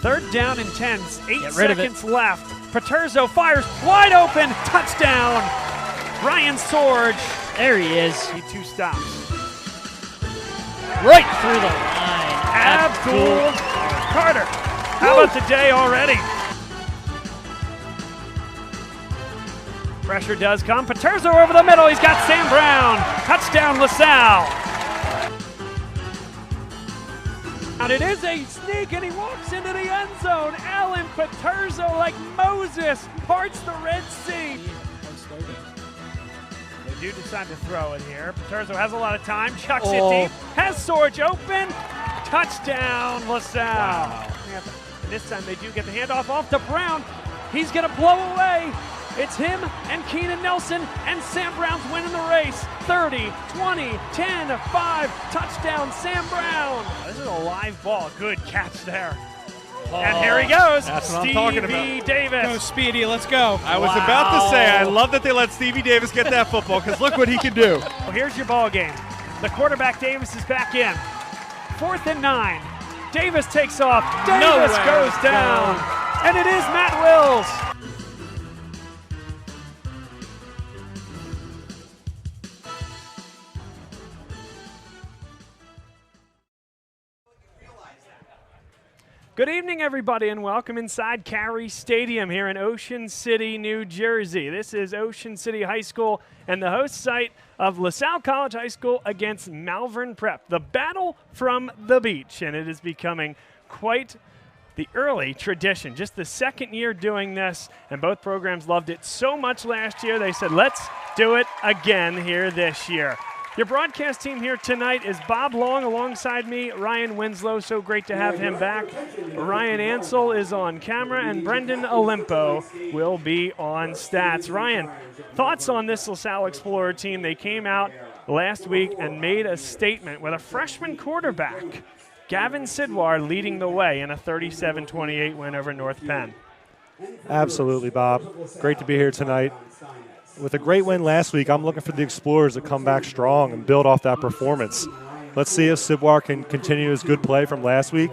3rd down and 10, 8 seconds left. Paterzo fires wide open, touchdown. Ryan Sorge. There he is. He 2 stops. Right through the line. Abdul Carter. How about the day already? Pressure does come. Paterzo over the middle. He's got Sam Brown. Touchdown, LaSalle. And it is a sneak, and he walks into the end zone. Alan Paterzo, like Moses, parts the Red Sea. They do decide to throw it here. Paterzo has a lot of time, chucks it deep, has Sorge open. Touchdown, LaSalle. Wow. And this time they do get the handoff off to Brown. He's going to blow away. It's him and Keenan Nelson, and Sam Brown's winning the race. 30, 20, 10, 5, touchdown, Sam Brown. This is a live ball. Good catch there. And here he goes, That's what I'm talking about. Stevie Davis. Go, Speedy, let's go. I was about to say, I love that they let Stevie Davis get that football, because look what he can do. Well, here's your ball game. The quarterback, Davis, is back in. 4th and 9. Davis takes off. Davis goes down. And it is Matt Wills. Good evening, everybody, and welcome inside Carey Stadium here in Ocean City, New Jersey. This is Ocean City High School and the host site of LaSalle College High School against Malvern Prep, the battle from the beach, and it is becoming quite the early tradition. Just the 2nd year doing this, and both programs loved it so much last year, they said, let's do it again here this year. Your broadcast team here tonight is Bob Long alongside me, Ryan Winslow. So great to have him back. Ryan Ansel is on camera, and Brendan Olimpo will be on stats. Ryan, thoughts on this LaSalle Explorer team? They came out last week and made a statement with a freshman quarterback, Gavin Sidwar, leading the way in a 37-28 win over North Penn. Absolutely, Bob. Great to be here tonight. With a great win last week, I'm looking for the Explorers to come back strong and build off that performance. Let's see if Sidwar can continue his good play from last week.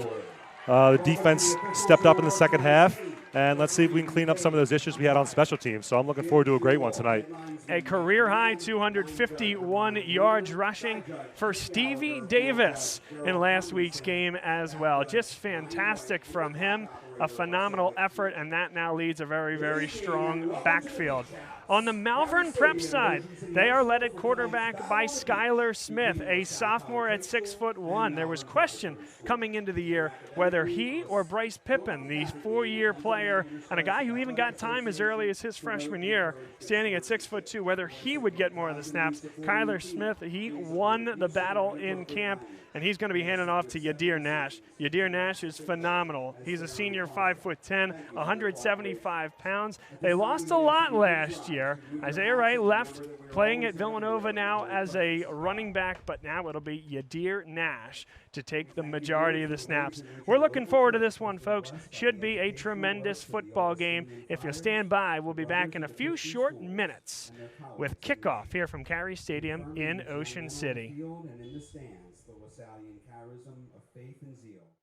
The defense stepped up in the second half, and let's see if we can clean up some of those issues we had on special teams. So I'm looking forward to a great one tonight. A career-high 251 yards rushing for Stevie Davis in last week's game as well. Just fantastic from him. A phenomenal effort, and that now leads a very, very strong backfield. On the Malvern Prep side, they are led at quarterback by Skylar Smith, a sophomore at 6'1". There was question coming into the year whether he or Bryce Pippin, the 4-year player, and a guy who even got time as early as his freshman year, standing at 6'2", whether he would get more of the snaps. Kyler Smith, he won the battle in camp, and he's going to be handing off to Yadir Nash. Yadir Nash is phenomenal. He's a senior, 5'10", 175 pounds. They lost a lot last year. Isaiah Wright left, playing at Villanova now as a running back, but now it'll be Yadir Nash to take the majority of the snaps. We're looking forward to this one, folks. Should be a tremendous football game. If you'll stand by, we'll be back in a few short minutes with kickoff here from Carey Stadium in Ocean City.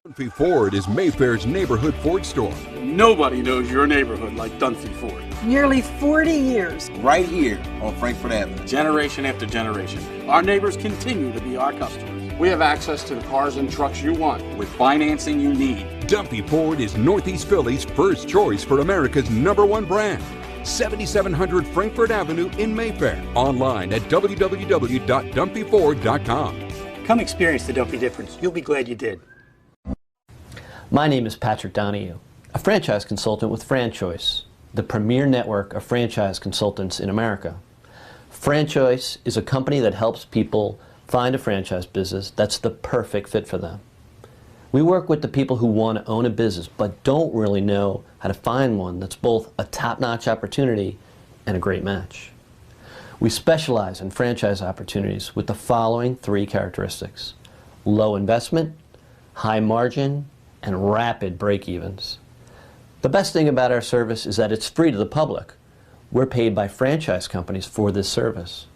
Dunphy Ford is Mayfair's neighborhood Ford store. Nobody knows your neighborhood like Dunphy Ford. Nearly 40 years. Right here on Frankfort Avenue. Generation after generation. Our neighbors continue to be our customers. We have access to the cars and trucks you want with financing you need. Dunphy Ford is Northeast Philly's first choice for America's #1 brand. 7700 Frankfort Avenue in Mayfair. Online at www.dunphyford.com. Come experience the Dunphy difference. You'll be glad you did. My name is Patrick Donahue, a franchise consultant with FranChoice, the premier network of franchise consultants in America. FranChoice is a company that helps people find a franchise business that's the perfect fit for them. We work with the people who want to own a business but don't really know how to find one that's both a top-notch opportunity and a great match. We specialize in franchise opportunities with the following 3 characteristics: low investment, high margin, and rapid break-evens. The best thing about our service is that it's free to the public. We're paid by franchise companies for this service.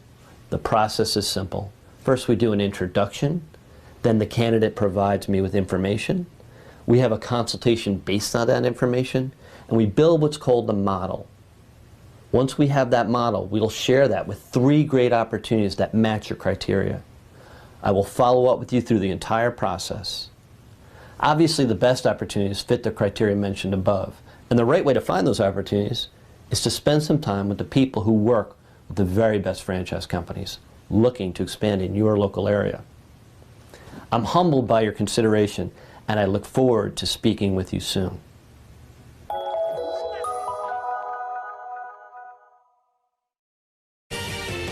The process is simple. First, we do an introduction. Then the candidate provides me with information. We have a consultation based on that information, and we build what's called the model. Once we have that model, we'll share that with 3 great opportunities that match your criteria. I will follow up with you through the entire process. Obviously, the best opportunities fit the criteria mentioned above, and the right way to find those opportunities is to spend some time with the people who work with the very best franchise companies looking to expand in your local area. I'm humbled by your consideration, and I look forward to speaking with you soon.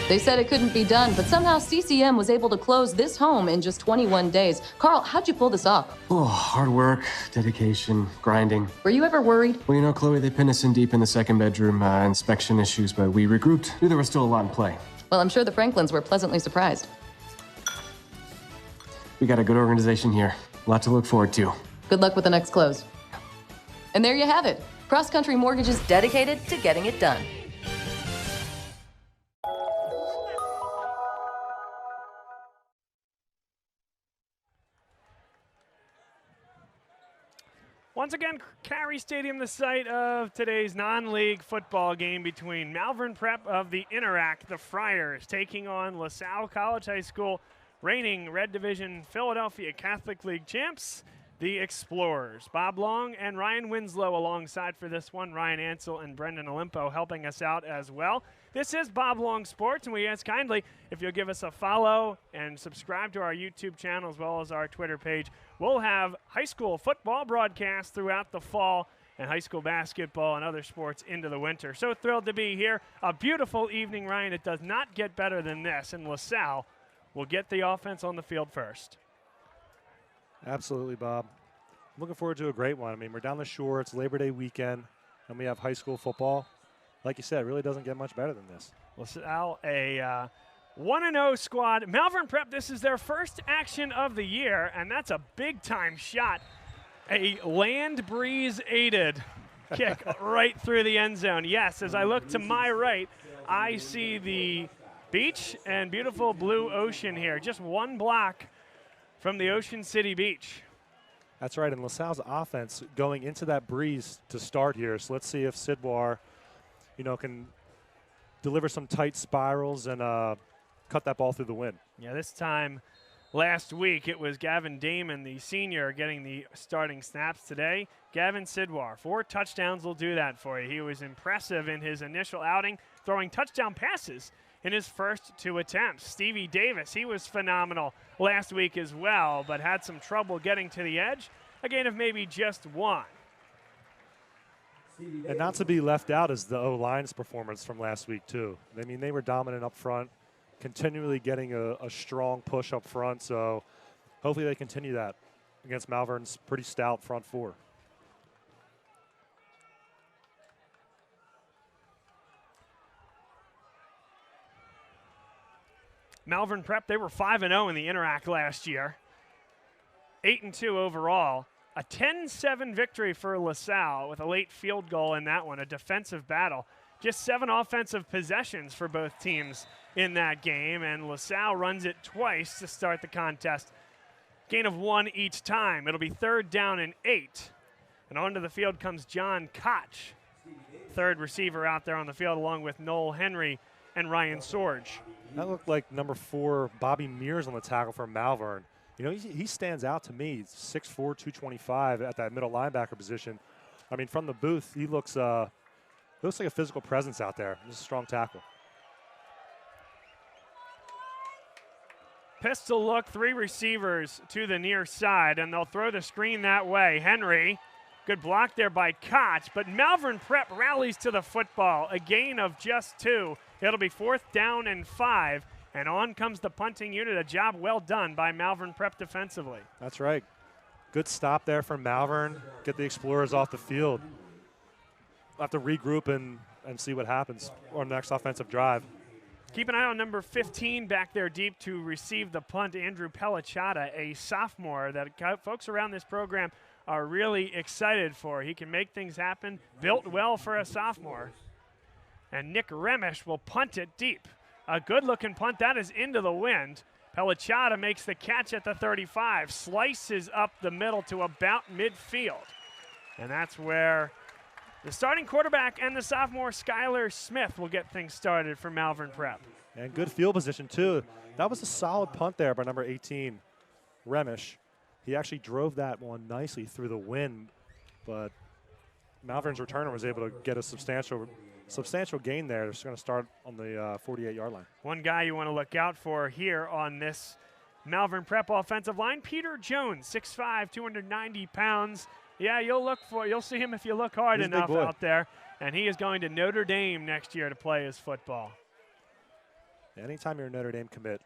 They said it couldn't be done, but somehow CCM was able to close this home in just 21 days. Carl, how'd you pull this off? Oh, hard work, dedication, grinding. Were you ever worried? Well, you know, Chloe, they pinned us in deep in the second bedroom, inspection issues, but we regrouped. Knew there was still a lot in play. Well, I'm sure the Franklins were pleasantly surprised. We got a good organization here. A lot to look forward to. Good luck with the next close. And there you have it. Cross Country Mortgage is dedicated to getting it done. Once again, Carey Stadium, the site of today's non-league football game between Malvern Prep of the Interact, the Friars, taking on LaSalle College High School, reigning Red Division Philadelphia Catholic League champs, the Explorers. Bob Long and Ryan Winslow alongside for this one. Ryan Ansel and Brendan Olimpo helping us out as well. This is Bob Long Sports, and we ask kindly if you'll give us a follow and subscribe to our YouTube channel as well as our Twitter page. We'll have high school football broadcasts throughout the fall and high school basketball and other sports into the winter. So thrilled to be here. A beautiful evening, Ryan. It does not get better than this, and LaSalle will get the offense on the field first. Absolutely, Bob. I'm looking forward to a great one. I mean, we're down the shore. It's Labor Day weekend, and we have high school football. Like you said, it really doesn't get much better than this. LaSalle, a 1-0 squad. Malvern Prep, this is their first action of the year, and that's a big-time shot. A land breeze aided kick right through the end zone. Yes, as I look to my right, I see the beach and beautiful blue ocean here. Just one block from the Ocean City Beach. That's right, and LaSalle's offense going into that breeze to start here. So let's see if Sidwar, can deliver some tight spirals and cut that ball through the wind. Yeah, this time last week it was Gavin Damon, the senior, getting the starting snaps. Today, Gavin Sidwar. 4 touchdowns will do that for you. He was impressive in his initial outing, throwing touchdown passes in his first 2 attempts. Stevie Davis, he was phenomenal last week as well, but had some trouble getting to the edge. A gain of maybe just 1. And not to be left out is the O-line's performance from last week, too. I mean, they were dominant up front, continually getting a strong push up front, so hopefully they continue that against Malvern's pretty stout front 4. Malvern Prep, they were 5-0 in the Interact last year. 8-2 overall. A 10-7 victory for LaSalle with a late field goal in that one, a defensive battle. Just 7 offensive possessions for both teams in that game, and LaSalle runs it twice to start the contest. Gain of 1 each time. It'll be 3rd down and 8. And onto the field comes John Koch, third receiver out there on the field, along with Noel Henry and Ryan Sorge. That looked like number 4, Bobby Mears on the tackle for Malvern. He stands out to me, 6'4", 225 at that middle linebacker position. I mean, from the booth, he looks like a physical presence out there. He's a strong tackle. Pistol look, 3 receivers to the near side, and they'll throw the screen that way. Henry, good block there by Koch, but Malvern Prep rallies to the football. A gain of just 2. It'll be 4th down and 5. And on comes the punting unit, a job well done by Malvern Prep defensively. That's right. Good stop there from Malvern. Get the Explorers off the field. We'll have to regroup and see what happens on the next offensive drive. Keep an eye on number 15 back there deep to receive the punt, Andrew Pellicciata, a sophomore that folks around this program are really excited for. He can make things happen, built well for a sophomore. And Nick Remish will punt it deep. A good-looking punt. That is into the wind. Pellicciata makes the catch at the 35, slices up the middle to about midfield. And that's where the starting quarterback and the sophomore Skylar Smith will get things started for Malvern Prep. And good field position, too. That was a solid punt there by number 18, Remish. He actually drove that one nicely through the wind, but Malvern's returner was able to get a substantial gain there. They're just going to start on the 48-yard line. One guy you want to look out for here on this Malvern Prep offensive line, Peter Jones, 6'5", 290 pounds. Yeah, you'll see him if you look hard enough out there. And he is going to Notre Dame next year to play his football. Anytime you're a Notre Dame commit,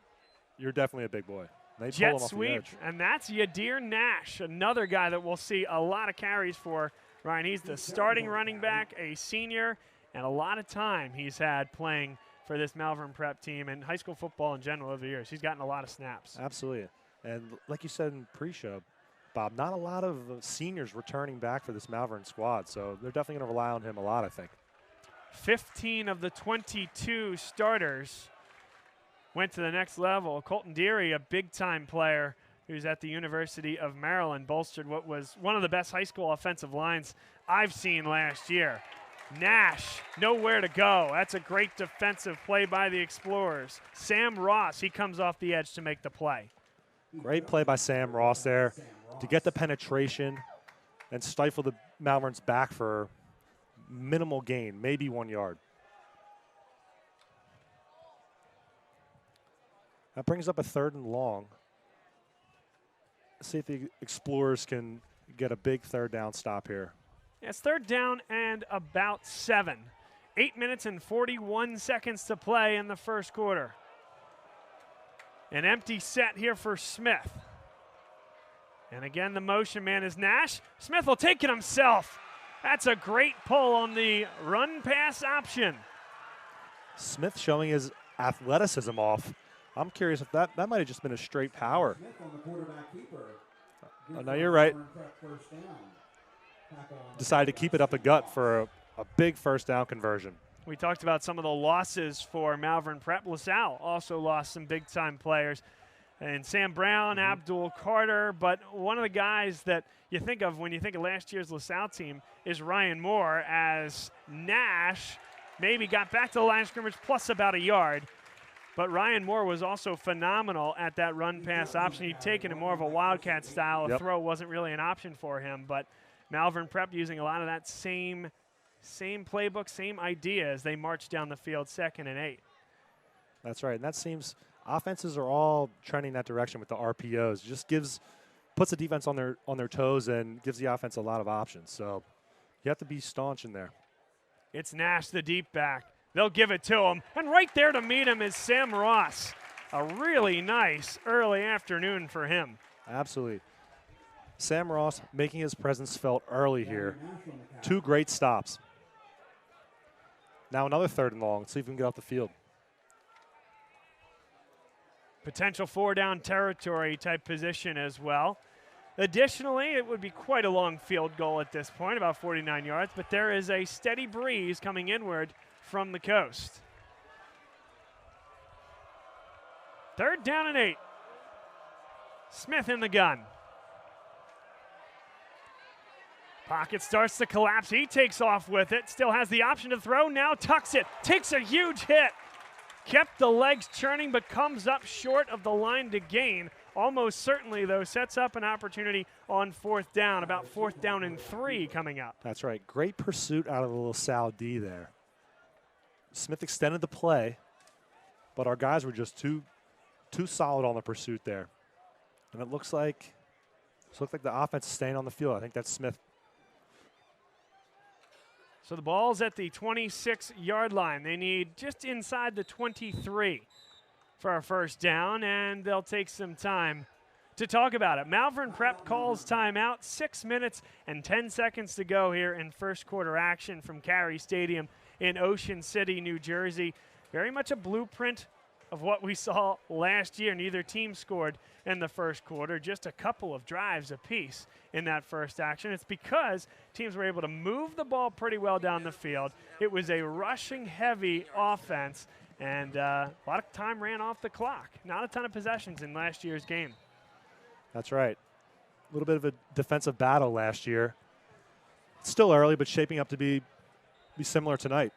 you're definitely a big boy. They Jet sweep, and that's Yadir Nash, another guy that we'll see a lot of carries for. Ryan, he's the starting running back, a senior, and a lot of time he's had playing for this Malvern Prep team and high school football in general over the years. He's gotten a lot of snaps. Absolutely. And like you said in pre-show, Bob, not a lot of seniors returning back for this Malvern squad, so they're definitely going to rely on him a lot, I think. 15 of the 22 starters went to the next level. Colton Deary, a big-time player who's at the University of Maryland, bolstered what was one of the best high school offensive lines I've seen last year. Nash, nowhere to go. That's a great defensive play by the Explorers. Sam Ross, he comes off the edge to make the play. Great play by Sam Ross there to get the penetration and stifle the Malvern's back for minimal gain, maybe 1 yard. That brings up a 3rd and long. Let's see if the Explorers can get a big 3rd down stop here. It's 3rd down and about 7. 8 minutes and 41 seconds to play in the first quarter. An empty set here for Smith. And again, the motion man is Nash. Smith will take it himself. That's a great pull on the run-pass option. Smith showing his athleticism off. I'm curious if that might have just been a straight power. Oh, no, you're right. Decided to keep it up the gut for a big 1st down conversion. We talked about some of the losses for Malvern Prep. LaSalle also lost some big-time players. And Sam Brown, Abdul Carter, but one of the guys that you think of when you think of last year's LaSalle team is Ryan Moore, as Nash maybe got back to the line of scrimmage plus about a yard. But Ryan Moore was also phenomenal at that run-pass option. He'd taken it more of a Wildcat style. A throw wasn't really an option for him, but Malvern Prep using a lot of that same playbook, same idea as they march down the field 2nd and 8. That's right, and that seems offenses are all trending that direction with the RPOs. It just puts the defense on their toes and gives the offense a lot of options. So you have to be staunch in there. It's Nash, the deep back. They'll give it to him. And right there to meet him is Sam Ross. A really nice early afternoon for him. Absolutely. Sam Ross making his presence felt early here. 2 great stops. Now another 3rd and long. Let's see if we can get off the field. Potential 4-down territory type position as well. Additionally, it would be quite a long field goal at this point, about 49 yards, but there is a steady breeze coming inward from the coast. 3rd down and 8. Smith in the gun. Pocket starts to collapse. He takes off with it. Still has the option to throw. Now tucks it. Takes a huge hit. Kept the legs churning, but comes up short of the line to gain. Almost certainly, though, sets up an opportunity on 4th down. About 4th down and 3 coming up. That's right. Great pursuit out of the little Salle D there. Smith extended the play, but our guys were just too solid on the pursuit there. And it looks like the offense is staying on the field. I think that's Smith. So the ball's at the 26-yard line. They need just inside the 23 for a 1st down, and they'll take some time to talk about it. Malvern Prep calls timeout. 6 minutes and 10 seconds to go here in first quarter action from Carey Stadium in Ocean City, New Jersey. Very much a blueprint of what we saw last year. Neither team scored in the first quarter, just a couple of drives apiece in that first action. It's because teams were able to move the ball pretty well down the field. It was a rushing heavy offense, And a lot of time ran off the clock. Not a ton of possessions in last year's game. That's right. A little bit of a defensive battle last year. Still early, but shaping up to be similar tonight.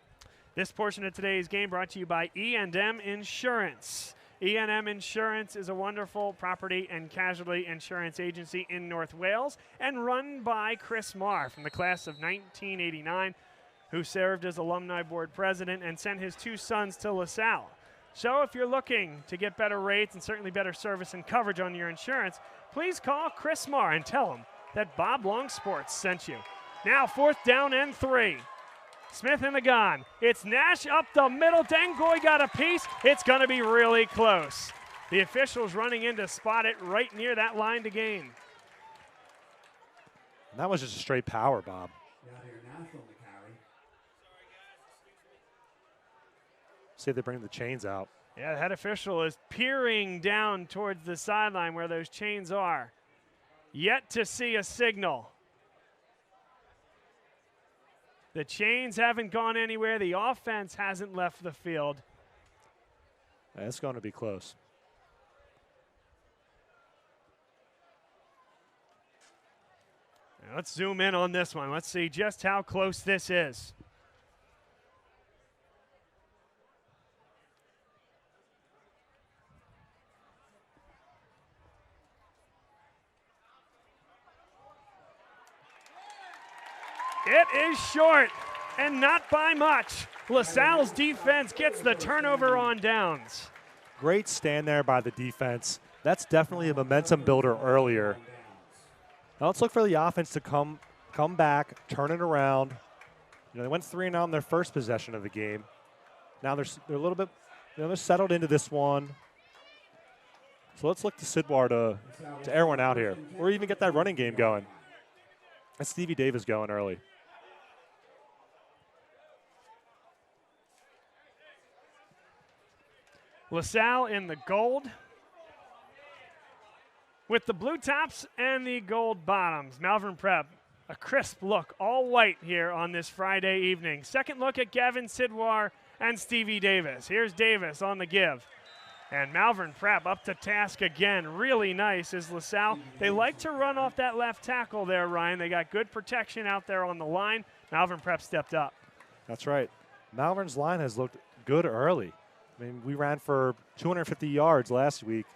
This portion of today's game brought to you by E&M Insurance. E&M Insurance is a wonderful property and casualty insurance agency in North Wales and run by Chris Marr from the class of 1989, who served as alumni board president and sent his 2 sons to LaSalle. So if you're looking to get better rates and certainly better service and coverage on your insurance, please call Chris Marr and tell him that Bob Long Sports sent you. Now 4th down and 3. Smith in the gun. It's Nash up the middle. Dengoy got a piece. It's going to be really close. The officials running in to spot it right near that line to gain. And that was just a straight power, Bob. See if they bring the chains out. Yeah, the head official is peering down towards the sideline where those chains are. Yet to see a signal. The chains haven't gone anywhere. The offense hasn't left the field. It's going to be close. Now let's zoom in on this one. Let's see just how close this is. It is short, and not by much. LaSalle's defense gets the turnover on downs. Great stand there by the defense. That's definitely a momentum builder earlier. Now let's look for the offense to come back, turn it around. You know, they went 3-0 in their first possession of the game. Now they're a little bit, they're settled into this one. So let's look to Sidwar to air one out here, or even get that running game going. That's Stevie Davis going early. LaSalle in the gold with the blue tops and the gold bottoms. Malvern Prep, a crisp look, all white here on this Friday evening. Second look at Gavin Sidwar and Stevie Davis. Here's Davis on the give. And Malvern Prep up to task again. Really nice is LaSalle. They like to run off that left tackle there, Ryan. They got good protection out there on the line. Malvern Prep stepped up. That's right. Malvern's line has looked good early. I mean, we ran for 250 yards last week.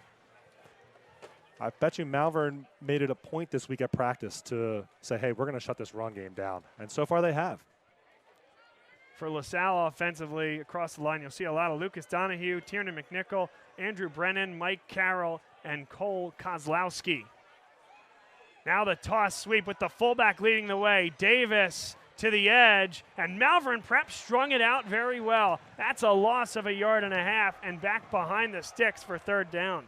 I bet you Malvern made it a point this week at practice to say, hey, we're going to shut this run game down. And so far they have. For LaSalle offensively across the line, you'll see a lot of Lucas Donahue, Tiernan McNichol, Andrew Brennan, Mike Carroll, and Cole Kozlowski. Now the toss sweep with the fullback leading the way. Davis to the edge, and Malvern Prep strung it out very well. That's a loss of 1.5 yards and back behind the sticks for 3rd down.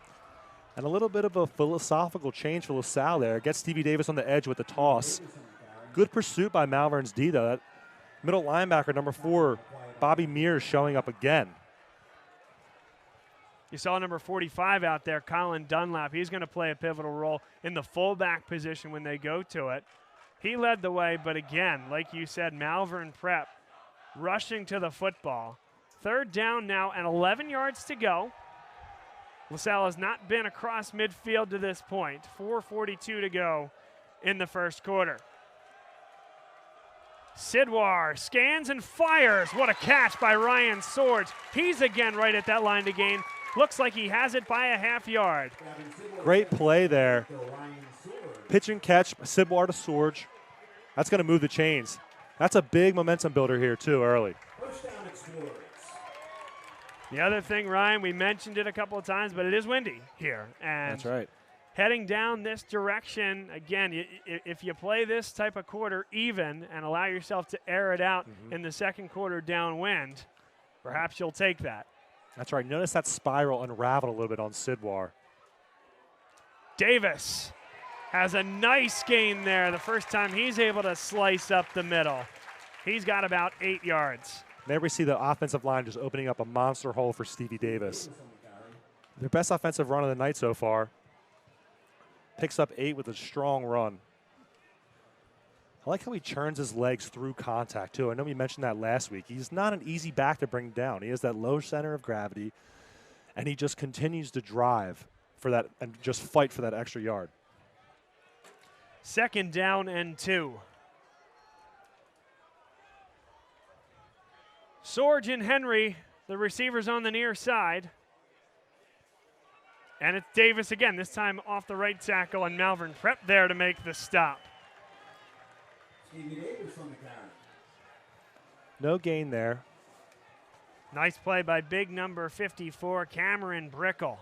And a little bit of a philosophical change for LaSalle there. Gets Stevie Davis on the edge with the toss. Good pursuit by Malvern's D, though. That middle linebacker, number 4, Bobby Mears, showing up again. You saw number 45 out there, Colin Dunlap. He's going to play a pivotal role in the fullback position when they go to it. He led the way, but again, like you said, Malvern Prep rushing to the football. 3rd down now and 11 yards to go. LaSalle has not been across midfield to this point. 4:42 to go in the first quarter. Sidwar scans and fires. What a catch by Ryan Swords. He's again right at that line to gain. Looks like he has it by 1/2 yard. Great play there. Pitch and catch, Sidwar to Swords. That's going to move the chains. That's a big momentum builder here, too, early. The other thing, Ryan, we mentioned it a couple of times, but it is windy here. And that's right. Heading down this direction, again, if you play this type of quarter even and allow yourself to air it out in the second quarter downwind, perhaps you'll take that. That's right. Notice that spiral unraveled a little bit on Sidwar. Davis has a nice gain there. The first time he's able to slice up the middle. He's got about 8 yards. There we see the offensive line just opening up a monster hole for Stevie Davis. Their best offensive run of the night so far. Picks up 8 with a strong run. I like how he churns his legs through contact, too. I know we mentioned that last week. He's not an easy back to bring down. He has that low center of gravity, and he just continues to drive for that and just fight for that extra yard. 2nd down and 2. Sorge and Henry, the receivers on the near side. And it's Davis again, this time off the right tackle, and Malvern Prep there to make the stop. No gain there. Nice play by big number 54, Cameron Brickle.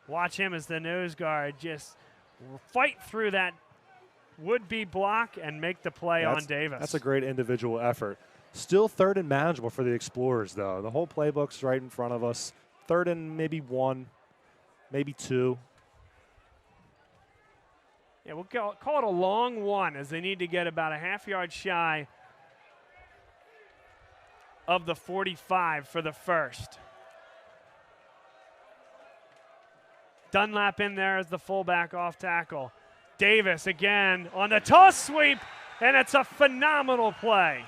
Watch him as the nose guard just fight through that would-be block and make the play on Davis. That's a great individual effort. Still 3rd and manageable for the Explorers, though. The whole playbook's right in front of us. 3rd and maybe 1, maybe 2. Yeah, we'll call it a long 1 as they need to get about a half-yard shy of the 45 for the first. Dunlap in there as the fullback off tackle. Davis again on the toss sweep, and it's a phenomenal play.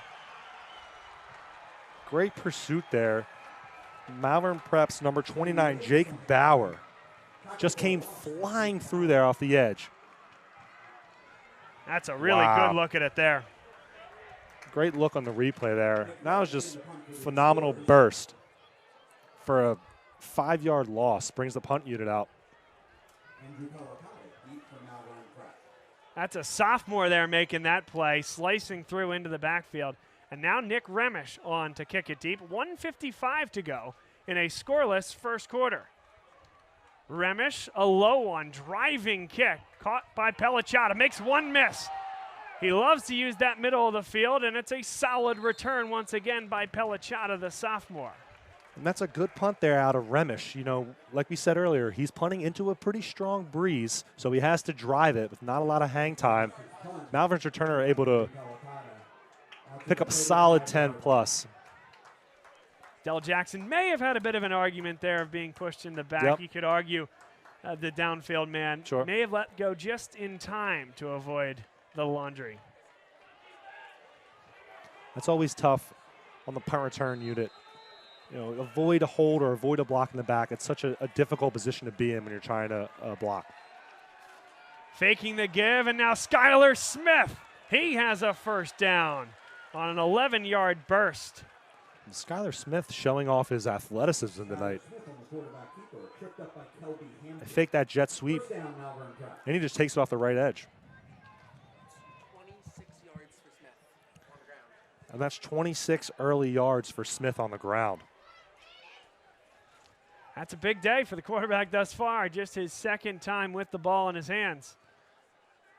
Great pursuit there. Malvern Prep's number 29, Jake Bauer, just came flying through there off the edge. That's a really good look at it there. Great look on the replay there. That was just phenomenal burst for a 5-yard loss. Brings the punt unit out. That's a sophomore there making that play, slicing through into the backfield. And now Nick Remish on to kick it deep. 1:55 to go in a scoreless first quarter. Remish, a low one, driving kick, caught by Pellicciata, makes one miss. He loves to use that middle of the field, and it's a solid return once again by Pellicciata, the sophomore. And that's a good punt there out of Remish. You know, like we said earlier, he's punting into a pretty strong breeze, so he has to drive it with not a lot of hang time. Malvern's returner able to pick up a solid 10+. Del Jackson may have had a bit of an argument there of being pushed in the back. Yep. You could argue the downfield man Sure. may have let go just in time to avoid the laundry. That's always tough on the punt return unit. You know, avoid a hold or avoid a block in the back. It's such a difficult position to be in when you're trying to block. Faking the give, and now Skylar Smith. He has a first down on an 11-yard burst. And Skylar Smith showing off his athleticism tonight. They fake that jet sweep, and he just takes it off the right edge. And that's 26 early yards for Smith on the ground. That's a big day for the quarterback thus far. Just his 2nd time with the ball in his hands.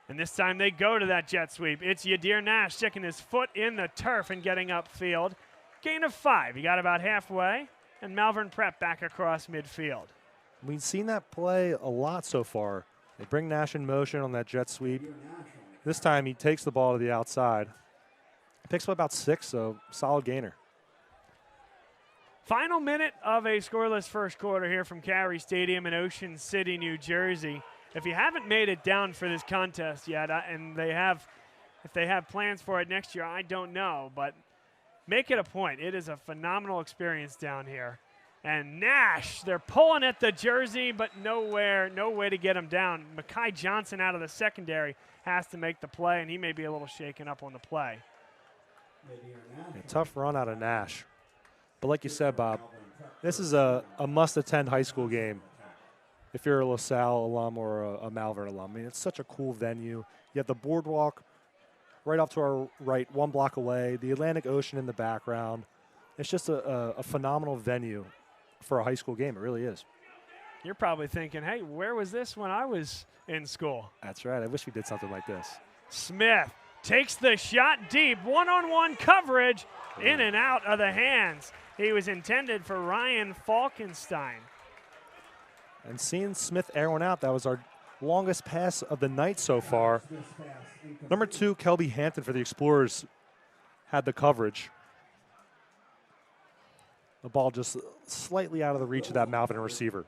And this time they go to that jet sweep. It's Yadir Nash sticking his foot in the turf and getting upfield. Gain of 5. He got about halfway, and Malvern Prep back across midfield. We've seen that play a lot so far. They bring Nash in motion on that jet sweep. This time he takes the ball to the outside. Picks up about 6, so solid gainer. Final minute of a scoreless first quarter here from Carey Stadium in Ocean City, New Jersey. If you haven't made it down for this contest yet, and if they have plans for it next year, I don't know, but make it a point. It is a phenomenal experience down here. And Nash, they're pulling at the jersey, but no way to get him down. Mekhi Johnson out of the secondary has to make the play, and he may be a little shaken up on the play. A tough run out of Nash. But like you said, Bob, this is a must-attend high school game if you're a LaSalle alum or a Malvern alum. I mean, it's such a cool venue. You have the boardwalk right off to our right, 1 block away, the Atlantic Ocean in the background. It's just a phenomenal venue for a high school game. It really is. You're probably thinking, hey, where was this when I was in school? That's right. I wish we did something like this. Smith takes the shot deep, one-on-one coverage, in and out of the hands. He was intended for Ryan Falkenstein. And seeing Smith air one out, that was our longest pass of the night so far. Number 2, Kelby Hampton for the Explorers had the coverage. The ball just slightly out of the reach of that Malvern receiver.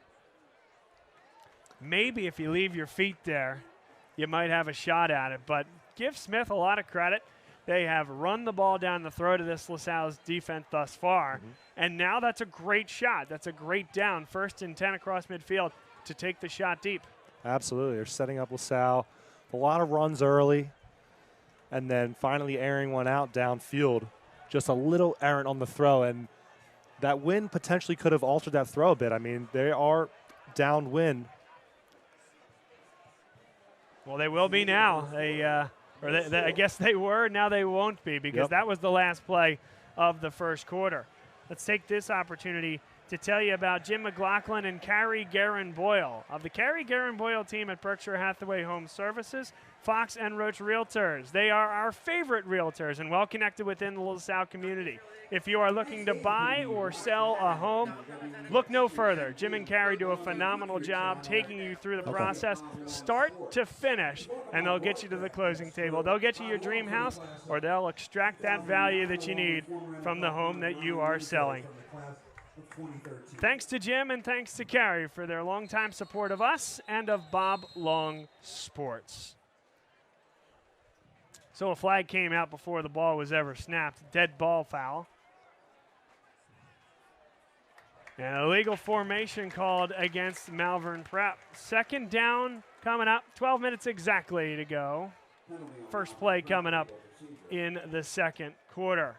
Maybe if you leave your feet there, you might have a shot at it, but give Smith a lot of credit. They have run the ball down the throat of this LaSalle's defense thus far, and now that's a great shot. That's a great down, 1st and 10 across midfield to take the shot deep. Absolutely. They're setting up LaSalle. A lot of runs early, and then finally airing one out downfield. Just a little errant on the throw, and that wind potentially could have altered that throw a bit. I mean, they are downwind. Well, they will be now. I guess they were. Now they won't be, because that was the last play of the first quarter. Let's take this opportunity to tell you about Jim McLaughlin and Carrie Guerin Boyle of the Carrie Guerin Boyle team at Berkshire Hathaway Home Services, Fox and Roach Realtors. They are our favorite realtors and well connected within the LaSalle community. If you are looking to buy or sell a home, look no further. Jim and Carrie do a phenomenal job taking you through the process, start to finish, and they'll get you to the closing table. They'll get you your dream house, or they'll extract that value that you need from the home that you are selling. Thanks to Jim and thanks to Carrie for their longtime support of us and of Bob Long Sports. So a flag came out before the ball was ever snapped. Dead ball foul. And a illegal formation called against Malvern Prep. 2nd down coming up. 12 minutes exactly to go. First play coming up in the second quarter.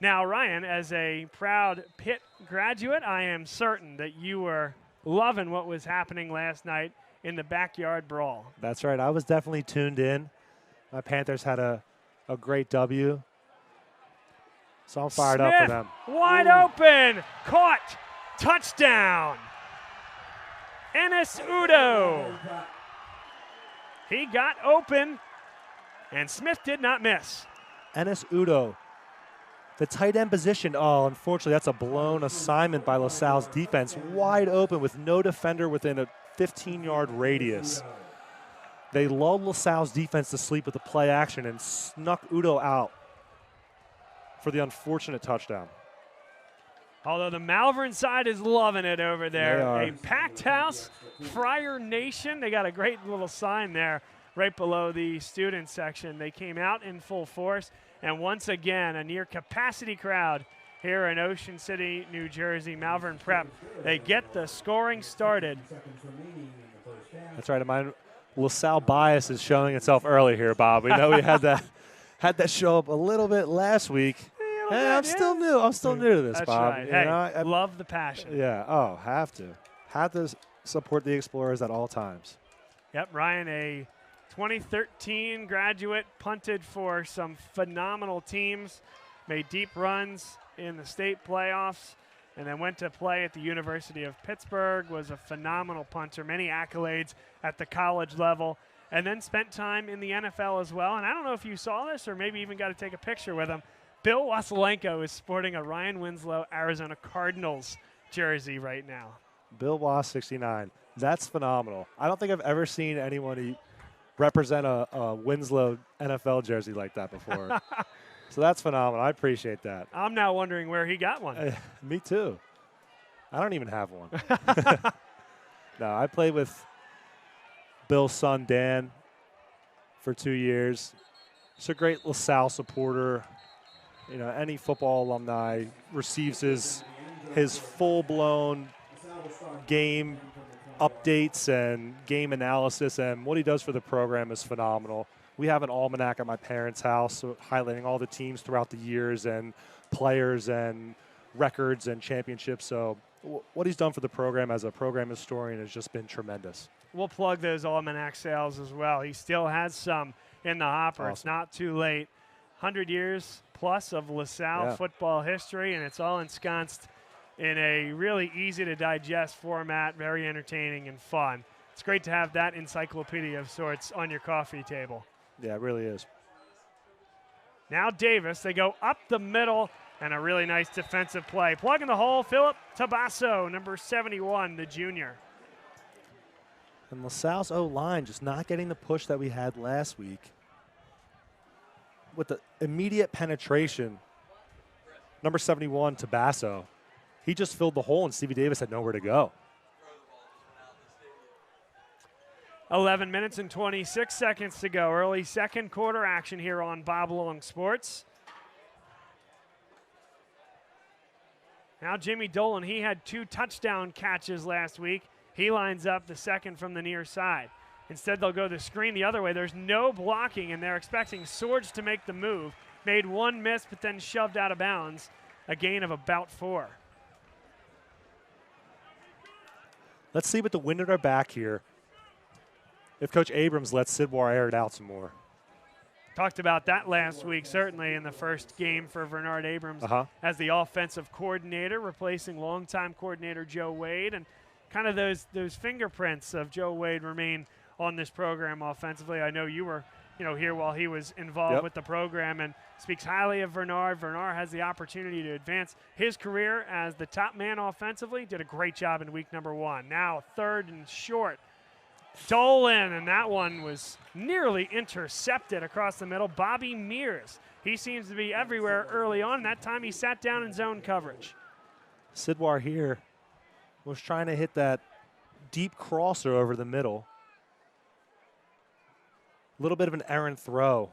Now, Ryan, as a proud Pitt graduate, I am certain that you were loving what was happening last night in the backyard brawl. That's right. I was definitely tuned in. My Panthers had a great W. So I'm fired up for them. Wide open. Caught. Touchdown. Enes Udo. He got open, and Smith did not miss. Enes Udo. The tight end position, unfortunately, that's a blown assignment by LaSalle's defense. Wide open with no defender within a 15-yard radius. They lulled LaSalle's defense to sleep with the play action and snuck Udo out for the unfortunate touchdown. Although the Malvern side is loving it over there. They are. A packed house, Friar Nation. They got a great little sign there right below the student section. They came out in full force. And once again, a near capacity crowd here in Ocean City, New Jersey. Malvern Prep, they get the scoring started. That's right. My LaSalle bias is showing itself early here, Bob. We know we had that show up a little bit last week. Hey, I'm still new. I'm still new to this, That's Bob. right. You Hey, know, I love the passion. Yeah. Oh, have to support the Explorers at all times. Yep, Ryan, a 2013 graduate, punted for some phenomenal teams, made deep runs in the state playoffs, and then went to play at the University of Pittsburgh, was a phenomenal punter, many accolades at the college level, and then spent time in the NFL as well. And I don't know if you saw this or maybe even got to take a picture with him. Bill Wasilenko is sporting a Ryan Winslow Arizona Cardinals jersey right now. Bill Was 69. That's phenomenal. I don't think I've ever seen anyone represent a Winslow NFL jersey like that before. So that's phenomenal. I appreciate that. I'm now wondering where he got one. Me too. I don't even have one. No, I played with Bill's son, Dan, for 2 years. He's a great LaSalle supporter. You know, any football alumni receives his full-blown game updates and game analysis, and what he does for the program is phenomenal. We have an almanac at my parents' house so highlighting all the teams throughout the years and players and records and championships. So what he's done for the program as a program historian has just been tremendous. We'll plug those almanac sales as well. He still has some in the hopper. Awesome. It's not too late. 100 years plus of LaSalle football history, and it's all ensconced in a really easy-to-digest format, very entertaining and fun. It's great to have that encyclopedia of sorts on your coffee table. Yeah, it really is. Now Davis, they go up the middle, and a really nice defensive play. Plug in the hole, Philip Tabasso, number 71, the junior. And LaSalle's O-line just not getting the push that we had last week. With the immediate penetration, number 71, Tabasso, he just filled the hole, and Stevie Davis had nowhere to go. 11 minutes and 26 seconds to go. Early second quarter action here on Bob Long Sports. Now Jimmy Dolan, he had 2 touchdown catches last week. He lines up the second from the near side. Instead, they'll go the screen the other way. There's no blocking, and they're expecting Swords to make the move. Made 1 miss, but then shoved out of bounds. A gain of about 4. Let's see with the wind at our back here if Coach Abrams lets Sidwar air it out some more. Talked about that last week, certainly in the first game for Bernard Abrams as the offensive coordinator, replacing longtime coordinator Joe Wade. And kind of those fingerprints of Joe Wade remain on this program offensively. I know you were here while he was involved with the program, and speaks highly of Bernard. Bernard has the opportunity to advance his career as the top man offensively. Did a great job in week number 1. Now 3rd and short. Dolan, and that one was nearly intercepted across the middle. Bobby Mears, he seems to be everywhere early on. That time he sat down in zone coverage. Sidwar here was trying to hit that deep crosser over the middle. A little bit of an errant throw.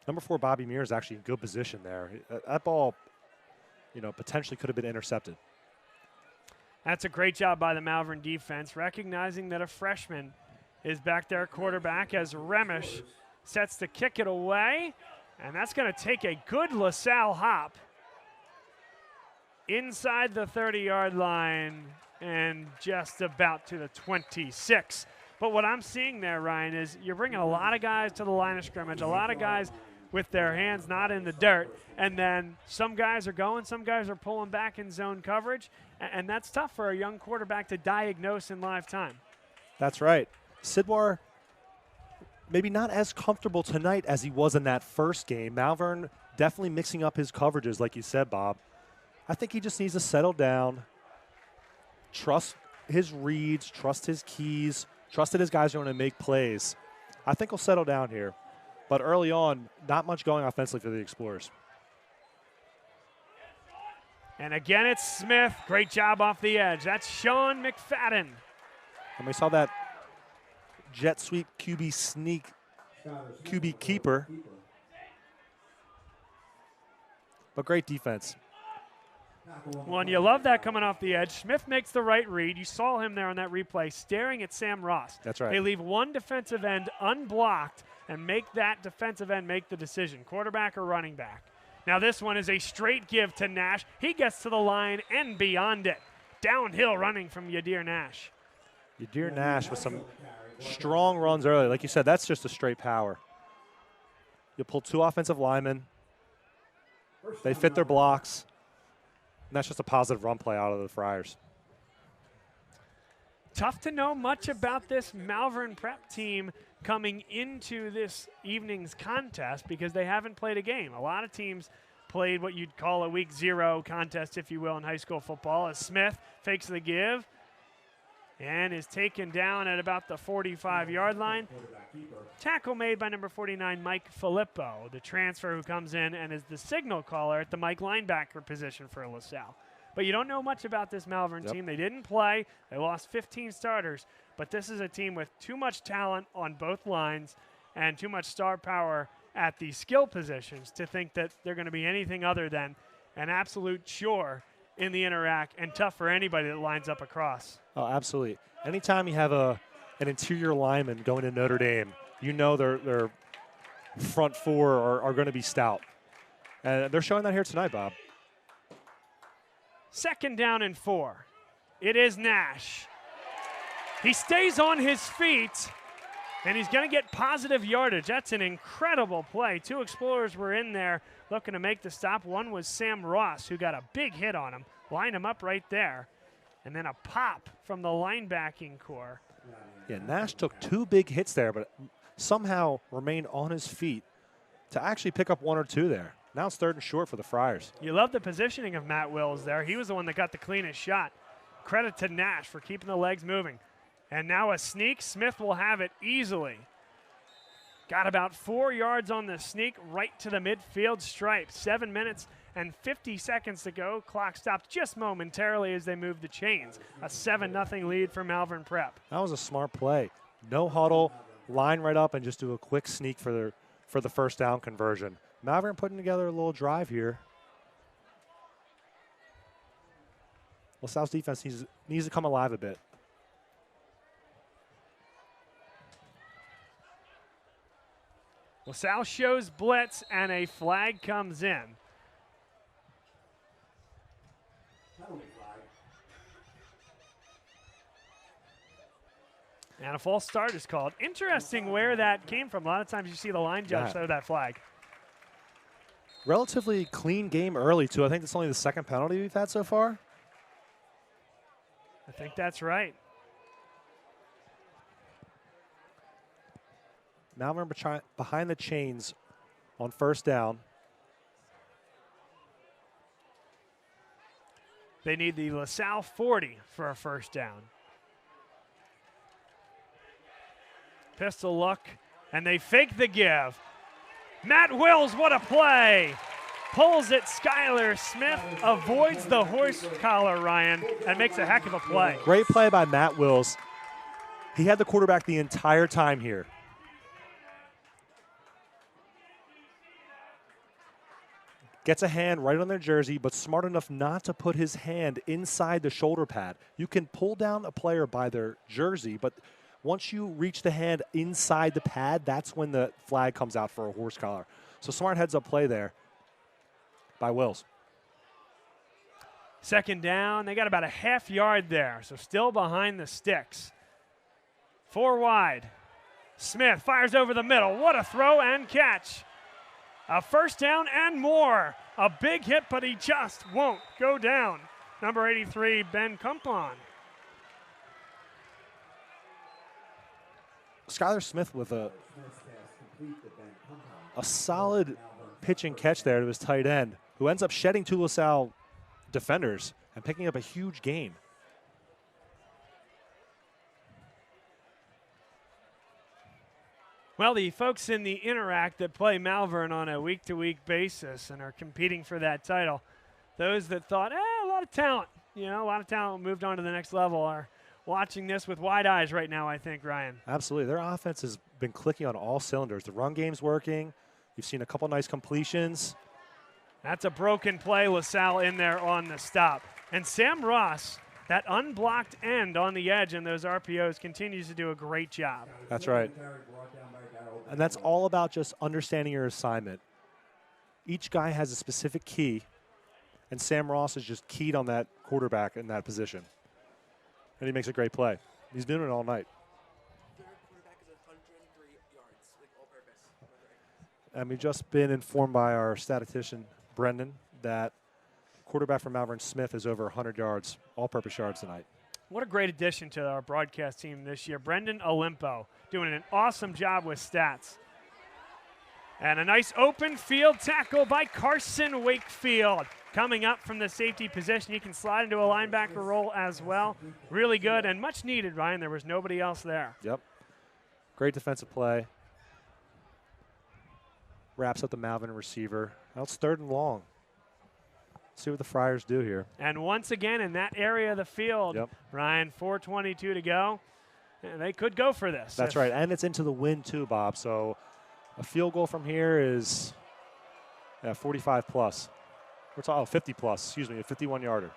Number 4, Bobby Mears, actually in good position there. That ball, potentially could have been intercepted. That's a great job by the Malvern defense, recognizing that a freshman is back there quarterback as Remish sets to kick it away. And that's going to take a good LaSalle hop inside the 30-yard line and just about to the 26. But what I'm seeing there, Ryan, is you're bringing a lot of guys to the line of scrimmage, a lot of guys with their hands not in the dirt, and then some guys are going, some guys are pulling back in zone coverage, and that's tough for a young quarterback to diagnose in live time. That's right. Sidwar, maybe not as comfortable tonight as he was in that first game. Malvern definitely mixing up his coverages, like you said, Bob. I think he just needs to settle down, trust his reads, trust his keys, trust that his guys are going to make plays. I think he'll settle down here. But early on, not much going offensively for the Explorers. And again, it's Smith. Great job off the edge. That's Sean McFadden. And we saw that jet sweep QB sneak, QB keeper. But great defense. Well, and you love that coming off the edge. Smith makes the right read. You saw him there on that replay staring at Sam Ross. That's right. They leave one defensive end unblocked and make that defensive end make the decision, quarterback or running back. Now this one is a straight give to Nash. He gets to the line and beyond it. Downhill running from Yadir Nash. Yadir Nash with some strong runs early. Like you said, that's just a straight power. You pull 2 offensive linemen. They fit their blocks. And that's just a positive run play out of the Friars. Tough to know much about this Malvern Prep team coming into this evening's contest because they haven't played a game. A lot of teams played what you'd call a week 0 contest, if you will, in high school football, as Smith fakes the give and is taken down at about the 45-yard line. Tackle made by number 49, Mike Filippo, the transfer who comes in and is the signal caller at the Mike linebacker position for LaSalle. But you don't know much about this Malvern team. They didn't play. They lost 15 starters. But this is a team with too much talent on both lines and too much star power at the skill positions to think that they're going to be anything other than an absolute chore in the interact and tough for anybody that lines up across. Oh, absolutely. Anytime you have an interior lineman going to Notre Dame, you know their front 4 are going to be stout. And they're showing that here tonight, Bob. 2nd down and 4. It is Nash. He stays on his feet, and he's going to get positive yardage. That's an incredible play. 2 Explorers were in there looking to make the stop. One was Sam Ross, who got a big hit on him, lined him up right there. And then a pop from the linebacking core. Yeah, Nash took 2 big hits there, but somehow remained on his feet to actually pick up 1 or 2 there. Now it's 3rd and short for the Friars. You love the positioning of Matt Wills there. He was the one that got the cleanest shot. Credit to Nash for keeping the legs moving. And now a sneak. Smith will have it easily. Got about 4 yards on the sneak right to the midfield stripe. 7 minutes and 50 seconds to go. Clock stopped just momentarily as they moved the chains. A 7-0 lead for Malvern Prep. That was a smart play. No huddle, line right up, and just do a quick sneak for the first down conversion. Malvern putting together a little drive here. LaSalle's defense needs to come alive a bit. LaSalle shows blitz, and a flag comes in. And a false start is called. Interesting where that came from. A lot of times you see the line judge throw that flag. Relatively clean game early, too. I think it's only the second penalty we've had so far. I think that's right. Malvern behind the chains on first down. They need the LaSalle 40 for a first down. Pistol look, and they fake the give. Matt Wills, what a play. Pulls it, Skylar Smith avoids the horse collar, Ryan, and makes a heck of a play. Great play by Matt Wills. He had the quarterback the entire time here. Gets a hand right on their jersey, but smart enough not to put his hand inside the shoulder pad. You can pull down a player by their jersey, but once you reach the hand inside the pad, that's when the flag comes out for a horse collar. So smart heads-up play there by Wills. Second down, they got about a half yard there, so still behind the sticks. 4 wide. Smith fires over the middle. What a throw and catch. A first down and more. A big hit, but he just won't go down. Number 83, Ben Cumpon. Skylar Smith with a solid pitch and catch there to his tight end, who ends up shedding 2 LaSalle defenders and picking up a huge gain. Well, the folks in the Interact that play Malvern on a week-to-week basis and are competing for that title, those that thought, a lot of talent, a lot of talent moved on to the next level are watching this with wide eyes right now, I think, Ryan. Absolutely. Their offense has been clicking on all cylinders. The run game's working. You've seen a couple nice completions. That's a broken play, LaSalle in there on the stop. And Sam Ross, that unblocked end on the edge in those RPOs, continues to do a great job. That's right. And that's all about just understanding your assignment. Each guy has a specific key, and Sam Ross is just keyed on that quarterback in that position. And he makes a great play. He's been doing it all night. And we've just been informed by our statistician, Brendan, that quarterback from Malvern Smith is over 100 yards, all-purpose yards tonight. What a great addition to our broadcast team this year. Brendan Olimpo doing an awesome job with stats. And a nice open field tackle by Carson Wakefield. Coming up from the safety position, he can slide into a linebacker role as well. Really good and much needed, Ryan. There was nobody else there. Yep. Great defensive play. Wraps up the Malvern receiver. Now it's 3rd and long. See what the Friars do here. And once again in that area of the field, Ryan, 4:22 to go. And they could go for this. That's right, and it's into the wind too, Bob. So a field goal from here is 45 plus. We're talking 50 plus, excuse me, a 51-yarder.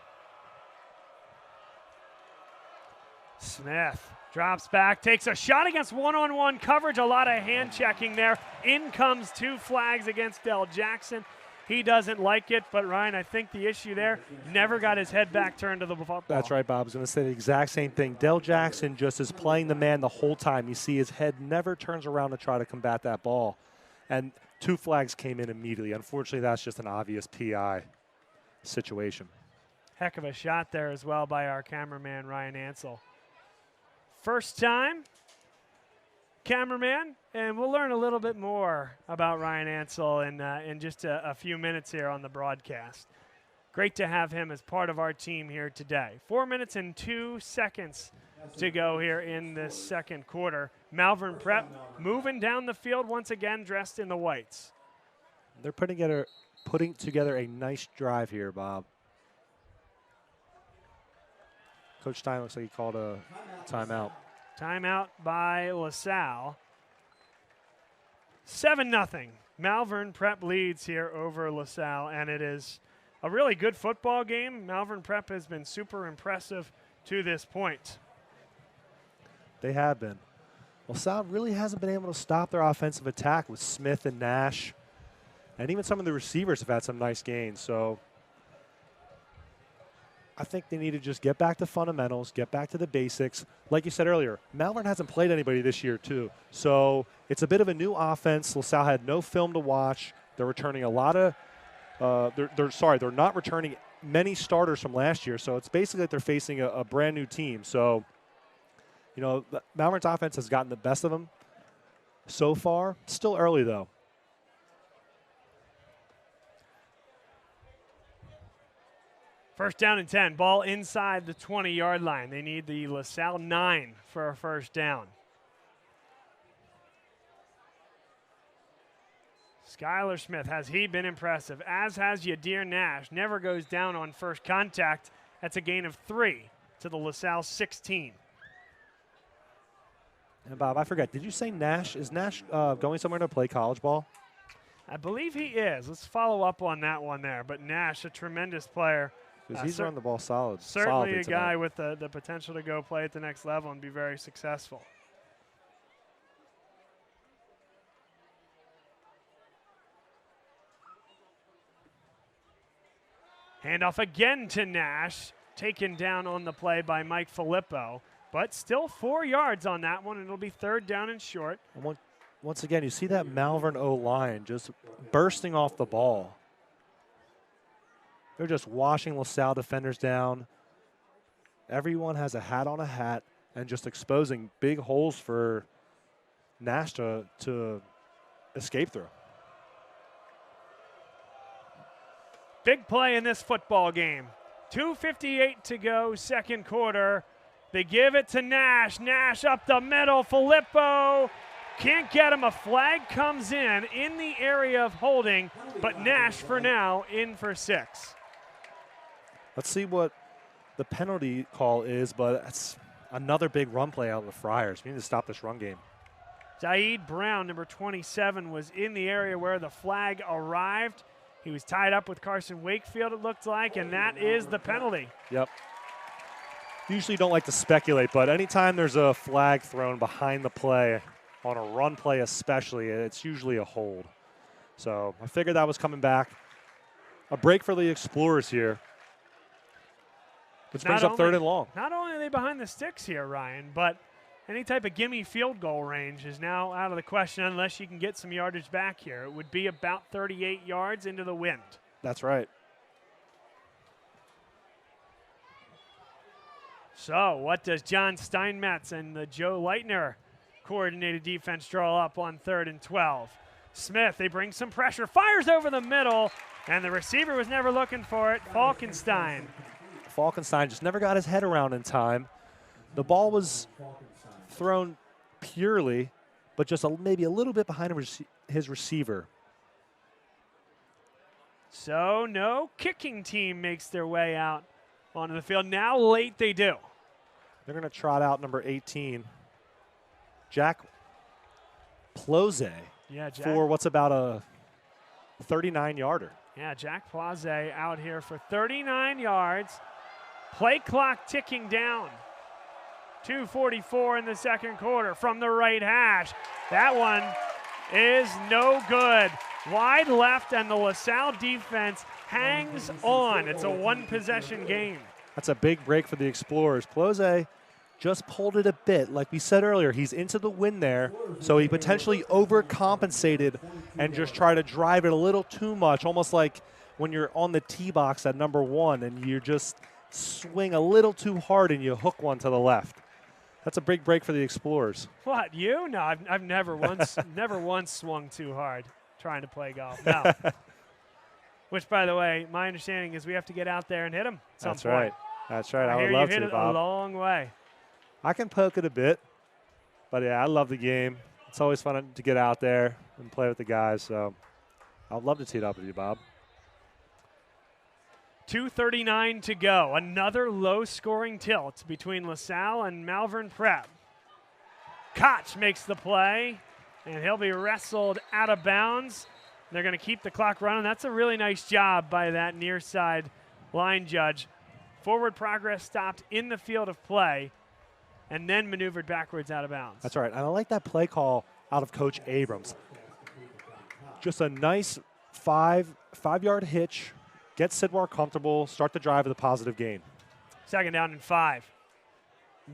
Smith drops back, takes a shot against one-on-one coverage. A lot of hand checking there. In comes 2 flags against Del Jackson. He doesn't like it, but Ryan, I think the issue there, never got his head back turned to the football. That's right, Bob. I was going to say the exact same thing. Del Jackson just is playing the man the whole time. You see his head never turns around to try to combat that ball. And 2 flags came in immediately. Unfortunately, that's just an obvious PI situation. Heck of a shot there as well by our cameraman, Ryan Ansell. First time cameraman, and we'll learn a little bit more about Ryan Ansell in just a few minutes here on the broadcast. Great to have him as part of our team here today. 4 minutes and 2 seconds to go here in this second quarter. Malvern Prep moving down the field once again, dressed in the whites. They're putting together a nice drive here, Bob. Coach Stein looks like he called a timeout. Timeout by LaSalle. 7-0. Malvern Prep leads here over LaSalle, and it is a really good football game. Malvern Prep has been super impressive to this point. They have been. LaSalle really hasn't been able to stop their offensive attack with Smith and Nash, and even some of the receivers have had some nice gains. So I think they need to just get back to fundamentals, get back to the basics. Like you said earlier, Malvern hasn't played anybody this year too. So it's a bit of a new offense. LaSalle had no film to watch. They're returning a lot of they're not returning many starters from last year. So it's basically like they're facing a brand new team. So, you know, Malvern's offense has gotten the best of them so far. Still early though. First down and 10. Ball inside the 20-yard line. They need the LaSalle 9 for a first down. Skylar Smith, has he been impressive? As has Yadir Nash. Never goes down on first contact. That's a gain of 3 to the LaSalle 16. And Bob, I forgot, did you say Nash? Is Nash going somewhere to play college ball? I believe he is. Let's follow up on that one there. But Nash, a tremendous player. Because he's run the ball solid. Certainly a guy with the potential to go play at the next level and be very successful. Handoff again to Nash. Taken down on the play by Mike Filippo. But still 4 yards on that one, and it'll be third down and short. And once again, you see that Malvern O-line just bursting off the ball. They're just washing LaSalle defenders down. Everyone has a hat on a hat and just exposing big holes for Nash to escape through. Big play in this football game. 2:58 to go, second quarter. They give it to Nash. Nash up the middle. Filippo can't get him. A flag comes in the area of holding, but Nash for now in for 6. Let's see what the penalty call is, but that's another big run play out of the Friars. We need to stop this run game. Zaid Brown, number 27, was in the area where the flag arrived. He was tied up with Carson Wakefield, it looked like, and that is the penalty. Yep. Usually don't like to speculate, but anytime there's a flag thrown behind the play, on a run play especially, it's usually a hold. So I figured that was coming back. A break for the Explorers here. Which brings up third and long. Not only are they behind the sticks here, Ryan, but any type of gimme field goal range is now out of the question unless you can get some yardage back here. It would be about 38 yards into the wind. That's right. So what does John Steinmetz and the Joe Leitner coordinated defense draw up on 3rd and 12? Smith, they bring some pressure, fires over the middle, and the receiver was never looking for it. Falkenstein just never got his head around in time. The ball was thrown purely, but just maybe a little bit behind his receiver. So no kicking team makes their way out onto the field. Now late they do. They're going to trot out number 18, Jack Plose, for what's about a 39-yarder. Yeah, Jack Plause out here for 39 yards. Play clock ticking down. 2:44 in the second quarter from the right hash. That one is no good. Wide left, and the LaSalle defense hangs on. It's a one-possession game. That's a big break for the Explorers. Plose just pulled it a bit. Like we said earlier, he's into the wind there, so he potentially overcompensated and just tried to drive it a little too much, almost like when you're on the tee box at number 1 and you just swing a little too hard and you hook one to the left. That's a big break for the Explorers. What, you? No, I've never once swung too hard trying to play golf. No. Which, by the way, my understanding is we have to get out there and hit them at some point. Right. That's right. I would love to, Bob. You hit it a long way. I can poke it a bit, but yeah, I love the game. It's always fun to get out there and play with the guys, so I'd love to tee it up with you, Bob. 2:39 to go. Another low-scoring tilt between LaSalle and Malvern Prep. Koch makes the play, and he'll be wrestled out of bounds. They're going to keep the clock running. That's a really nice job by that near side line judge. Forward progress stopped in the field of play and then maneuvered backwards out of bounds. That's right. And I like that play call out of Coach Abrams. Just a nice five-yard hitch, get Sidwar comfortable, start the drive with a positive gain. 2nd down and 5.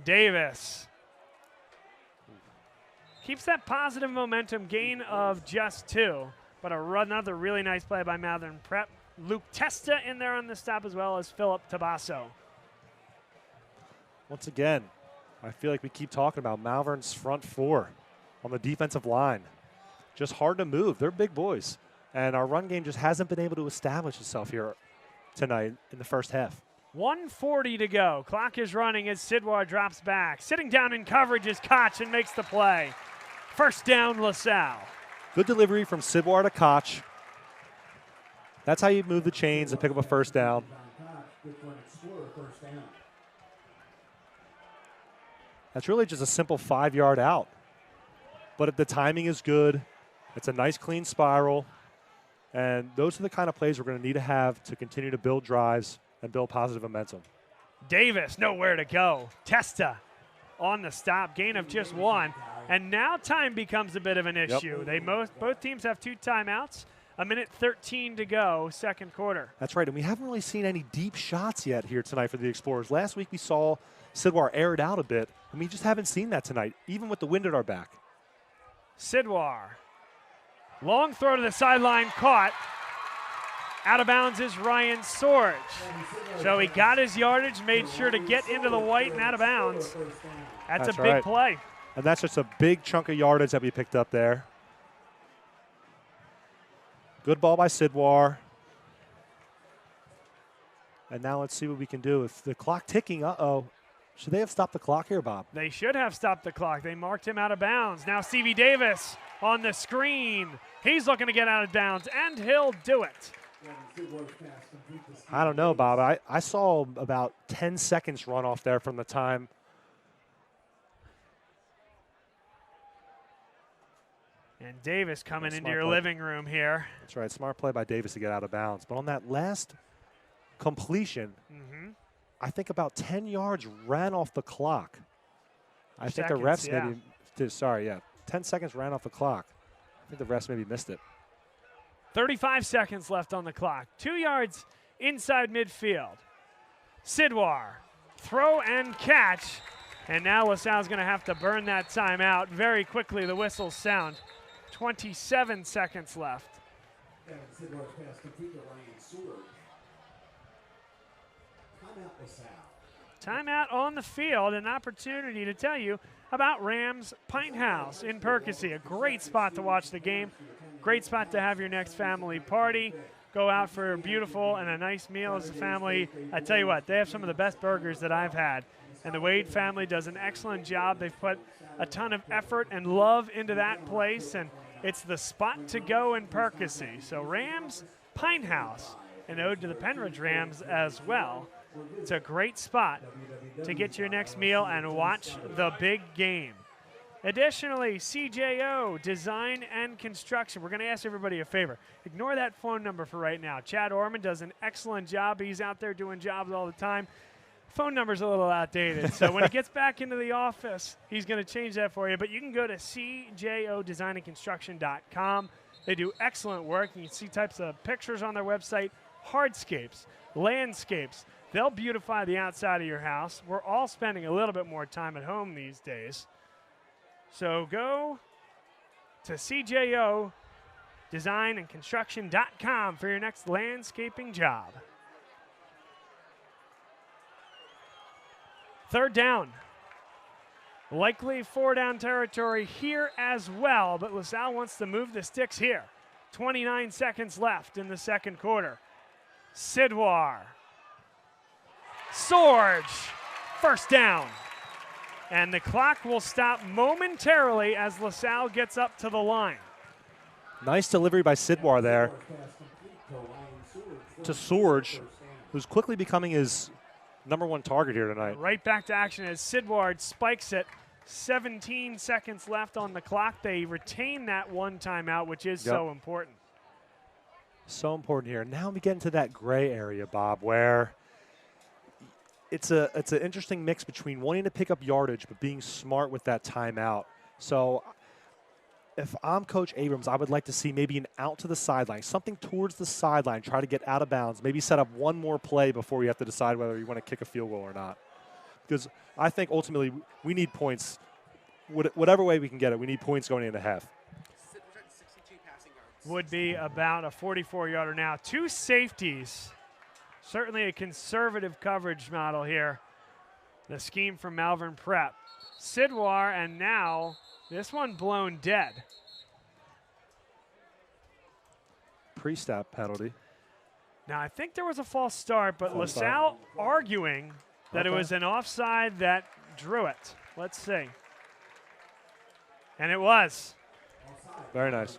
Davis keeps that positive momentum, gain of just 2. But another really nice play by Malvern Prep. Luke Testa in there on the stop, as well as Philip Tabasso. Once again, I feel like we keep talking about Malvern's front 4 on the defensive line. Just hard to move. They're big boys. And our run game just hasn't been able to establish itself here tonight in the first half. 1:40 to go. Clock is running as Sidwar drops back. Sitting down in coverage is Koch and makes the play. 1st down, LaSalle. Good delivery from Sidwar to Koch. That's how you move the chains and pick up a 1st down. That's really just a simple 5-yard out. But if the timing is good, it's a nice clean spiral. And those are the kind of plays we're going to need to have to continue to build drives and build positive momentum. Davis, nowhere to go. Testa on the stop, gain of just 1. And now time becomes a bit of an issue. Both teams have 2 timeouts. 1:13 to go, 2nd quarter. That's right, and we haven't really seen any deep shots yet here tonight for the Explorers. Last week we saw Sidwar air it out a bit, and we just haven't seen that tonight, even with the wind at our back. Sidwar, long throw to the sideline, caught. Out of bounds is Ryan Sorge. So he got his yardage, made sure to get into the white and out of bounds. That's a big play. And that's just a big chunk of yardage that we picked up there. Good ball by Sidwar. And now let's see what we can do. With the clock ticking, should they have stopped the clock here, Bob? They should have stopped the clock. They marked him out of bounds. Now Stevie Davis on the screen. He's looking to get out of bounds, and he'll do it. I don't know, Bob. I saw about 10 seconds run off there from the time. And Davis coming into your living room here. That's right. Smart play by Davis to get out of bounds. But on that last completion, I think about 10 yards ran off the clock. I think the refs maybe, 10 seconds ran off the clock. I think the refs maybe missed it. 35 seconds left on the clock. 2 yards inside midfield. Sidwar, throw and catch. And now LaSalle's going to have to burn that timeout very quickly. The whistles sound. 27 seconds left. Timeout on the field, an opportunity to tell you about Rams Pint House in Percy. A great spot to watch the game. Great spot to have your next family party. Go out for a beautiful and a nice meal as a family. I tell you what, they have some of the best burgers that I've had. And the Wade family does an excellent job. They've put a ton of effort and love into that place, and it's the spot to go in Percy. So Rams Pint House, an ode to the Penridge Rams as well. It's a great spot to get your next meal and watch the big game. Additionally, CJO, Design and Construction. We're going to ask everybody a favor. Ignore that phone number for right now. Chad Orman does an excellent job. He's out there doing jobs all the time. Phone number's a little outdated, so when he gets back into the office, he's going to change that for you. But you can go to cjodesignandconstruction.com. They do excellent work. You can see types of pictures on their website, hardscapes, landscapes. They'll beautify the outside of your house. We're all spending a little bit more time at home these days. So go to cjodesignandconstruction.com for your next landscaping job. 3rd down. Likely 4-down territory here as well, but LaSalle wants to move the sticks here. 29 seconds left in the 2nd quarter. Sidwar. Sorge. 1st down. And the clock will stop momentarily as LaSalle gets up to the line. Nice delivery by Sidwar there to Sorge, who's quickly becoming his #1 target here tonight. Right back to action as Sidward spikes it 17 seconds left on the clock. They retain that one timeout, which is so important. So important here. Now we get into that gray area, Bob, where it's an interesting mix between wanting to pick up yardage but being smart with that timeout. So if I'm Coach Abrams, I would like to see maybe an out to the sideline, something towards the sideline, try to get out of bounds, maybe set up one more play before you have to decide whether you want to kick a field goal or not. Because I think ultimately we need points. Whatever way we can get it, we need points going into half. Would be about a 44-yarder now. Two safeties. Certainly a conservative coverage model here. The scheme from Malvern Prep. Sidwar, and now this one blown dead. Pre-snap penalty. Now, I think there was a false start, but LaSalle arguing that it was an offside that drew it. Let's see. And it was. Very nice.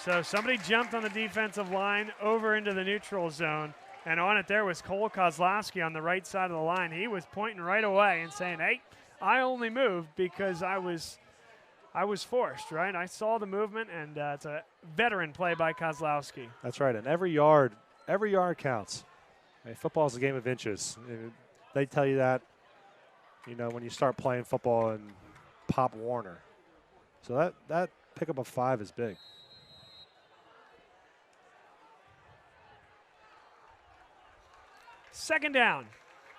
So somebody jumped on the defensive line over into the neutral zone, and on it there was Cole Kozlowski on the right side of the line. He was pointing right away and saying, hey, I only moved because I was forced, right? I saw the movement, and it's a veteran play by Kozlowski. That's right, and every yard counts. Hey, football is a game of inches. They tell you that, when you start playing football in Pop Warner. So that pickup of 5 is big. Second down.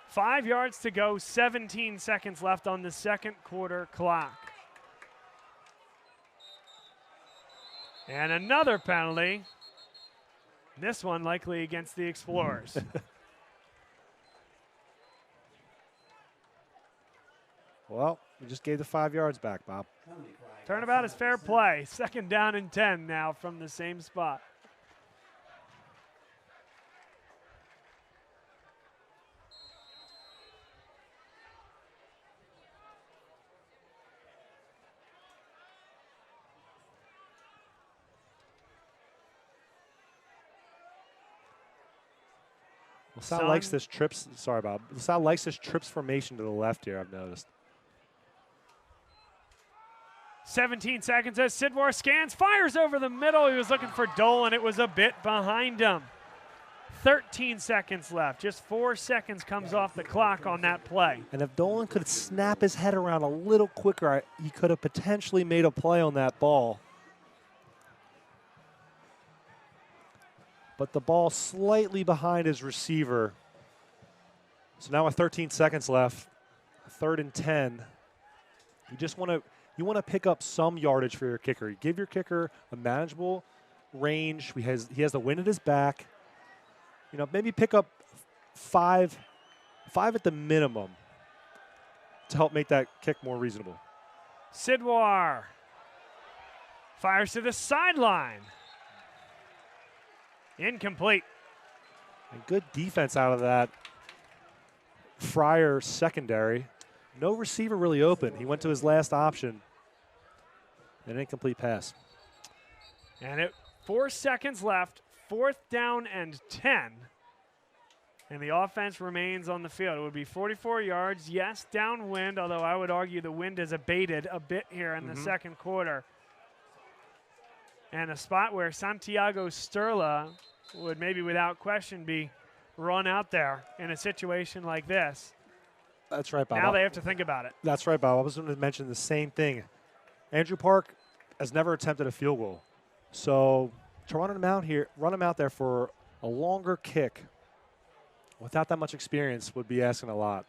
5 yards to go, 17 seconds left on the second quarter clock. And another penalty. This one likely against the Explorers. Well, we just gave the 5 yards back, Bob. Turnabout is fair play. Second down and 10 now from the same spot. LaSalle likes this trips. Sorry, Bob. LaSalle likes this trips formation to the left here, I've noticed. 17 seconds as Sidwar scans, fires over the middle. He was looking for Dolan. It was a bit behind him. 13 seconds left. Just 4 seconds comes off the clock on that play. And if Dolan could snap his head around a little quicker, he could have potentially made a play on that ball. But the ball slightly behind his receiver. So now with 13 seconds left, 3rd and 10. You want to pick up some yardage for your kicker. You give your kicker a manageable range. He has the wind at his back. Maybe pick up five at the minimum to help make that kick more reasonable. Sidwar fires to the sideline. Incomplete. And good defense out of that Friar secondary. No receiver really open. He went to his last option. An incomplete pass. And 4 seconds left. 4th down and 10. And the offense remains on the field. It would be 44 yards. Yes, downwind, although I would argue the wind has abated a bit here in the second quarter. And a spot where Santiago Sterla would maybe without question be run out there in a situation like this. That's right, Bob. Now they have to think about it. That's right, Bob. I was going to mention the same thing. Andrew Park has never attempted a field goal. So to run him out there for a longer kick without that much experience would be asking a lot.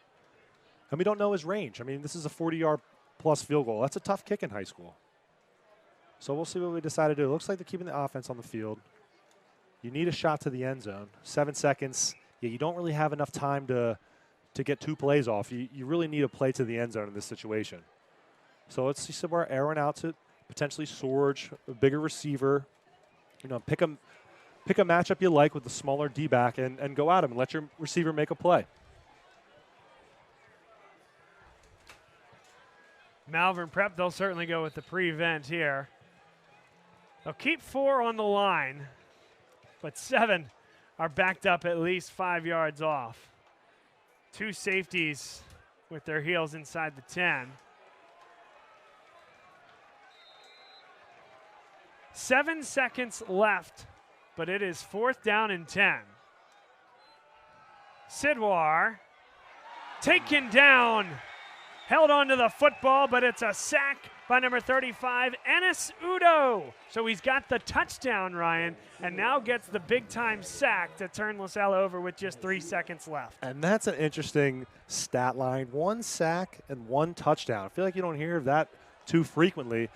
And we don't know his range. I mean, this is a 40-yard plus field goal. That's a tough kick in high school. So we'll see what we decide to do. It looks like they're keeping the offense on the field. You need a shot to the end zone. 7 seconds. Yeah, you don't really have enough time to get 2 plays off. You really need a play to the end zone in this situation. So let's see somewhere airing out to potentially Sorge, a bigger receiver. Pick a matchup you like with the smaller D-back and go at him and let your receiver make a play. Malvern Prep, they'll certainly go with the prevent here. They'll keep 4 on the line, but 7 are backed up at least 5 yards off. 2 safeties with their heels inside the 10. 7 seconds left, but it is 4th down and 10. Sidwar taken down, held onto the football, but it's a sack by number 35, Enes Udo. So he's got the touchdown, Ryan, and now gets the big-time sack to turn LaSalle over with just 3 seconds left. And that's an interesting stat line. 1 sack and 1 touchdown. I feel like you don't hear that too frequently,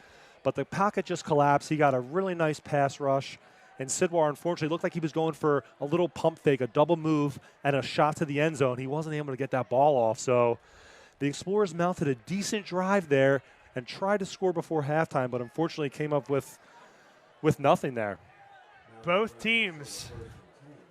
but the pocket just collapsed. He got a really nice pass rush, and Sidwar, unfortunately, looked like he was going for a little pump fake, a double move, and a shot to the end zone. He wasn't able to get that ball off, so the Explorers mounted a decent drive there and tried to score before halftime, but unfortunately came up with nothing there. Both teams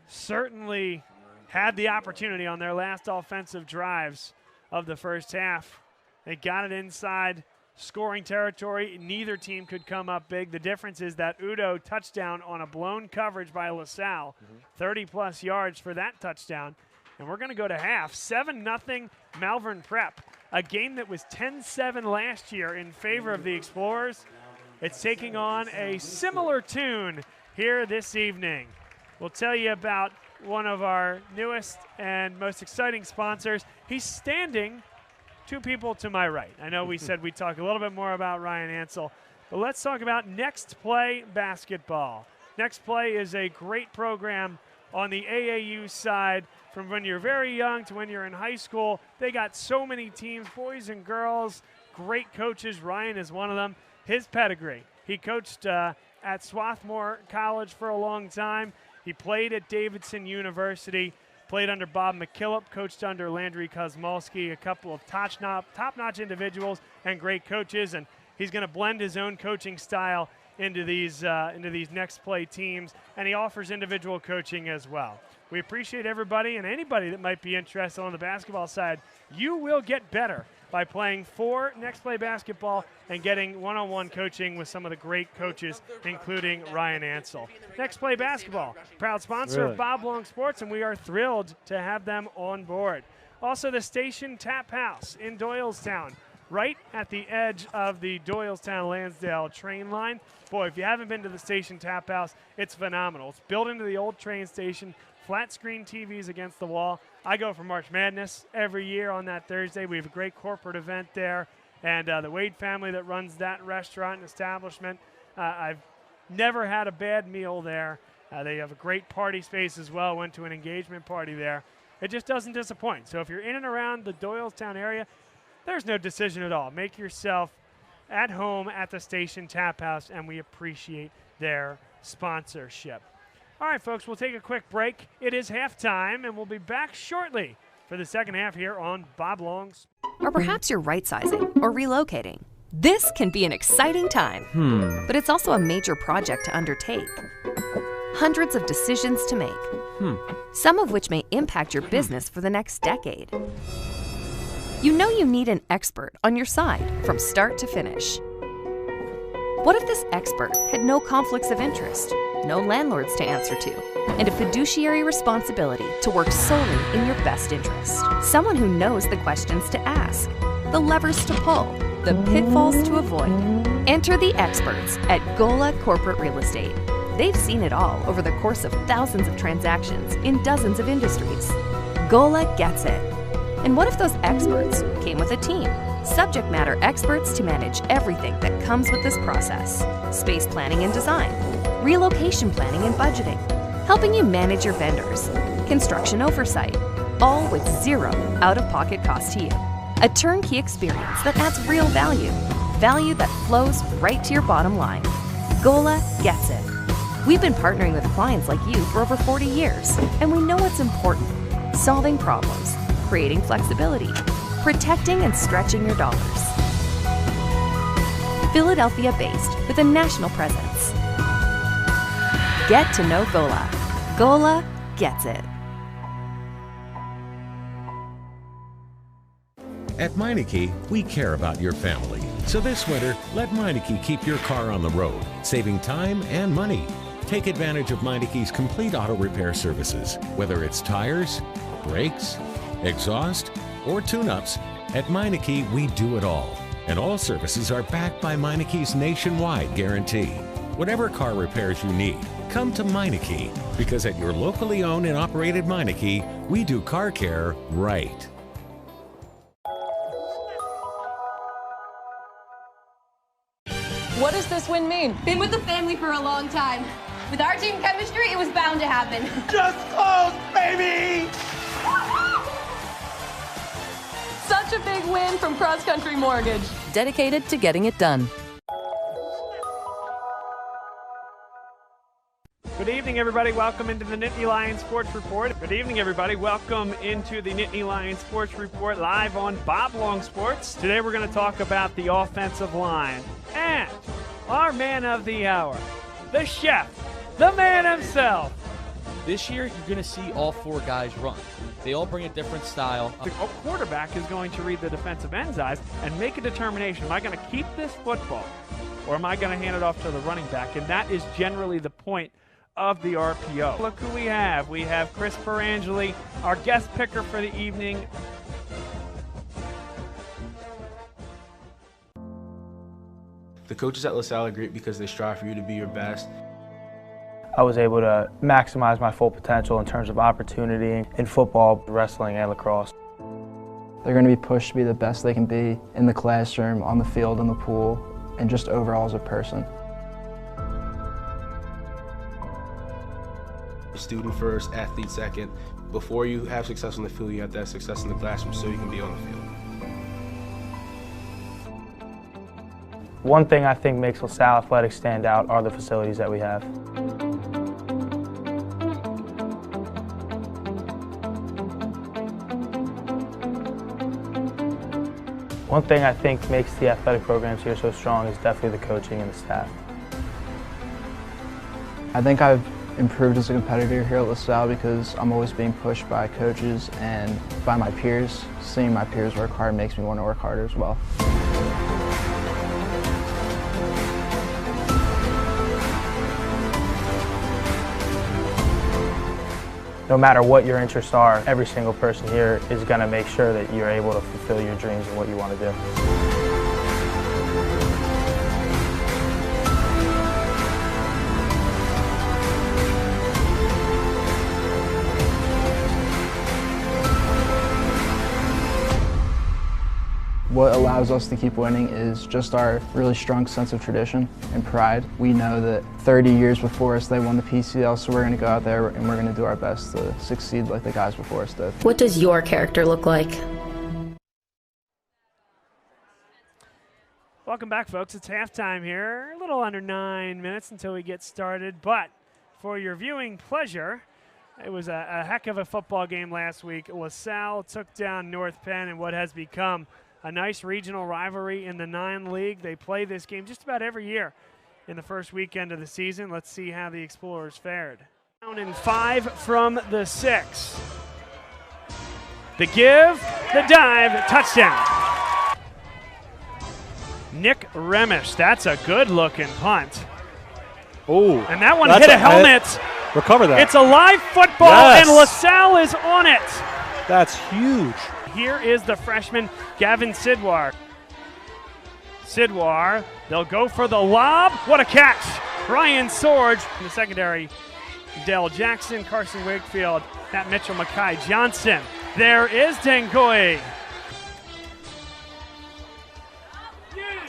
certainly had the opportunity on their last offensive drives of the first half. They got it inside scoring territory. Neither team could come up big. The difference is that Udo touchdown on a blown coverage by LaSalle, 30-plus yards for that touchdown. And we're going to go to half. 7-0 Malvern Prep, a game that was 10-7 last year in favor of the Explorers. It's taking on a similar tune here this evening. We'll tell you about one of our newest and most exciting sponsors. He's standing 2 people to my right. I know we said we'd talk a little bit more about Ryan Ansell, but let's talk about Next Play Basketball. Next Play is a great program on the AAU side. From when you're very young to when you're in high school, they got so many teams, boys and girls, great coaches. Ryan is one of them. His pedigree. He coached at Swarthmore College for a long time. He played at Davidson University, played under Bob McKillop, coached under Landry Kosmolsky, a couple of top-notch individuals and great coaches, and he's going to blend his own coaching style into these Next Play teams, and he offers individual coaching as well. We appreciate everybody and anybody that might be interested on the basketball side. You will get better by playing for Next Play Basketball and getting one-on-one coaching with some of the great coaches, including Ryan Ansell. Next Play Basketball, proud sponsor of Bob Long Sports, and we are thrilled to have them on board. Also, the Station Tap House in Doylestown, right at the edge of the Doylestown-Lansdale train line. Boy, if you haven't been to the Station Tap House, it's phenomenal. It's built into the old train station, flat screen TVs against the wall. I go for March Madness every year on that Thursday. We have a great corporate event there, and the Wade family that runs that restaurant and establishment, I've never had a bad meal there. They have a great party space as well. Went to an engagement party there. It just doesn't disappoint. So if you're in and around the Doylestown area, there's no decision at all. Make yourself at home at the Station Tap House, and we appreciate their sponsorship. All right, folks, we'll take a quick break. It is halftime, and we'll be back shortly for the second half here on Bob Long's. Or perhaps you're right-sizing or relocating. This can be an exciting time, but it's also a major project to undertake. Hundreds of decisions to make, some of which may impact your business for the next decade. You know you need an expert on your side from start to finish. What if this expert had no conflicts of interest, no landlords to answer to, and a fiduciary responsibility to work solely in your best interest? Someone who knows the questions to ask, the levers to pull, the pitfalls to avoid. Enter the experts at Gola Corporate Real Estate. They've seen it all over the course of thousands of transactions in dozens of industries. Gola gets it. And what if those experts came with a team? Subject matter experts to manage everything that comes with this process. Space planning and design, relocation planning and budgeting, helping you manage your vendors, construction oversight, all with zero out-of-pocket cost to you. A turnkey experience that adds real value, value that flows right to your bottom line. Gola gets it. We've been partnering with clients like you for over 40 years, and we know what's important: solving problems, creating flexibility, protecting and stretching your dollars. Philadelphia-based with a national presence. Get to know Gola. Gola gets it. At Meineke, we care about your family. So this winter, let Meineke keep your car on the road, saving time and money. Take advantage of Meineke's complete auto repair services, whether it's tires, brakes, exhaust, or tune-ups. At Meineke, we do it all. And all services are backed by Meineke's nationwide guarantee. Whatever car repairs you need, come to Meineke, because at your locally owned and operated Meineke, we do car care right. What does this win mean? Been with the family for a long time. With our team chemistry, it was bound to happen. Just close, baby! Such a big win from Cross Country Mortgage. Dedicated to getting it done. Good evening, everybody. Welcome into the Nittany Lions Sports Report. Good evening, everybody. Welcome into the Nittany Lions Sports Report live on Bob Long Sports. Today we're going to talk about the offensive line and our man of the hour, the chef, the man himself. This year, you're going to see all four guys run. They all bring a different style. The quarterback is going to read the defensive end's eyes and make a determination. Am I going to keep this football or am I going to hand it off to the running back? And that is generally the point of the RPO. Look who we have. We have Chris Perangeli, our guest picker for the evening. The coaches at LaSalle are great because they strive for you to be your best. I was able to maximize my full potential in terms of opportunity in football, wrestling, and lacrosse. They're going to be pushed to be the best they can be in the classroom, on the field, in the pool, and just overall as a person. Student first, athlete second. Before you have success on the field, you have to have success in the classroom so you can be on the field. One thing I think makes LaSalle Athletics stand out are the facilities that we have. One thing I think makes the athletic programs here so strong is definitely the coaching and the staff. I think I've improved as a competitor here at LaSalle because I'm always being pushed by coaches and by my peers. Seeing my peers work hard makes me want to work harder as well. No matter what your interests are, every single person here is going to make sure that you're able to fulfill your dreams and what you want to do. What allows us to keep winning is just our really strong sense of tradition and pride. We know that 30 years before us they won the PCL, so we're going to go out there and we're going to do our best to succeed like the guys before us did. What does your character look like? Welcome back, folks. It's halftime here. A little under 9 minutes until we get started, but for your viewing pleasure, it was a heck of a football game last week. LaSalle took down North Penn in what has become a nice regional rivalry in the 9 League. They play this game just about every year in the first weekend of the season. Let's see how the Explorers fared. Down in 5 from the 6. The give, the dive, touchdown. Nick Remish, that's a good-looking punt. Oh, and that one hit a helmet. Recover that. It's a live football, yes. And LaSalle is on it. That's huge. Here is the freshman, Gavin Sidwar. Sidwar, they'll go for the lob. What a catch. Ryan Sorge in the secondary. Dale Jackson, Carson Wakefield, Matt Mitchell, Makai Johnson. There is Dengoy.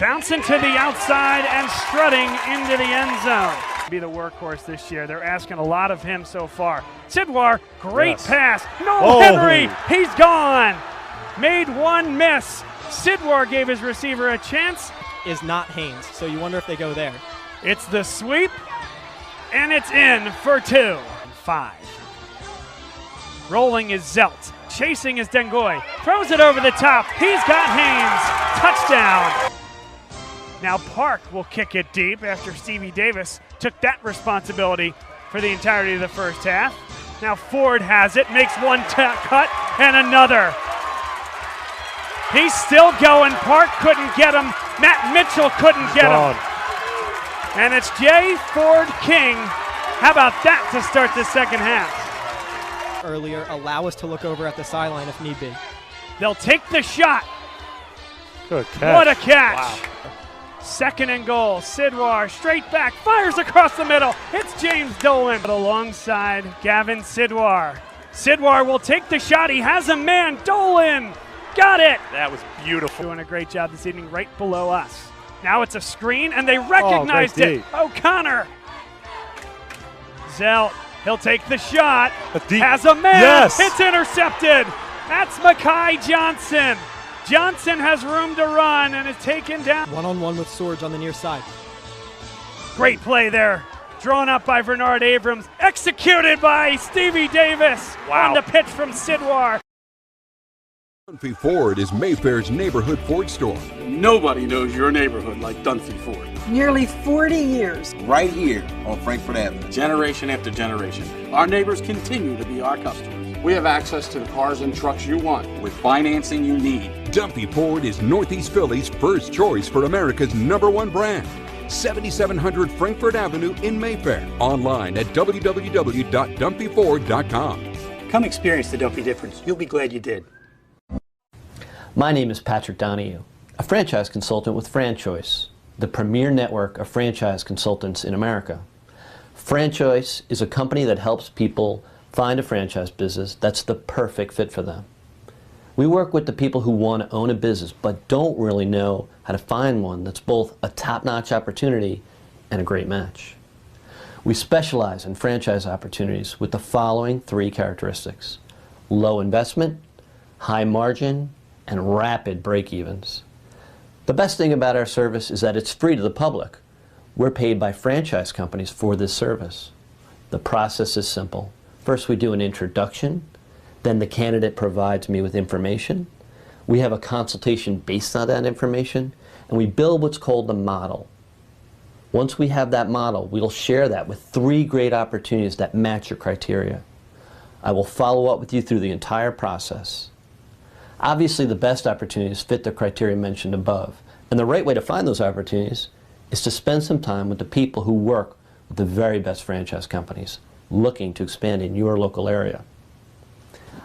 Bouncing to the outside and strutting into the end zone. Be the workhorse this year. They're asking a lot of him so far. Sidwar, great pass. Noel Henry, he's gone. Made one miss. Sidwar gave his receiver a chance. Is not Haynes, so you wonder if they go there. It's the sweep, and it's in for 2. 5. Rolling is Zelt. Chasing is Dengoy. Throws it over the top. He's got Haynes. Touchdown. Now Park will kick it deep after Stevie Davis took that responsibility for the entirety of the first half. Now Ford has it, makes one cut and another. He's still going. Park couldn't get him. Matt Mitchell couldn't get him. And it's Jay Ford King. How about that to start the second half? Earlier, allow us to look over at the sideline if need be. They'll take the shot. Good catch. What a catch. Wow. Second and goal. Sidwar straight back, fires across the middle. It's James Dolan alongside Gavin Sidwar. Sidwar will take the shot. He has a man. Dolan got it. That was beautiful. Doing a great job this evening right below us. Now it's a screen, and they recognized it. O'Connor. Zell, he'll take the shot. Has a man. Yes. It's intercepted. That's Makai Johnson. Johnson has room to run and is taken down. One-on-one with Sorge on the near side. Great play there. Drawn up by Bernard Abrams. Executed by Stevie Davis. Wow. On the pitch from Sidwar. Dunphy Ford is Mayfair's neighborhood Ford store. Nobody knows your neighborhood like Dunphy Ford. Nearly 40 years. Right here on Frankfurt Avenue. Generation after generation, our neighbors continue to be our customers. We have access to the cars and trucks you want with financing you need. Dunphy Ford is Northeast Philly's first choice for America's #1 brand. 7700 Frankfurt Avenue in Mayfair. Online at www.dunphyford.com. Come experience the Dunphy difference. You'll be glad you did. My name is Patrick Donahue, a franchise consultant with FranChoice, the premier network of franchise consultants in America. FranChoice is a company that helps people find a franchise business that's the perfect fit for them. We work with the people who want to own a business but don't really know how to find one that's both a top-notch opportunity and a great match. We specialize in franchise opportunities with the following 3 characteristics: low investment, high margin, and rapid break-evens. The best thing about our service is that it's free to the public. We're paid by franchise companies for this service. The process is simple. First, we do an introduction. Then the candidate provides me with information. We have a consultation based on that information, and we build what's called the model. Once we have that model, we'll share that with 3 great opportunities that match your criteria. I will follow up with you through the entire process. Obviously, the best opportunities fit the criteria mentioned above, and the right way to find those opportunities is to spend some time with the people who work with the very best franchise companies looking to expand in your local area.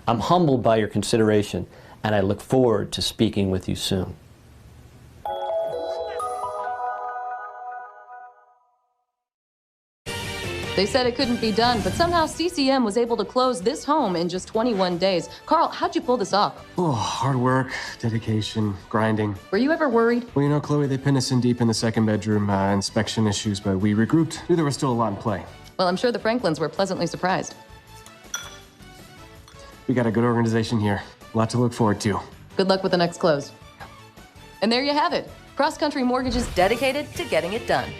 I'm humbled by your consideration, and I look forward to speaking with you soon. They said it couldn't be done, but somehow CCM was able to close this home in just 21 days. Carl, how'd you pull this off? Oh, hard work, dedication, grinding. Were you ever worried? Well, you know, Chloe, they pinned us in deep in the second bedroom, inspection issues, but we regrouped. Knew there was still a lot in play. Well, I'm sure the Franklins were pleasantly surprised. We got a good organization here. A lot to look forward to. Good luck with the next close. And there you have it. Cross Country Mortgage is dedicated to getting it done.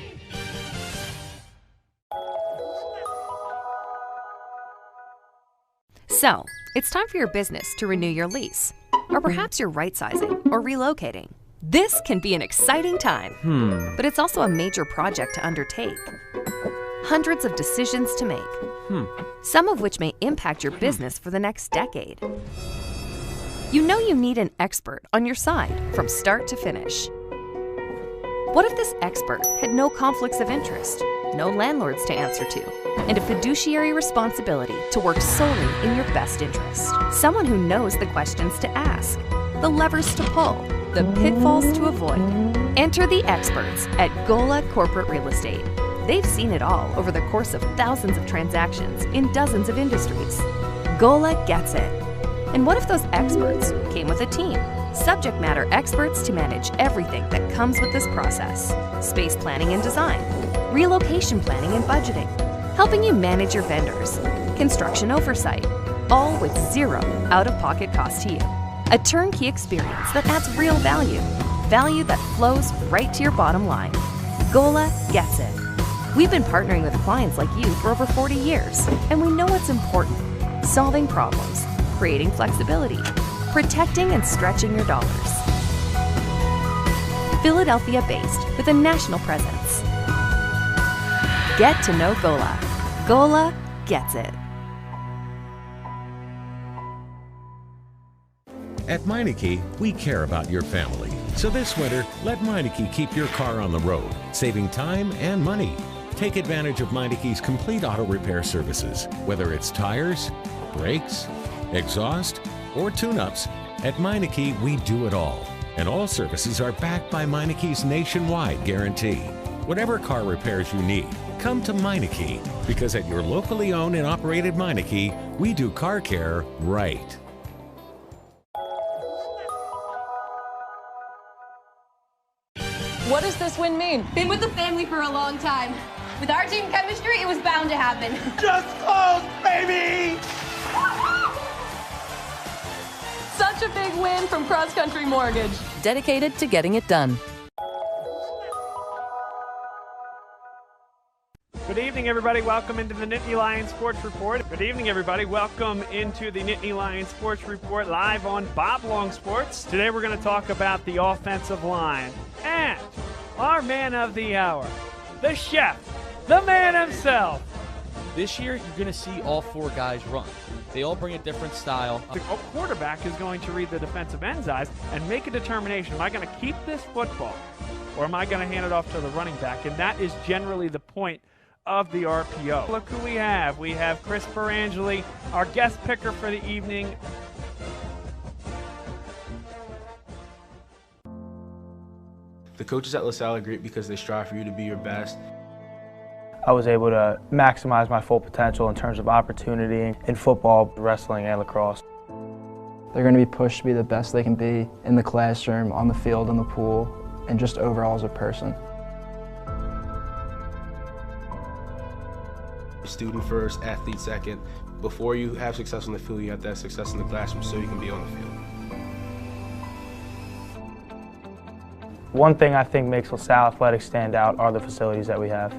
So, it's time for your business to renew your lease. Or perhaps you're right-sizing or relocating. This can be an exciting time, but it's also a major project to undertake. Hundreds of decisions to make, some of which may impact your business for the next decade. You know you need an expert on your side from start to finish. What if this expert had no conflicts of interest, no landlords to answer to, and a fiduciary responsibility to work solely in your best interest? Someone who knows the questions to ask, the levers to pull, the pitfalls to avoid. Enter the experts at Gola Corporate Real Estate. They've seen it all over the course of thousands of transactions in dozens of industries. Gola gets it. And what if those experts came with a team? Subject matter experts to manage everything that comes with this process. Space planning and design, relocation planning and budgeting, helping you manage your vendors, construction oversight, all with zero out-of-pocket cost to you. A turnkey experience that adds real value, value that flows right to your bottom line. Gola gets it. We've been partnering with clients like you for over 40 years, and we know what's important: solving problems, creating flexibility, protecting and stretching your dollars. Philadelphia-based with a national presence. Get to know Gola. Gola gets it. At Meineke, we care about your family. So this winter, let Meineke keep your car on the road, saving time and money. Take advantage of Meineke's complete auto repair services, whether it's tires, brakes, exhaust, or tune-ups. At Meineke, we do it all. And all services are backed by Meineke's nationwide guarantee. Whatever car repairs you need, come to Meineke, because at your locally owned and operated Meineke, we do car care right. What does this win mean? Been with the family for a long time. With our team chemistry, it was bound to happen. Just close, baby! Such a big win from Cross Country Mortgage. Dedicated to getting it done. Good evening, everybody. Welcome into the Nittany Lions Sports Report. Good evening, everybody. Welcome into the Nittany Lions Sports Report live on Bob Long Sports. Today we're going to talk about the offensive line and our man of the hour, the chef, the man himself. This year, you're going to see all four guys run. They all bring a different style. The quarterback is going to read the defensive end's eyes and make a determination. Am I going to keep this football or am I going to hand it off to the running back? And that is generally the point of the RPO. Look who we have. We have Chris Perangeli, our guest picker for the evening. The coaches at Salle are great because they strive for you to be your best. I was able to maximize my full potential in terms of opportunity in football, wrestling, and lacrosse. They're going to be pushed to be the best they can be in the classroom, on the field, in the pool, and just overall as a person. Student first, athlete second. Before you have success on the field, you have to have success in the classroom so you can be on the field. One thing I think makes LaSalle Athletics stand out are the facilities that we have.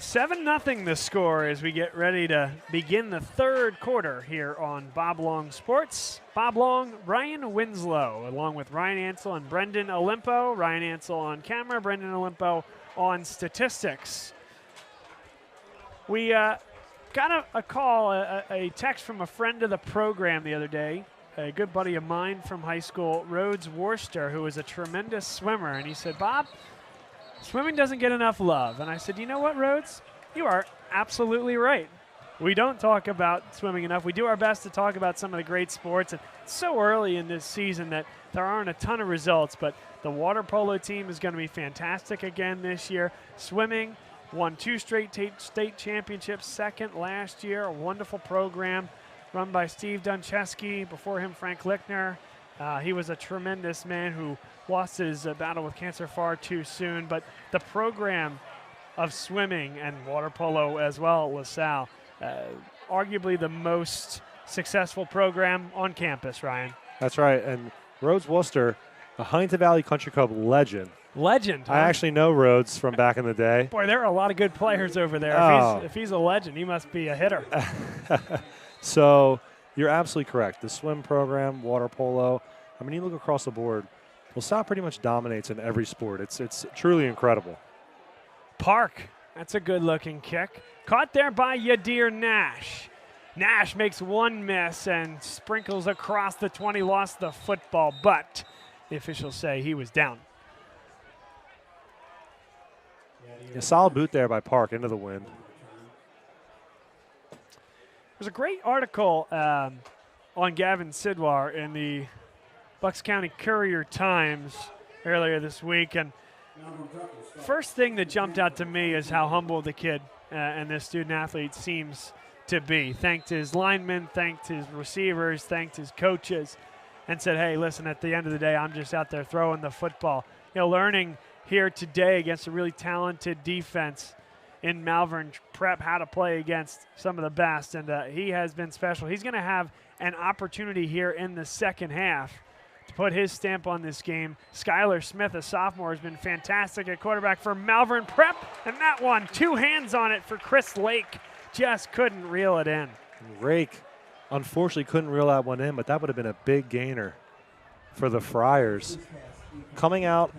Seven 0 the score as we get ready to begin the third quarter here on Bob Long Sports. Bob Long, Ryan Winslow, along with Ryan Ansell and Brendan Olimpo. Ryan Ansell on camera, Brendan Olimpo on statistics. We got a call, a text from a friend of the program the other day, a good buddy of mine from high school, Rhodes Worcester, who is a tremendous swimmer, and he said, Bob, swimming doesn't get enough love. And I said, you know what, Rhodes? You are absolutely right. We don't talk about swimming enough. We do our best to talk about some of the great sports. And it's so early in this season that there aren't a ton of results, but the water polo team is going to be fantastic again this year. Swimming won 2 straight state championships, second last year. A wonderful program run by Steve Duncheski, before him Frank Lichtner. He was a tremendous man who lost his battle with cancer far too soon. But the program of swimming and water polo as well at LaSalle, arguably the most successful program on campus, Ryan. That's right. And Rhodes Worcester, the Huntington Valley Country Club legend. Legend. Huh? I actually know Rhodes from back in the day. Boy, there are a lot of good players over there. Oh. If he's a legend, he must be a hitter. So you're absolutely correct. The swim program, water polo, I mean, you look across the board, LaSalle pretty much dominates in every sport. It's truly incredible. Park, that's a good-looking kick. Caught there by Yadir Nash. Nash makes one miss and sprinkles across the 20, lost the football, but the officials say he was down. A solid boot there by Park into the wind. There's a great article on Gavin Sidwar in the Bucks County Courier-Times earlier this week, and first thing that jumped out to me is how humble the kid and this student-athlete seems to be. Thanked his linemen, thanked his receivers, thanked his coaches, and said, hey, listen, at the end of the day, I'm just out there throwing the football. You know, learning here today against a really talented defense in Malvern Prep how to play against some of the best, and he has been special. He's going to have an opportunity here in the second half to put his stamp on this game. Skylar Smith, a sophomore, has been fantastic at quarterback for Malvern Prep, and that one, 2 hands on it for Chris Lake. Just couldn't reel it in. Rake, unfortunately, couldn't reel that one in, but that would have been a big gainer for the Friars. Coming out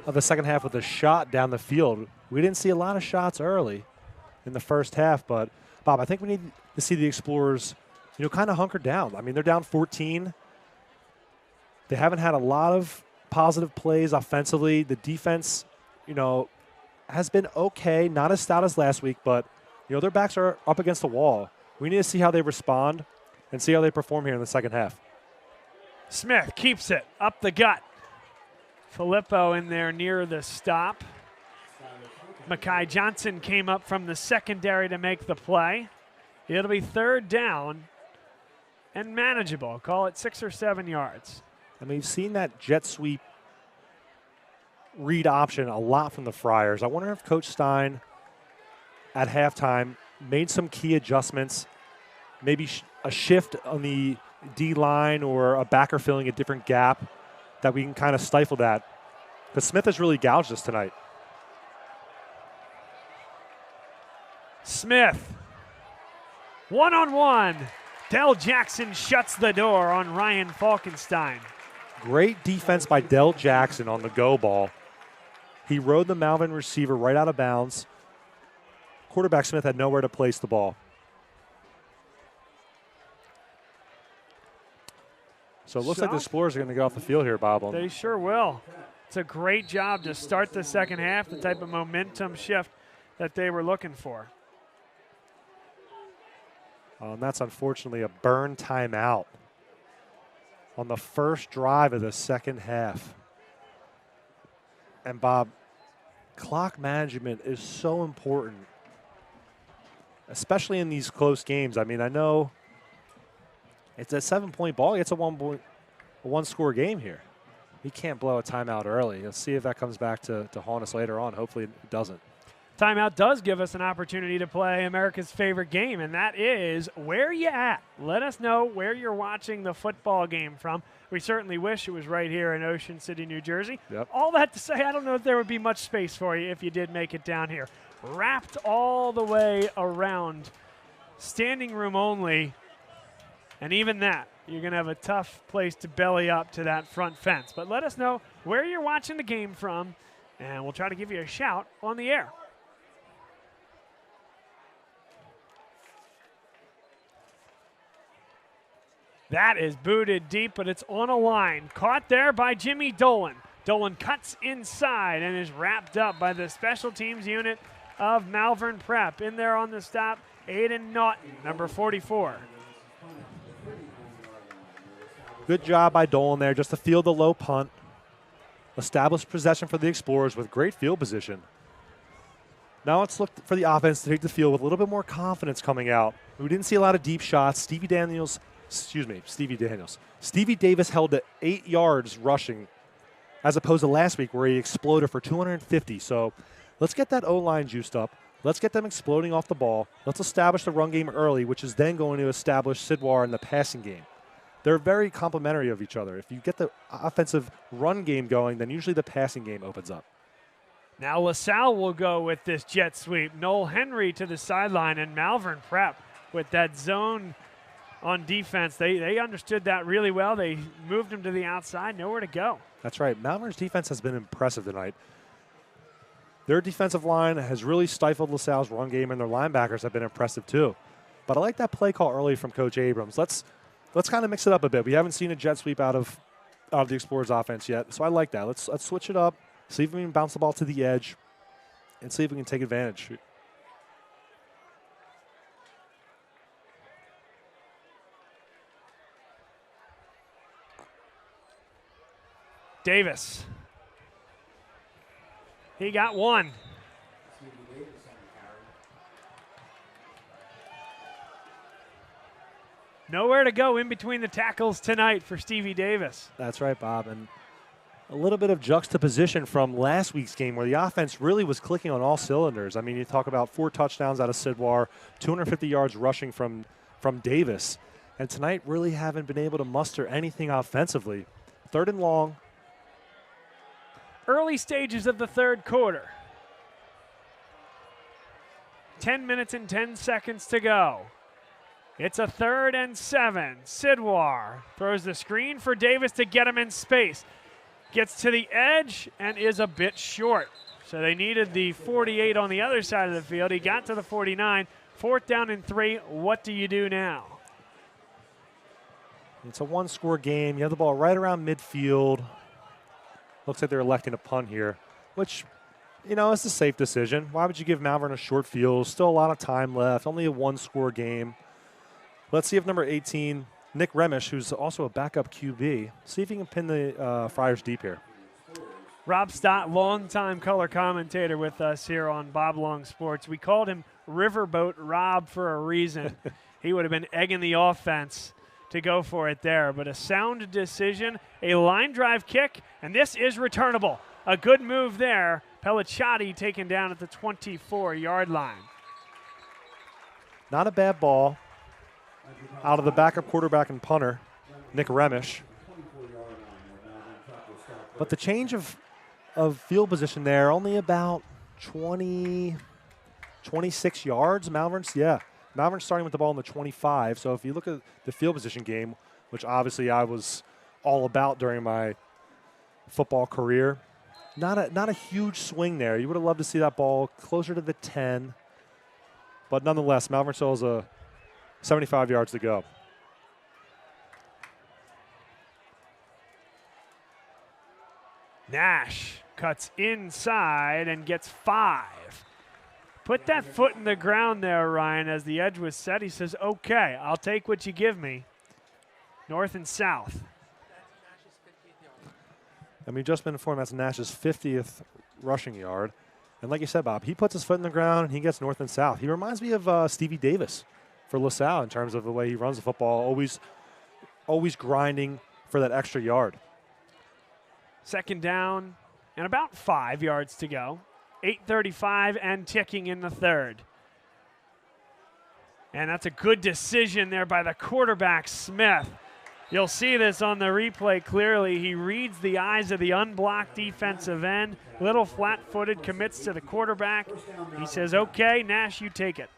of the second half with a shot down the field. We didn't see a lot of shots early in the first half, but, Bob, I think we need to see the Explorers, kind of hunker down. I mean, they're down 14. They haven't had a lot of positive plays offensively. The defense, has been okay, not as stout as last week, but, their backs are up against the wall. We need to see how they respond and see how they perform here in the second half. Smith keeps it up the gut. Filippo in there near the stop. Makai Johnson came up from the secondary to make the play. It'll be third down and manageable. Call it 6 or 7 yards. I mean, we've seen that jet sweep read option a lot from the Friars. I wonder if Coach Stein at halftime made some key adjustments, maybe a shift on the D-line or a backer filling a different gap that we can kind of stifle that. Because Smith has really gouged us tonight. Smith, one-on-one. Del Jackson shuts the door on Ryan Falkenstein. Great defense by Del Jackson on the go ball. He rode the Malvern receiver right out of bounds. Quarterback Smith had nowhere to place the ball. So it looks like the Explorers are going to get off the field here, Bob. They sure will. It's a great job to start the second half, the type of momentum shift that they were looking for. And that's unfortunately a burn timeout on the first drive of the second half. And Bob, clock management is so important, especially in these close games. I mean, I know it's a 7-point ball. It's a one-score game here. He can't blow a timeout early. Let's see if that comes back to haunt us later on. Hopefully it doesn't. Timeout does give us an opportunity to play America's favorite game, and that is Where You At? Let us know where you're watching the football game from. We certainly wish it was right here in Ocean City, New Jersey. Yep. All that to say, I don't know if there would be much space for you if you did make it down here. Wrapped all the way around, standing room only, and even that, you're going to have a tough place to belly up to that front fence. But let us know where you're watching the game from, and we'll try to give you a shout on the air. That is booted deep, but it's on a line. Caught there by Jimmy Dolan. Dolan cuts inside and is wrapped up by the special teams unit of Malvern Prep. In there on the stop, Aiden Naughton, number 44. Good job by Dolan there just to field the low punt. Established possession for the Explorers with great field position. Now let's look for the offense to take the field with a little bit more confidence coming out. We didn't see a lot of deep shots. Stevie Davis held to 8 yards rushing as opposed to last week where he exploded for 250. So let's get that O-line juiced up. Let's get them exploding off the ball. Let's establish the run game early, which is then going to establish Sidwar in the passing game. They're very complementary of each other. If you get the offensive run game going, then usually the passing game opens up. Now LaSalle will go with this jet sweep. Noel Henry to the sideline, and Malvern Prep with that zone on defense. They understood that really well. They moved him to the outside, nowhere to go. That's right. Malvern's defense has been impressive tonight. Their defensive line has really stifled LaSalle's run game, and their linebackers have been impressive too. But I like that play call early from Coach Abrams. Let's kind of mix it up a bit. We haven't seen a jet sweep out of the Explorers offense yet, so I like that. Let's switch it up, see if we can bounce the ball to the edge, and see if we can take advantage. Davis. He got one. Nowhere to go in between the tackles tonight for Stevie Davis. That's right, Bob. And a little bit of juxtaposition from last week's game where the offense really was clicking on all cylinders. I mean, you talk about 4 touchdowns out of Sidwar, 250 yards rushing from Davis. And tonight really haven't been able to muster anything offensively. 3rd and long. Early stages of the third quarter. 10 minutes and 10 seconds to go. It's a 3rd and 7. Sidwar throws the screen for Davis to get him in space. Gets to the edge and is a bit short. So they needed the 48 on the other side of the field. He got to the 49. 4th down and 3. What do you do now? It's a 1-score game. You have the ball right around midfield. Looks like they're electing a punt here, which, you know, it's a safe decision. Why would you give Malvern a short field? Still a lot of time left, only a one-score game. Let's see if number 18, Nick Remish, who's also a backup QB, see if he can pin the Friars deep here. Rob Stott, longtime color commentator with us here on Bob Long Sports. We called him Riverboat Rob for a reason. He would have been egging the offense to go for it there. But a sound decision, a line drive kick, and this is returnable. A good move there. Pellicciati taken down at the 24-yard line. Not a bad ball out of the backup quarterback and punter, Nick Remish. But the change of field position there, only about 26 yards. Malvern's starting with the ball in the 25. So if you look at the field position game, which obviously I was all about during my football career, not a huge swing there. You would have loved to see that ball closer to the 10. But nonetheless, Malvern still has a 75 yards to go. Nash cuts inside and gets 5. Put that foot in the ground there, Ryan, as the edge was set. He says, okay, I'll take what you give me. North and south. I mean, just been informed that's Nash's 50th rushing yard. And like you said, Bob, he puts his foot in the ground and he gets north and south. He reminds me of Stevie Davis for LaSalle in terms of the way he runs the football, always grinding for that extra yard. Second down and about 5 yards to go. 8:35 and ticking in the third. And that's a good decision there by the quarterback, Smith. You'll see this on the replay clearly. He reads the eyes of the unblocked defensive end. Little flat-footed, commits to the quarterback. He says, okay, Nash, you take it.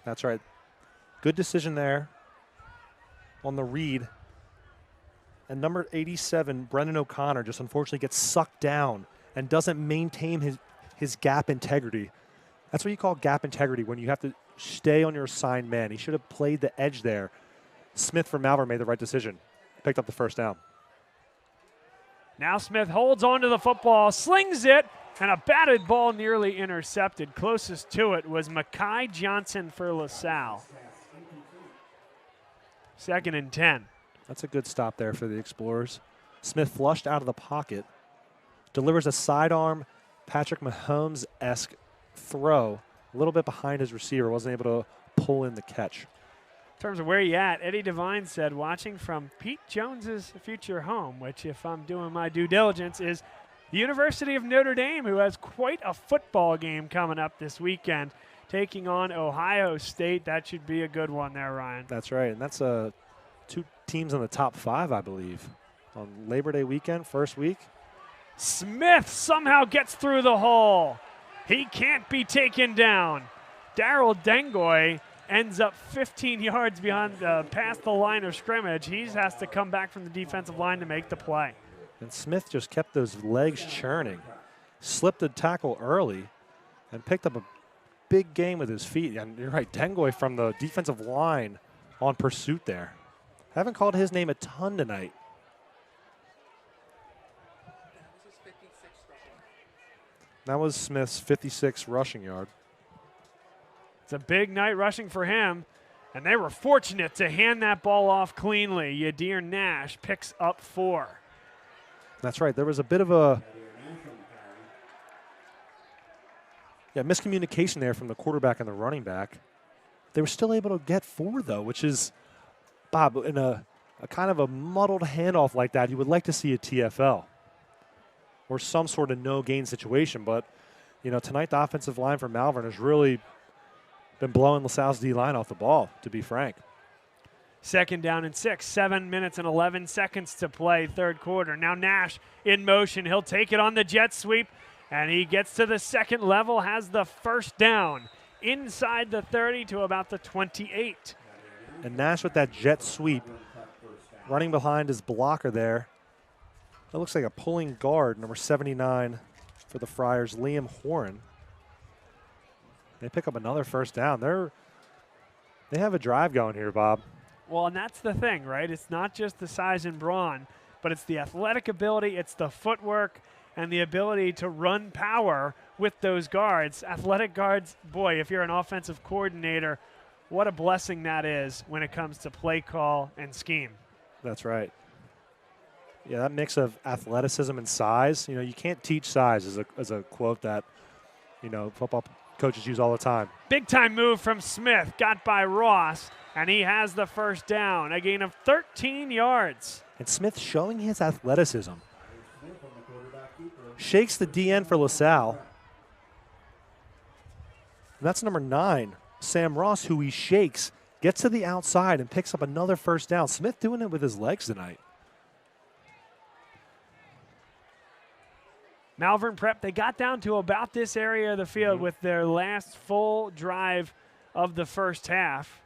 That's right. Good decision there on the read. And number 87, Brendan O'Connor, just unfortunately gets sucked down and doesn't maintain his gap integrity. That's what you call gap integrity, when you have to stay on your assigned man. He should have played the edge there. Smith from Malvern made the right decision. Picked up the first down. Now Smith holds on to the football, slings it, and a batted ball nearly intercepted. Closest to it was Makai Johnson for LaSalle. 2nd and 10. That's a good stop there for the Explorers. Smith flushed out of the pocket, delivers a sidearm Patrick Mahomes-esque throw, a little bit behind his receiver, wasn't able to pull in the catch. In terms of where you at, Eddie Devine said, watching from Pete Jones's future home, which if I'm doing my due diligence is the University of Notre Dame, who has quite a football game coming up this weekend, taking on Ohio State. That should be a good one there, Ryan. That's right, and that's 2 teams in the top 5, I believe, on Labor Day weekend, first week. Smith somehow gets through the hole. He can't be taken down. Darryl Dengoy ends up 15 yards behind, past the line of scrimmage. He has to come back from the defensive line to make the play. And Smith just kept those legs churning, slipped the tackle early, and picked up a big gain with his feet. And you're right, Dengoy from the defensive line on pursuit there. Haven't called his name a ton tonight. That was Smith's 56th rushing yard. It's a big night rushing for him, and they were fortunate to hand that ball off cleanly. Yadir Nash picks up 4. That's right. There was a bit of a miscommunication there from the quarterback and the running back. They were still able to get 4, though, which is, Bob, in a kind of a muddled handoff like that, you would like to see a TFL or some sort of no-gain situation. But, you know, tonight the offensive line for Malvern has really been blowing LaSalle's D-line off the ball, to be frank. 2nd down and 6, 7 minutes and 11 seconds to play, third quarter. Now Nash in motion. He'll take it on the jet sweep, and he gets to the second level, has the first down inside the 30 to about the 28. And Nash with that jet sweep, running behind his blocker there. That looks like a pulling guard, number 79 for the Friars, Liam Horan. They pick up another first down. They have a drive going here, Bob. Well, and that's the thing, right? It's not just the size and brawn. but it's the athletic ability, it's the footwork, and the ability to run power with those guards. Athletic guards, boy, if you're an offensive coordinator, what a blessing that is when it comes to play call and scheme. That's right. Yeah, that mix of athleticism and size, you can't teach size is a quote that, football coaches use all the time. Big time move from Smith, got by Ross, and he has the first down, a gain of 13 yards. And Smith showing his athleticism. Shakes the DN for LaSalle. And that's number 9, Sam Ross, who he shakes, gets to the outside and picks up another first down. Smith doing it with his legs tonight. Malvern Prep, they got down to about this area of the field with their last full drive of the first half.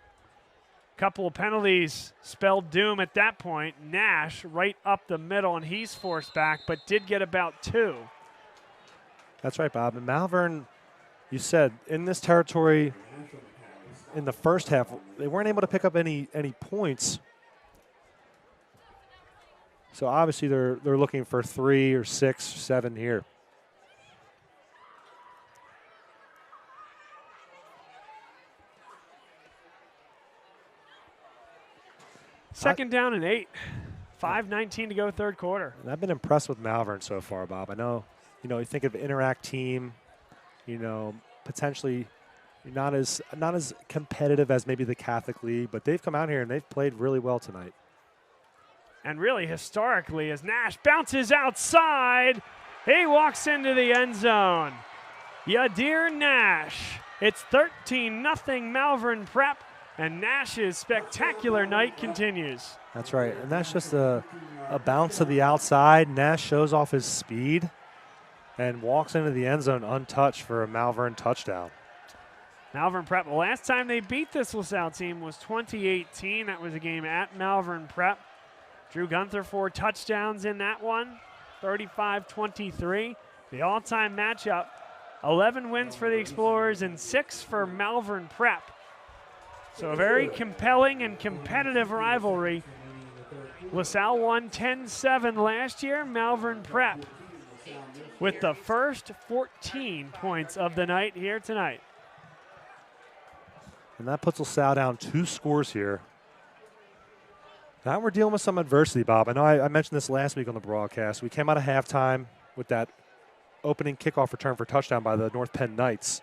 Couple of penalties spelled doom at that point. Nash right up the middle, and he's forced back, but did get about 2. That's right, Bob. And Malvern, you said, in this territory in the first half, they weren't able to pick up any points. So obviously they're looking for 3 or 6, 7 here. Second down and 8. 5:19 to go, third quarter. And I've been impressed with Malvern so far, Bob. I know, you think of Interact team, potentially not as competitive as maybe the Catholic League, but they've come out here and they've played really well tonight. And really historically, as Nash bounces outside, he walks into the end zone. Yadir Nash. It's 13-0 Malvern Prep, and Nash's spectacular night continues. That's right, and that's just a bounce to the outside. Nash shows off his speed and walks into the end zone untouched for a Malvern touchdown. Malvern Prep, the last time they beat this LaSalle team was 2018. That was a game at Malvern Prep. Drew Gunther 4 touchdowns in that one, 35-23. The all-time matchup, 11 wins for the Explorers and 6 for Malvern Prep. So a very compelling and competitive rivalry. LaSalle won 10-7 last year. Malvern Prep with the first 14 points of the night here tonight. And that puts LaSalle down 2 scores here. Now we're dealing with some adversity, Bob. I know I mentioned this last week on the broadcast. We came out of halftime with that opening kickoff return for touchdown by the North Penn Knights,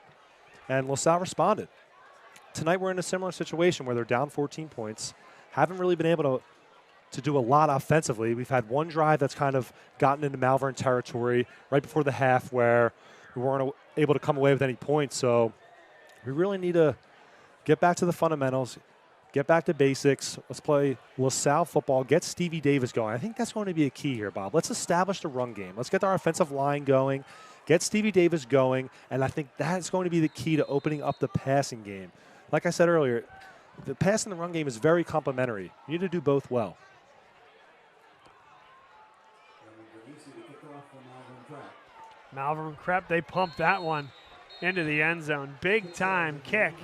and LaSalle responded. Tonight we're in a similar situation where they're down 14 points, haven't really been able to do a lot offensively. We've had one drive that's kind of gotten into Malvern territory right before the half where we weren't able to come away with any points. So we really need to get back to the fundamentals, get back to basics. Let's play LaSalle football, get Stevie Davis going. I think that's going to be a key here, Bob. Let's establish the run game. Let's get our offensive line going, get Stevie Davis going, and I think that's going to be the key to opening up the passing game. Like I said earlier, the pass and the run game is very complementary. You need to do both well. Malvern Prep, they pumped that one into the end zone. Big time kick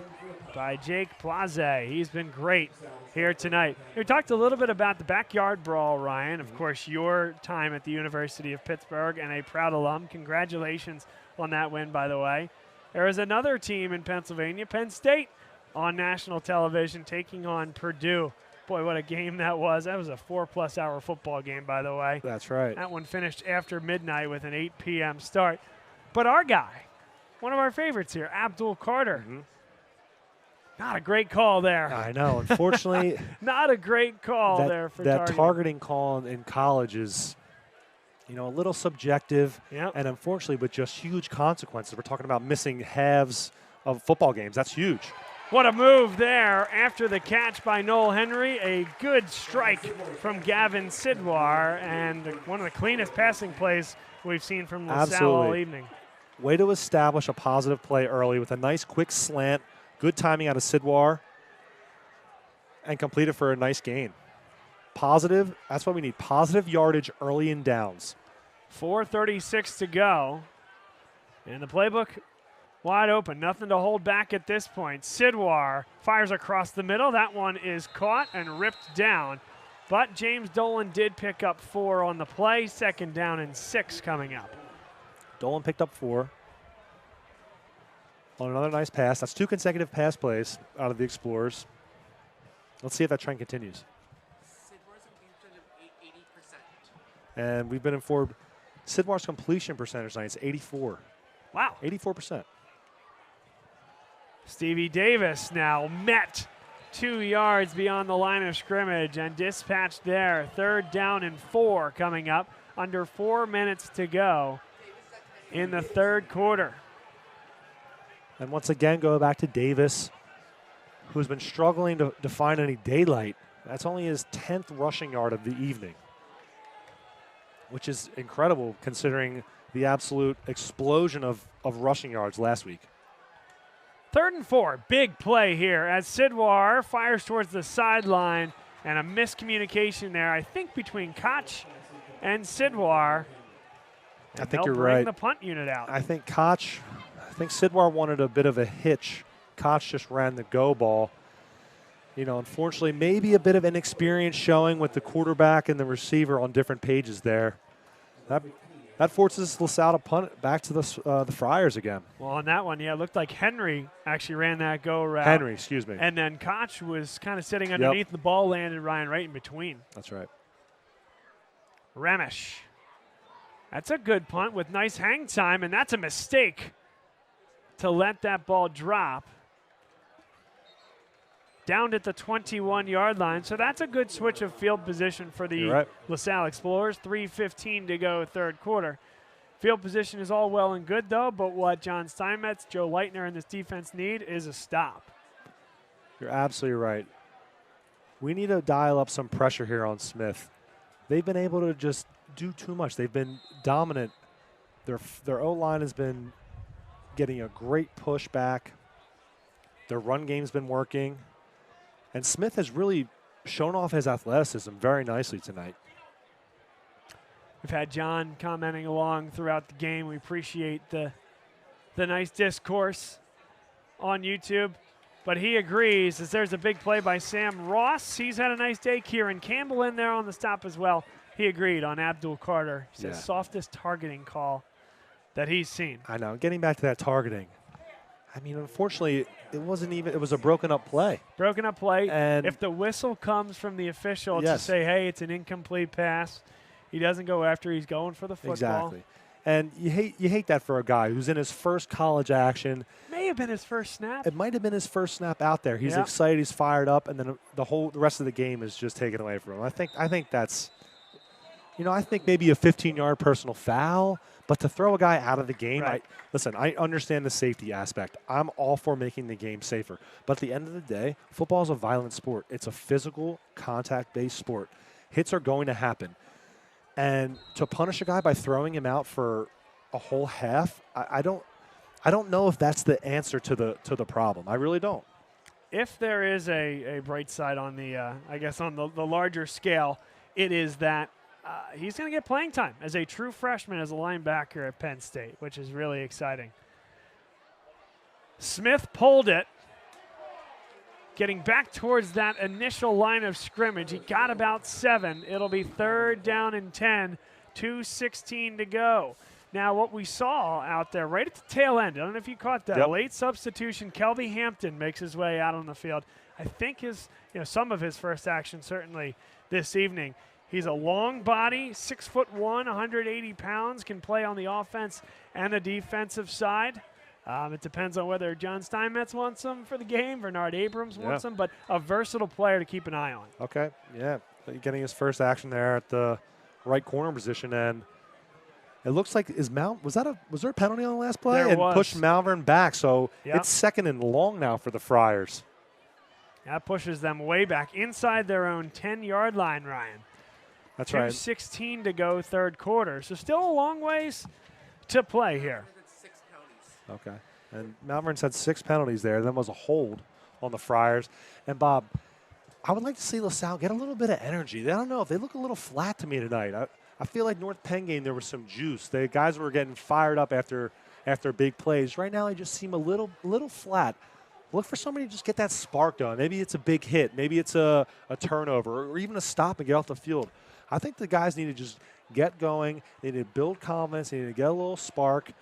by Jake Plaze. He's been great here tonight. We talked a little bit about the backyard brawl, Ryan. Of course, your time at the University of Pittsburgh and a proud alum. Congratulations on that win, by the way. There is another team in Pennsylvania, Penn State, on national television taking on Purdue. Boy, what a game that was. That was a 4+ hour football game, by the way. That's right. That one finished after midnight with an 8 p.m. start. But our guy, one of our favorites here, Abdul Carter. Not a great call there. I know. Unfortunately, not a great call there for that targeting call in college is, a little subjective. Yep. And unfortunately, with just huge consequences. We're talking about missing halves of football games. That's huge. What a move there after the catch by Noel Henry. A good strike from Gavin Sidwar, and one of the cleanest passing plays we've seen from LaSalle all evening. Way to establish a positive play early with a nice quick slant, good timing out of Sidwar, and complete it for a nice gain. Positive, that's what we need, positive yardage early in downs. 4:36 to go, and the playbook wide open, nothing to hold back at this point. Sidwar fires across the middle. That one is caught and ripped down But James Dolan did pick up 4 on the play. 2nd down and 6 coming up. Dolan picked up 4 on another nice pass. That's 2 consecutive pass plays out of the Explorers. Let's see if that trend continues. And we've been informed Sidmar's completion percentage tonight is 84. Wow. 84%. Stevie Davis now met 2 yards beyond the line of scrimmage and dispatched there. 3rd down and 4 coming up. Under 4 minutes to go in the 3rd quarter. And once again, go back to Davis, who's been struggling to find any daylight. That's only his 10th rushing yard of the evening, which is incredible considering the absolute explosion of rushing yards last week. 3rd and 4, big play here as Sidwar fires towards the sideline, and a miscommunication there, I think, between Koch and Sidwar. I think you're bring right. The punt unit out. I think Sidwar wanted a bit of a hitch. Koch just ran the go ball. You know, unfortunately, maybe a bit of inexperience showing with the quarterback and the receiver on different pages there. That forces LaSalle to punt it back to the Friars again. Well, on that one, yeah, it looked like Henry actually ran that go route. Henry, excuse me. And then Koch was kind of sitting underneath. The ball landed Ryan right in between. That's right. Remish. That's a good punt with nice hang time, and that's a mistake to let that ball drop. Down at the 21-yard line. So that's a good switch of field position for the LaSalle Explorers. 3:15 to go, 3rd quarter. Field position is all well and good, though, but what John Steinmetz, Joe Leitner, and this defense need is a stop. You're absolutely right. We need to dial up some pressure here on Smith. They've been able to just do too much. They've been dominant. Their O-line has been getting a great push back. Their run game's been working. And Smith has really shown off his athleticism very nicely tonight. We've had John commenting along throughout the game. We appreciate the nice discourse on YouTube. But he agrees as there's a big play by Sam Ross. He's had a nice day. Kieran Campbell in there on the stop as well. He agreed on Abdul Carter. He says softest targeting call that he's seen. I know. Getting back to that targeting. I mean, unfortunately, it wasn't even – it was a broken-up play. Broken up play. And if the whistle comes from the official to say, hey, it's an incomplete pass, he doesn't go after. He's going for the football. Exactly. And you hate that for a guy who's in his first college action. May have been his first snap. It might have been his first snap out there. He's excited. He's fired up, and then the rest of the game is just taken away from him. I think that's – I think maybe a 15-yard personal foul, but to throw a guy out of the game, I understand the safety aspect. I'm all for making the game safer. But at the end of the day, football is a violent sport. It's a physical, contact-based sport. Hits are going to happen. And to punish a guy by throwing him out for a whole half, I don't know if that's the answer to the problem. I really don't. If there is a bright side on the, I guess on the larger scale, it is that he's going to get playing time as a true freshman as a linebacker at Penn State, which is really exciting. Smith pulled it, getting back towards that initial line of scrimmage. He got about 7. It'll be 3rd down and 10, 2:16 to go. Now, what we saw out there right at the tail end, I don't know if you caught that, late substitution, Kelby Hampton makes his way out on the field. I think some of his first action certainly this evening. He's a long body, 6'1", 180 pounds, can play on the offense and the defensive side. It depends on whether John Steinmetz wants him for the game, Bernard Abrams wants him, but a versatile player to keep an eye on. Okay, yeah. Getting his first action there at the right corner position, and it looks like was there a penalty on the last play? There was. Pushed Malvern back, so it's 2nd and long now for the Friars. That pushes them way back inside their own 10-yard line, Ryan. That's right. 2:16 to go, 3rd quarter. So still a long ways to play here. Okay. And Malvern's had 6 penalties there. Then was a hold on the Friars. And, Bob, I would like to see LaSalle get a little bit of energy. I don't know. They look a little flat to me tonight. I feel like North Penn game there was some juice. The guys were getting fired up after big plays. Right now they just seem a little flat. look for somebody to just get that spark done. Maybe it's a big hit. Maybe it's a turnover or even a stop and get off the field. I think the guys need to just get going. They need to build confidence. They need to get a little spark.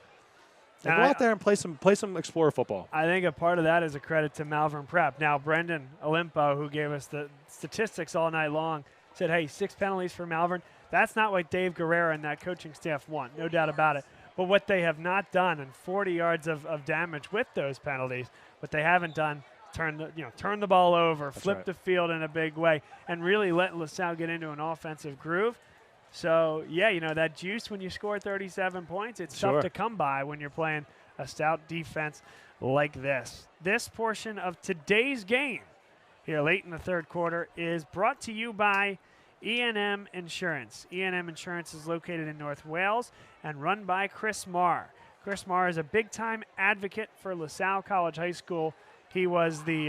And go out there and play some Explorer football. I think a part of that is a credit to Malvern Prep. Now, Brendan Olimpo, who gave us the statistics all night long, said, hey, 6 penalties for Malvern. That's not what Dave Guerrera and that coaching staff want, no doubt about it. But what they have not done, and 40 yards of damage with those penalties, what they haven't done, turn the ball over, flip the field in a big way, and really let LaSalle get into an offensive groove. So, yeah, that juice when you score 37 points, it's tough to come by when you're playing a stout defense like this. This portion of today's game here late in the third quarter is brought to you by E&M Insurance. E&M Insurance is located in North Wales and run by Chris Marr. Chris Marr is a big-time advocate for LaSalle College High School. He was the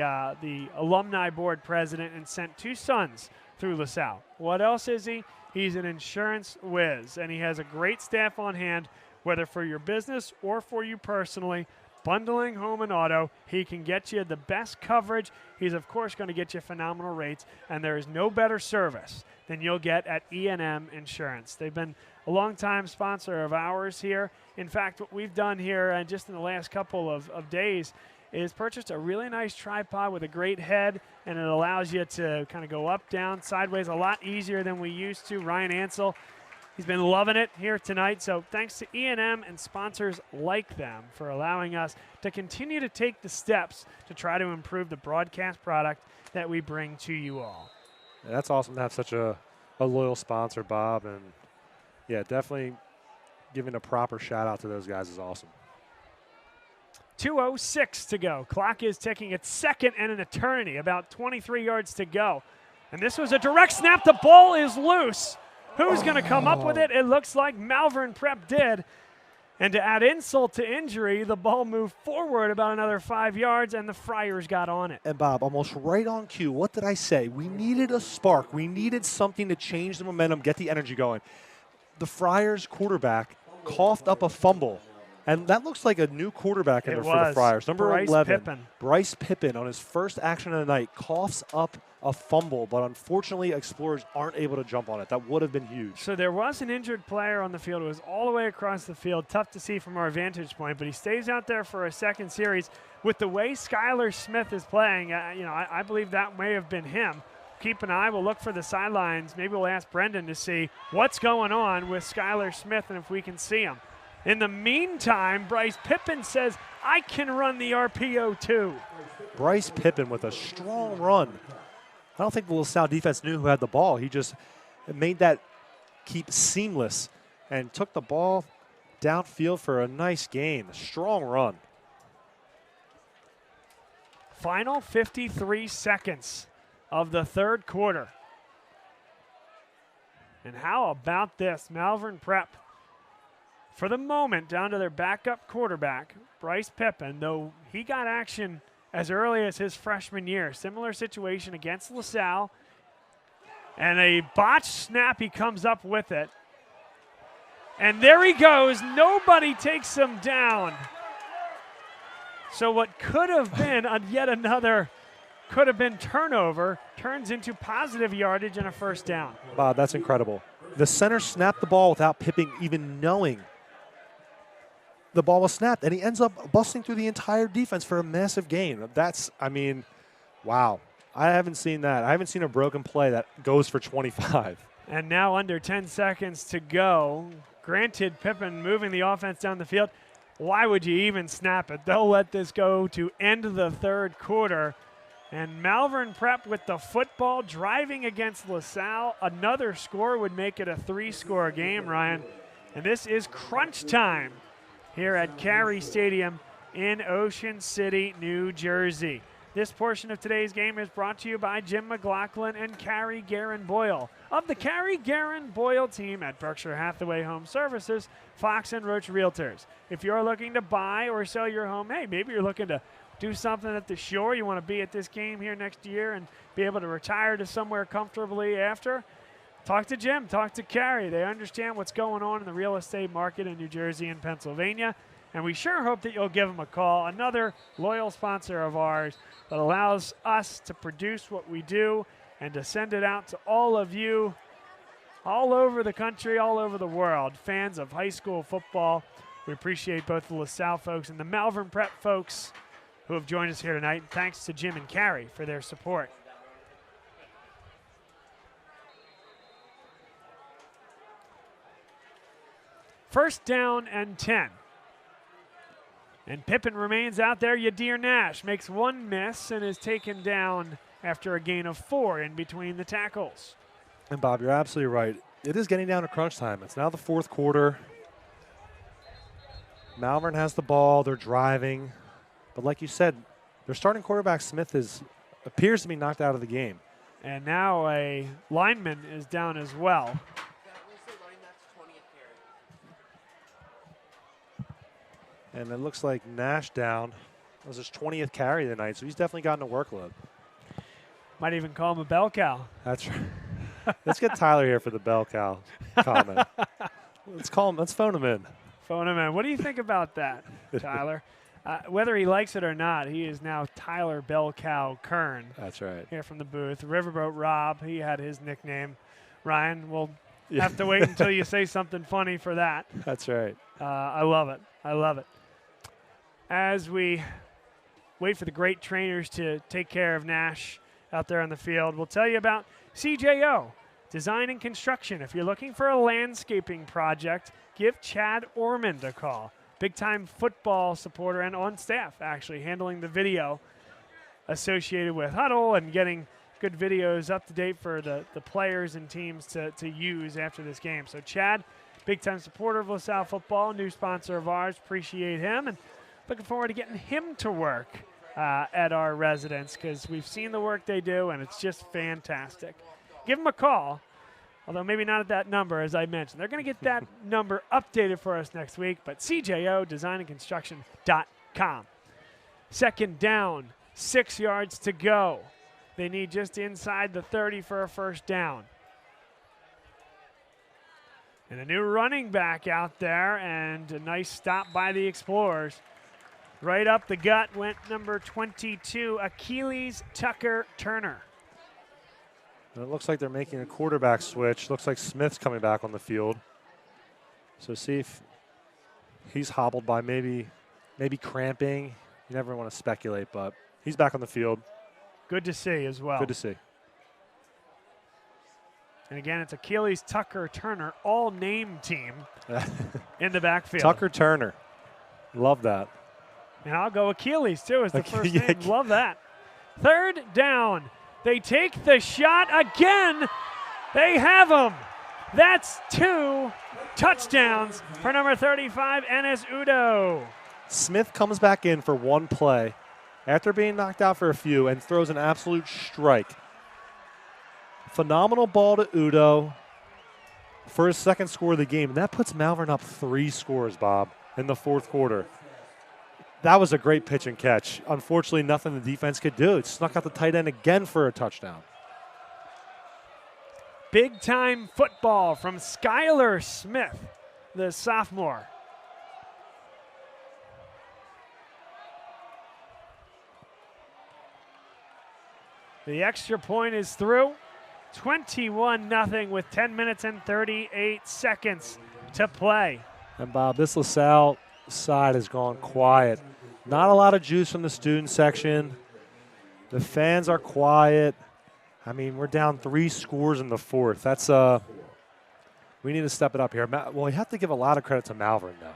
alumni board president and sent 2 sons through LaSalle. What else is he? He's an insurance whiz, and he has a great staff on hand, whether for your business or for you personally. Bundling home and auto, he can get you the best coverage. He's, of course, going to get you phenomenal rates, and there is no better service than you'll get at E&M Insurance. They've been a long-time sponsor of ours here. In fact, what we've done here just in the last couple of days is purchased a really nice tripod with a great head, and it allows you to kind of go up, down, sideways a lot easier than we used to. Ryan Ansel, he's been loving it here tonight. So thanks to E&M and sponsors like them for allowing us to continue to take the steps to try to improve the broadcast product that we bring to you all. Yeah, that's awesome to have such a loyal sponsor, Bob. And, yeah, definitely giving a proper shout-out to those guys is awesome. 2:06 to go. Clock is ticking. It's second and an eternity, about 23 yards to go. And this was a direct snap. The ball is loose. Who's going to come up with it? It looks like Malvern Prep did. And to add insult to injury, the ball moved forward about another 5 yards, and the Friars got on it. And, Bob, almost right on cue. What did I say? We needed a spark. We needed something to change the momentum, get the energy going. The Friars quarterback coughed up a fumble. And that looks like a new quarterback in there for the Friars. Number 11, Bryce Pippen, on his first action of the night, coughs up a fumble, but unfortunately Explorers aren't able to jump on it. That would have been huge. So there was an injured player on the field. It was all the way across the field. Tough to see from our vantage point, but he stays out there for a second series. With the way Skylar Smith is playing, I believe that may have been him. Keep an eye. We'll look for the sidelines. Maybe we'll ask Brendan to see what's going on with Skylar Smith and if we can see him. In the meantime, Bryce Pippen says, I can run the RPO too. Bryce Pippen with a strong run. I don't think the LaSalle defense knew who had the ball. He just made that keep seamless and took the ball downfield for a nice gain. A strong run. Final 53 seconds of the third quarter. And how about this? Malvern Prep, for the moment, down to their backup quarterback, Bryce Pippen, though he got action as early as his freshman year. Similar situation against LaSalle. And a botched snap, he comes up with it. And there he goes. Nobody takes him down. So what could have been yet another could have been turnover turns into positive yardage and a first down. Bob, that's incredible. The center snapped the ball without Pippen even knowing the ball was snapped, and he ends up busting through the entire defense for a massive gain. That's, wow. I haven't seen that. I haven't seen a broken play that goes for 25. And now under 10 seconds to go. Granted, Pippen moving the offense down the field. Why would you even snap it? They'll let this go to end the third quarter. And Malvern Prep with the football driving against LaSalle. Another score would make it a 3-score game, Ryan. And this is crunch time here at Carey Stadium in Ocean City, New Jersey. This portion of today's game is brought to you by Jim McLaughlin and Carrie Guerin Boyle of the Carrie Guerin Boyle team at Berkshire Hathaway Home Services, Fox and Roach Realtors. If you're looking to buy or sell your home, hey, maybe you're looking to do something at the shore. You want to be at this game here next year and be able to retire to somewhere comfortably after. Talk to Jim, talk to Carrie. They understand what's going on in the real estate market in New Jersey and Pennsylvania, And we sure hope that you'll give them a call. Another loyal sponsor of ours that allows us to produce what we do and to send it out to all of you all over the country, all over the world, fans of high school football. We appreciate both the LaSalle folks and the Malvern Prep folks who have joined us here tonight. And thanks to Jim and Carrie for their support. First down and 10. And Pippin remains out there. Yadir Nash makes one miss and is taken down after a gain of 4 in between the tackles. And Bob, you're absolutely right. It is getting down to crunch time. It's now the fourth quarter. Malvern has the ball. They're driving. But like you said, their starting quarterback, Smith, appears to be knocked out of the game. And now a lineman is down as well. And it looks like Nash down. That was his 20th carry of the night, so he's definitely gotten a workload. Might even call him a bell cow. That's right. Let's get Tyler here for the bell cow comment. Let's call him. Let's phone him in. Phone him in. What do you think about that, Tyler? Whether he likes it or not, he is now Tyler Bell Cow Kern. That's right. Here from the booth. Riverboat Rob, he had his nickname. Ryan, we'll have to wait until you say something funny for that. That's right. I love it. I love it. As we wait for the great trainers to take care of Nash out there on the field, we'll tell you about CJO, Design and Construction. If you're looking for a landscaping project, give Chad Ormond a call. Big-time football supporter and on staff, actually, handling the video associated with Huddle and getting good videos up to date for the players and teams to use after this game. So Chad, big-time supporter of LaSalle football, new sponsor of ours. Appreciate him, and looking forward to getting him to work at our residence because we've seen the work they do, and it's just fantastic. Give them a call, although maybe not at that number, as I mentioned. They're going to get that number updated for us next week, but CJOdesignandconstruction.com. Second down, 6 yards to go. They need just inside the 30 for a first down. And a new running back out there, and a nice stop by the Explorers. Right up the gut went number 22, Achilles Tucker-Turner. And it looks like they're making a quarterback switch. Looks like Smith's coming back on the field. So see if he's hobbled by maybe cramping. You never want to speculate, but he's back on the field. Good to see as well. Good to see. And again, it's Achilles Tucker-Turner, all-name team in the backfield. Tucker-Turner. Love that. And I'll go Achilles, too, as the first name. Love that. Third down. They take the shot again. They have him. That's 2 touchdowns for number 35, Enes Udo. Smith comes back in for one play after being knocked out for a few and throws an absolute strike. Phenomenal ball to Udo for his second score of the game. And that puts Malvern up 3 scores, Bob, in the fourth quarter. That was a great pitch and catch. Unfortunately, nothing the defense could do. It snuck out the tight end again for a touchdown. Big-time football from Skylar Smith, the sophomore. The extra point is through. 21-0 with 10 minutes and 38 seconds to play. And, Bob, this LaSalle side has gone quiet. Not a lot of juice from the student section. The fans are quiet. I mean, we're down 3 scores in the fourth. That's we need to step it up here. Well, we have to give a lot of credit to Malvern, though.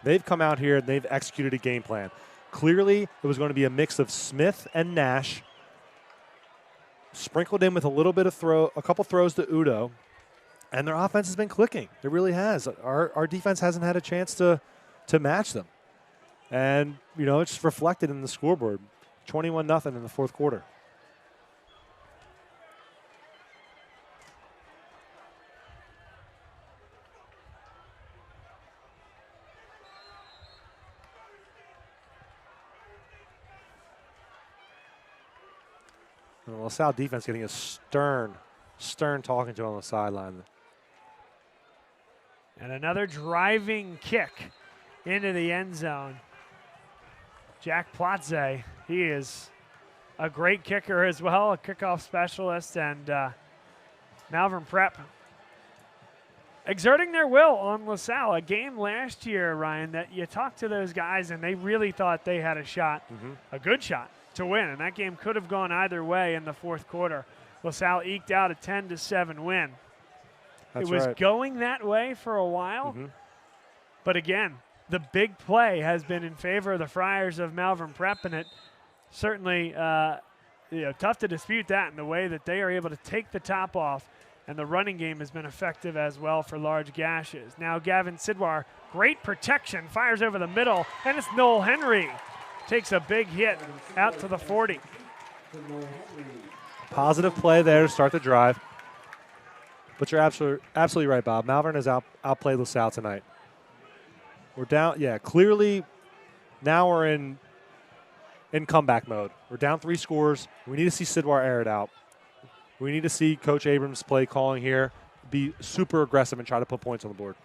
They've come out here and they've executed a game plan. Clearly, it was going to be a mix of Smith and Nash, sprinkled in with a couple throws to Udo, and their offense has been clicking. It really has. Our defense hasn't had a chance to match them. And, you know, it's reflected in the scoreboard. 21-0 in the fourth quarter. And the LaSalle defense getting a stern talking to on the sideline. And another driving kick into the end zone. Jack Plotze, he is a great kicker as well, a kickoff specialist, and Malvern Prep exerting their will on LaSalle. A game last year, Ryan, that you talked to those guys and they really thought they had a shot, a good shot to win, and that game could have gone either way in the fourth quarter. LaSalle eked out a 10-7 win. That's it was right. going that way for a while, but again, the big play has been in favor of the Friars of Malvern Prep, and it certainly tough to dispute that in the way that they are able to take the top off, and the running game has been effective as well for large gashes. Now Gavin Sidwar, great protection, fires over the middle, and it's Noel Henry. Takes a big hit out to the 40. Positive play there to start the drive. But you're absolutely right, Bob. Malvern has outplayed LaSalle tonight. We're down, clearly now we're in comeback mode. We're down 3 scores. We need to see Sidwar air it out. We need to see Coach Abrams' play calling here be super aggressive and try to put points on the board.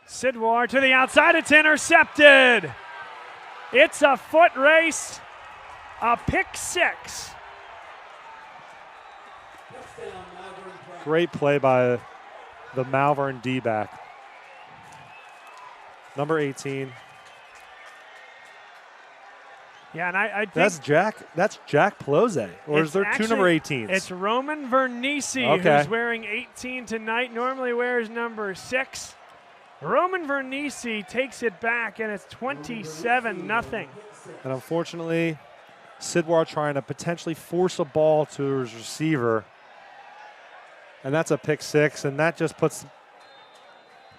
Sidwar to the outside. It's intercepted. It's a foot race, a pick 6. Great play by the Malvern D-back. Number 18. Yeah, and I think that's Jack Plose, or is there actually 2 number 18s? It's Roman Vernisi, who's wearing 18 tonight, normally wears number 6. Roman Vernisi takes it back, and it's 27-0. And unfortunately, Sidwar trying to potentially force a ball to his receiver. And that's a pick 6, and that just puts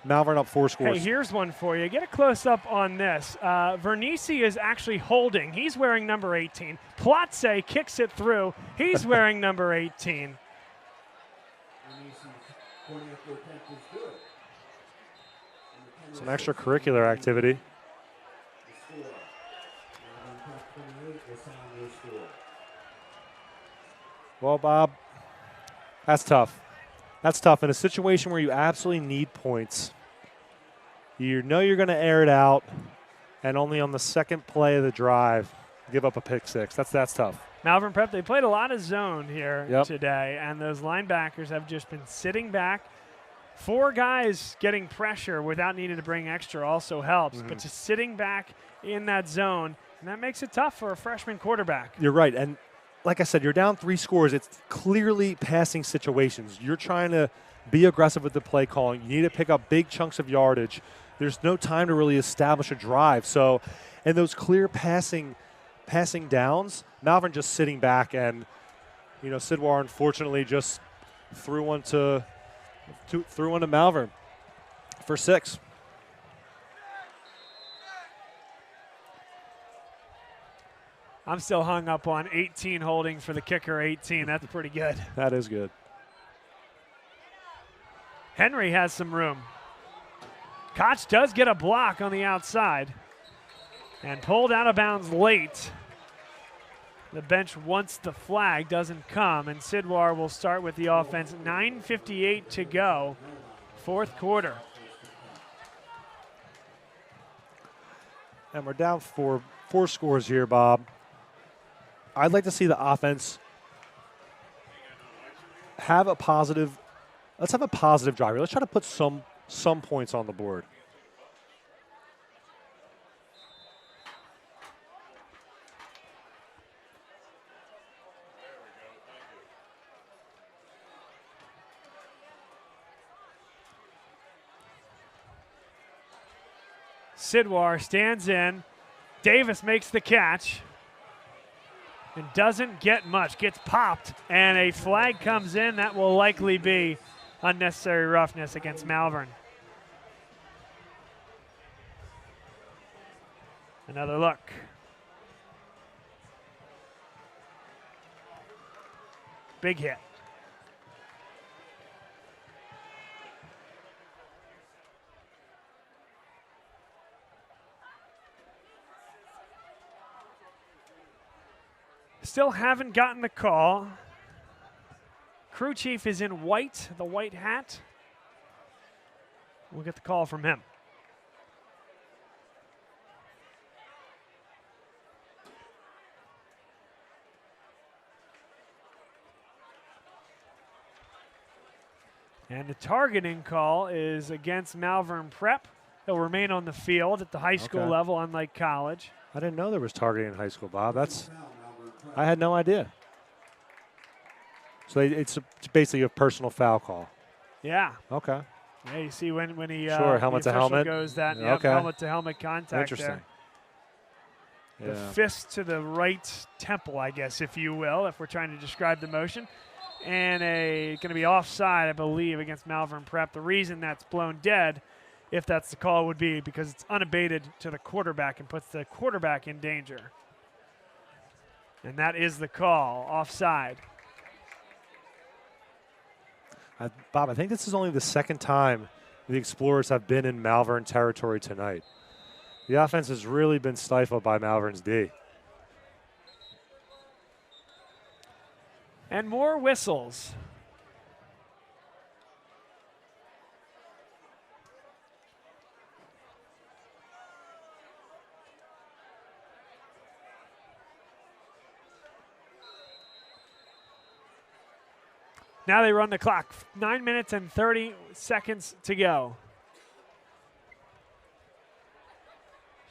Malvern up 4 scores. Hey, here's one for you. Get a close-up on this. Vernisi is actually holding. He's wearing number 18. Plotze kicks it through. He's wearing number 18. Some extracurricular activity. Well, Bob, that's tough. That's tough. In a situation where you absolutely need points, you know you're going to air it out, and only on the second play of the drive, give up a pick 6. That's tough. Malvern Prep, they played a lot of zone here today, and those linebackers have just been sitting back. 4 guys getting pressure without needing to bring extra also helps, but just sitting back in that zone, and that makes it tough for a freshman quarterback. You're right, and like I said, you're down 3 scores. It's clearly passing situations. You're trying to be aggressive with the play calling. You need to pick up big chunks of yardage. There's no time to really establish a drive. So, in those clear passing downs, Malvern just sitting back, and Sidwar unfortunately just threw one to Malvern for 6. I'm still hung up on 18 holding for the kicker 18. That's pretty good. That is good. Henry has some room. Koch does get a block on the outside and pulled out of bounds late. The bench wants the flag, doesn't come, and Sidwar will start with the offense. 9:58 to go, fourth quarter. And we're down 4 scores here, Bob. I'd like to see the offense have a positive. Let's have a positive drive. Let's try to put some points on the board. Sidwar stands in. Davis makes the catch and doesn't get much. Gets popped, and a flag comes in. That will likely be unnecessary roughness against Malvern. Another look. Big hit. Still haven't gotten the call. Crew chief is in white, the white hat. we'll get the call from him. And the targeting call is against Malvern Prep. He'll remain on the field at the high school level, unlike college. I didn't know there was targeting in high school, Bob. I had no idea. So it's basically a personal foul call. Yeah. Okay. Yeah, you see when he sure, helmet the to helmet goes that okay. Helmet to helmet contact. Interesting. There. The fist to the right temple, I guess, if you will, if we're trying to describe the motion. And going to be offside, I believe, against Malvern Prep. The reason that's blown dead, if that's the call, would be because it's unabated to the quarterback and puts the quarterback in danger. And that is the call, offside. Bob, I think this is only the second time the Explorers have been in Malvern territory tonight. The offense has really been stifled by Malvern's D. And more whistles. Now they run the clock. 9 minutes and 30 seconds to go.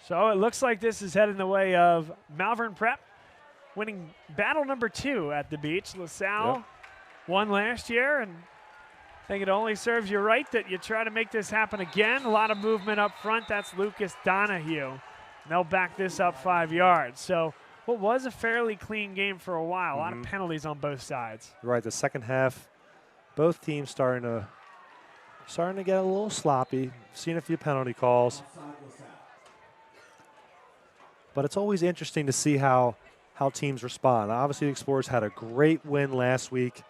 So it looks like this is heading the way of Malvern Prep, winning battle number 2 at the beach. LaSalle won last year, and I think it only serves you right that you try to make this happen again. A lot of movement up front. That's Lucas Donahue. And they'll back this up 5 yards. So what was a fairly clean game for a while. A lot of penalties on both sides. Right, the second half, both teams starting to get a little sloppy. Seen a few penalty calls. But it's always interesting to see how teams respond. Obviously, the Explorers had a great win last week.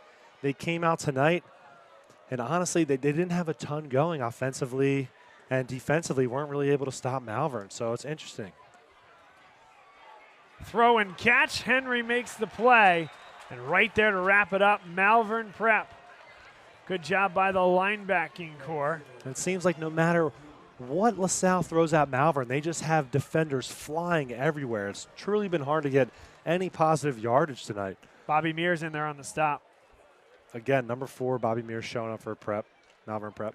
They came out tonight, and honestly, they didn't have a ton going offensively and defensively, weren't really able to stop Malvern. So it's interesting. Throw and catch. Henry makes the play. And right there to wrap it up, Malvern Prep. Good job by the linebacking core. It seems like no matter what LaSalle throws at Malvern, they just have defenders flying everywhere. It's truly been hard to get any positive yardage tonight. Bobby Mears in there on the stop. Again, number 4, Bobby Mears showing up for Prep, Malvern Prep.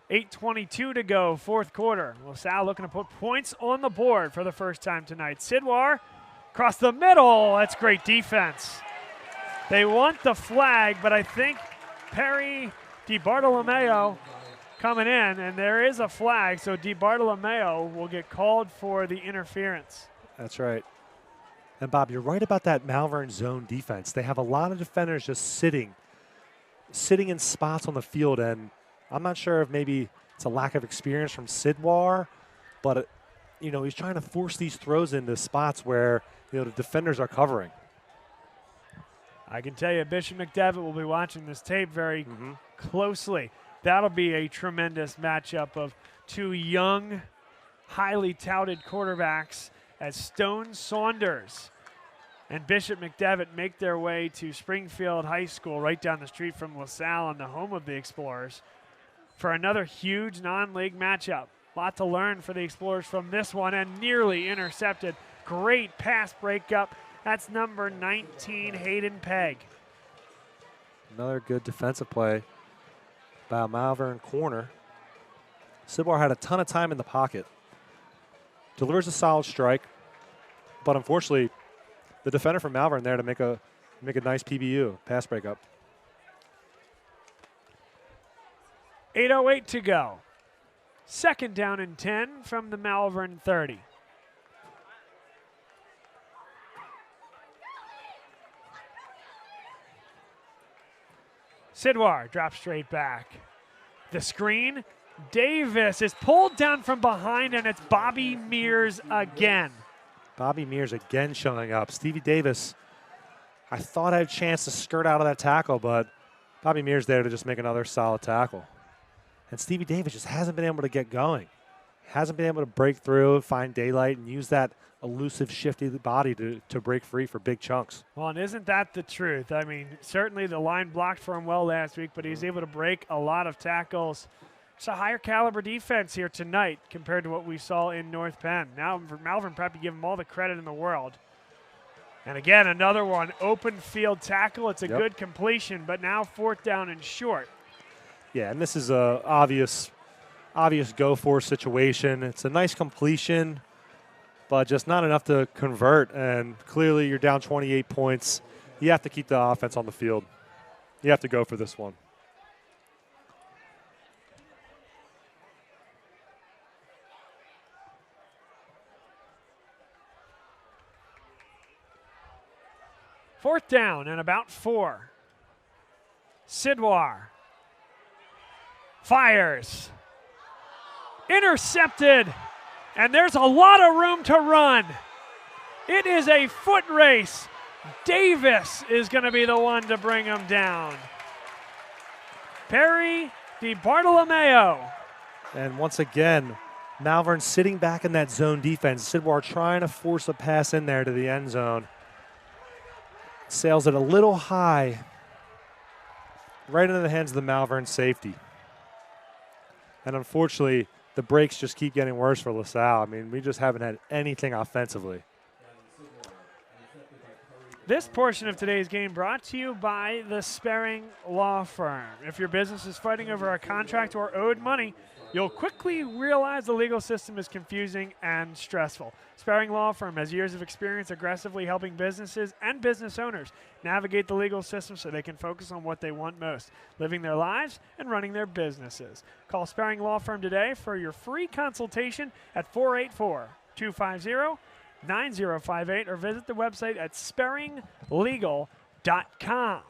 $8:22 to go, fourth quarter. LaSalle looking to put points on the board for the first time tonight. Sidwar across the middle. That's great defense. They want the flag, but I think Perry DiBartolomeo coming in, and there is a flag, so DiBartolomeo will get called for the interference. That's right. And, Bob, you're right about that Malvern zone defense. They have a lot of defenders just sitting in spots on the field, and I'm not sure if maybe it's a lack of experience from Sidwar, but, he's trying to force these throws into spots where, the defenders are covering. I can tell you Bishop McDevitt will be watching this tape very closely. That'll be a tremendous matchup of two young, highly touted quarterbacks as Stone Saunders and Bishop McDevitt make their way to Springfield High School right down the street from LaSalle and the home of the Explorers for another huge non-league matchup. A lot to learn for the Explorers from this one, and nearly intercepted. Great pass breakup. That's number 19, Hayden Pegg. Another good defensive play by a Malvern corner. Sidwar had a ton of time in the pocket. Delivers a solid strike, but unfortunately, the defender from Malvern there to make a nice PBU, pass breakup. 8:08 to go. Second down and 10 from the Malvern 30. Sidwar drops straight back. The screen. Davis is pulled down from behind, and it's Bobby Mears again. Bobby Mears again showing up. Stevie Davis, I thought I had a chance to skirt out of that tackle, but Bobby Mears there to just make another solid tackle. And Stevie Davis just hasn't been able to get going. hasn't been able to break through, find daylight, and use that elusive, shifty body to break free for big chunks. Well, and isn't that the truth? I mean, certainly the line blocked for him well last week, but he's able to break a lot of tackles. It's a higher caliber defense here tonight compared to what we saw in North Penn. Now for Malvern Prep, you give him all the credit in the world. And again, another one, open field tackle. It's a good completion, but now 4th down and short. Yeah, and this is a obvious go-for situation. It's a nice completion, but just not enough to convert. And clearly you're down 28 points. You have to keep the offense on the field. You have to go for this one. Fourth down and about 4. Sidwar fires. Intercepted. And there's a lot of room to run. It is a foot race. Davis is going to be the one to bring him down. Perry DiBartolomeo. And once again, Malvern sitting back in that zone defense. Sidwar trying to force a pass in there to the end zone. Sails it a little high, right into the hands of the Malvern safety. And unfortunately, the breaks just keep getting worse for LaSalle. I mean, we just haven't had anything offensively. This portion of today's game brought to you by the Sperring Law Firm. If your business is fighting over a contract or owed money, you'll quickly realize the legal system is confusing and stressful. Sperring Law Firm has years of experience aggressively helping businesses and business owners navigate the legal system so they can focus on what they want most, living their lives and running their businesses. Call Sperring Law Firm today for your free consultation at 484-250-9058 or visit the website at sperringlegal.com.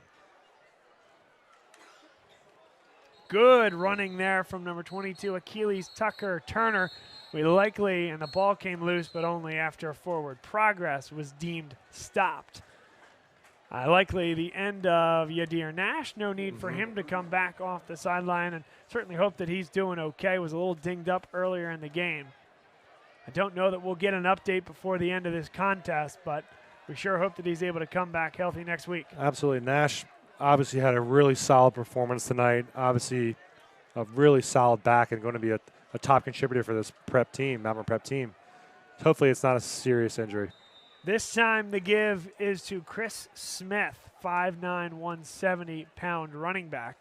Good running there from number 22, Achilles Tucker Turner. We likely, and the ball came loose, but only after forward progress was deemed stopped. Likely the end of Yadir Nash. No need for him to come back off the sideline, and certainly hope that he's doing okay. Was a little dinged up earlier in the game. I don't know that we'll get an update before the end of this contest, but we sure hope that he's able to come back healthy next week. Absolutely. Nash obviously had a really solid performance tonight. Obviously a really solid back and going to be a top contributor for this prep team, Malvern Prep team. Hopefully it's not a serious injury. This time the give is to Chris Smith, 5'9", 170-pound running back.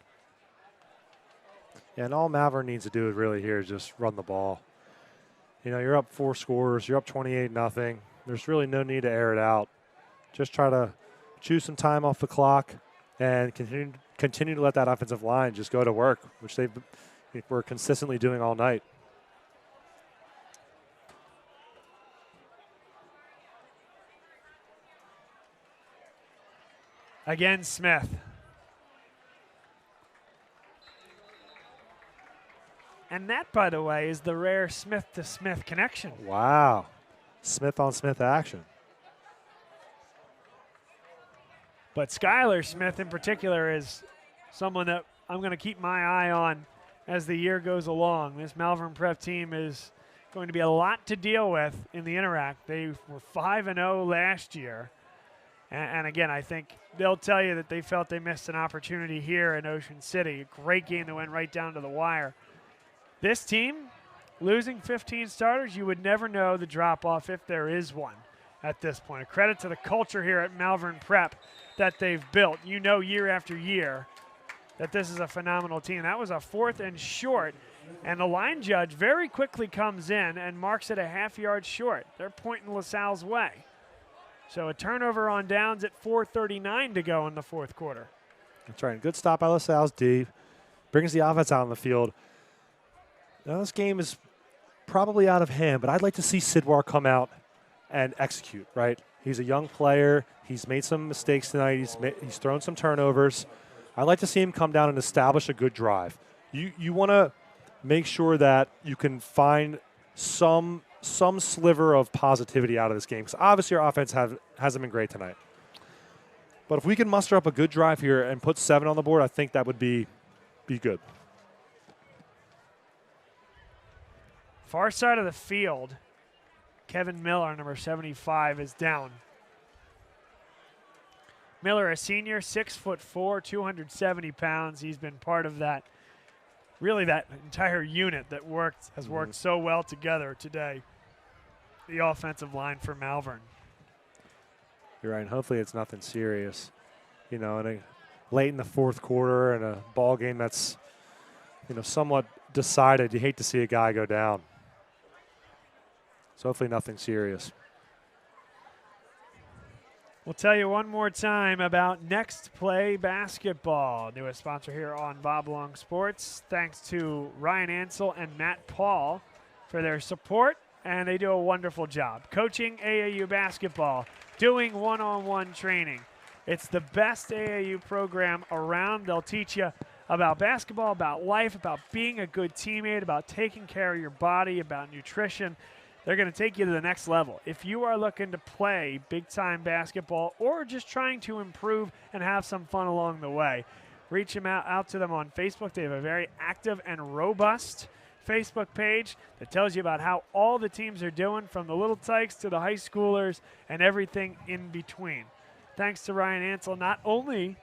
Yeah, and all Malvern needs to do really here is just run the ball. You know, you're up 4 scores, you're up 28-0. There's really no need to air it out. Just try to choose some time off the clock and continue to let that offensive line just go to work, which they were consistently doing all night. Again, Smith. And that, by the way, is the rare Smith-to-Smith connection. Wow. Smith-on-Smith action. But Skylar Smith in particular is someone that I'm going to keep my eye on as the year goes along. This Malvern Prep team is going to be a lot to deal with in the Interact. They were 5-0 last year. And again, I think they'll tell you that they felt they missed an opportunity here in Ocean City. A great game that went right down to the wire. This team, losing 15 starters, you would never know the drop-off if there is one at this point. A credit to the culture here at Malvern Prep that they've built. You know year after year that this is a phenomenal team. That was a 4th and short, and the line judge very quickly comes in and marks it a half-yard short. They're pointing LaSalle's way. So a turnover on downs at 4:39 to go in the 4th quarter. That's right. Good stop by LaSalle's D. Brings the offense out on the field. Now this game is probably out of hand, but I'd like to see Sidwar come out and execute, right? He's a young player. He's made some mistakes tonight. He's thrown some turnovers. I'd like to see him come down and establish a good drive. You want to make sure that you can find some sliver of positivity out of this game, because obviously our offense hasn't been great tonight. But if we can muster up a good drive here and put 7 on the board, I think that would be good. Far side of the field, Kevin Miller, number 75, is down. Miller, a senior, 6'4", 270 pounds. He's been part of that, really that entire unit that has worked so well together today. The offensive line for Malvern. You're right. And hopefully it's nothing serious. You know, late in the fourth quarter in a ball game that's, somewhat decided, you hate to see a guy go down. So hopefully nothing serious. We'll tell you one more time about Next Play Basketball, newest sponsor here on Bob Long Sports. Thanks to Ryan Ansel and Matt Paul for their support, and they do a wonderful job coaching AAU basketball, doing one-on-one training. It's the best AAU program around. They'll teach you about basketball, about life, about being a good teammate, about taking care of your body, about nutrition. They're going to take you to the next level. If you are looking to play big-time basketball or just trying to improve and have some fun along the way, reach them out to them on Facebook. They have a very active and robust Facebook page that tells you about how all the teams are doing, from the Little Tykes to the high schoolers and everything in between. Thanks to Ryan Ansel, not only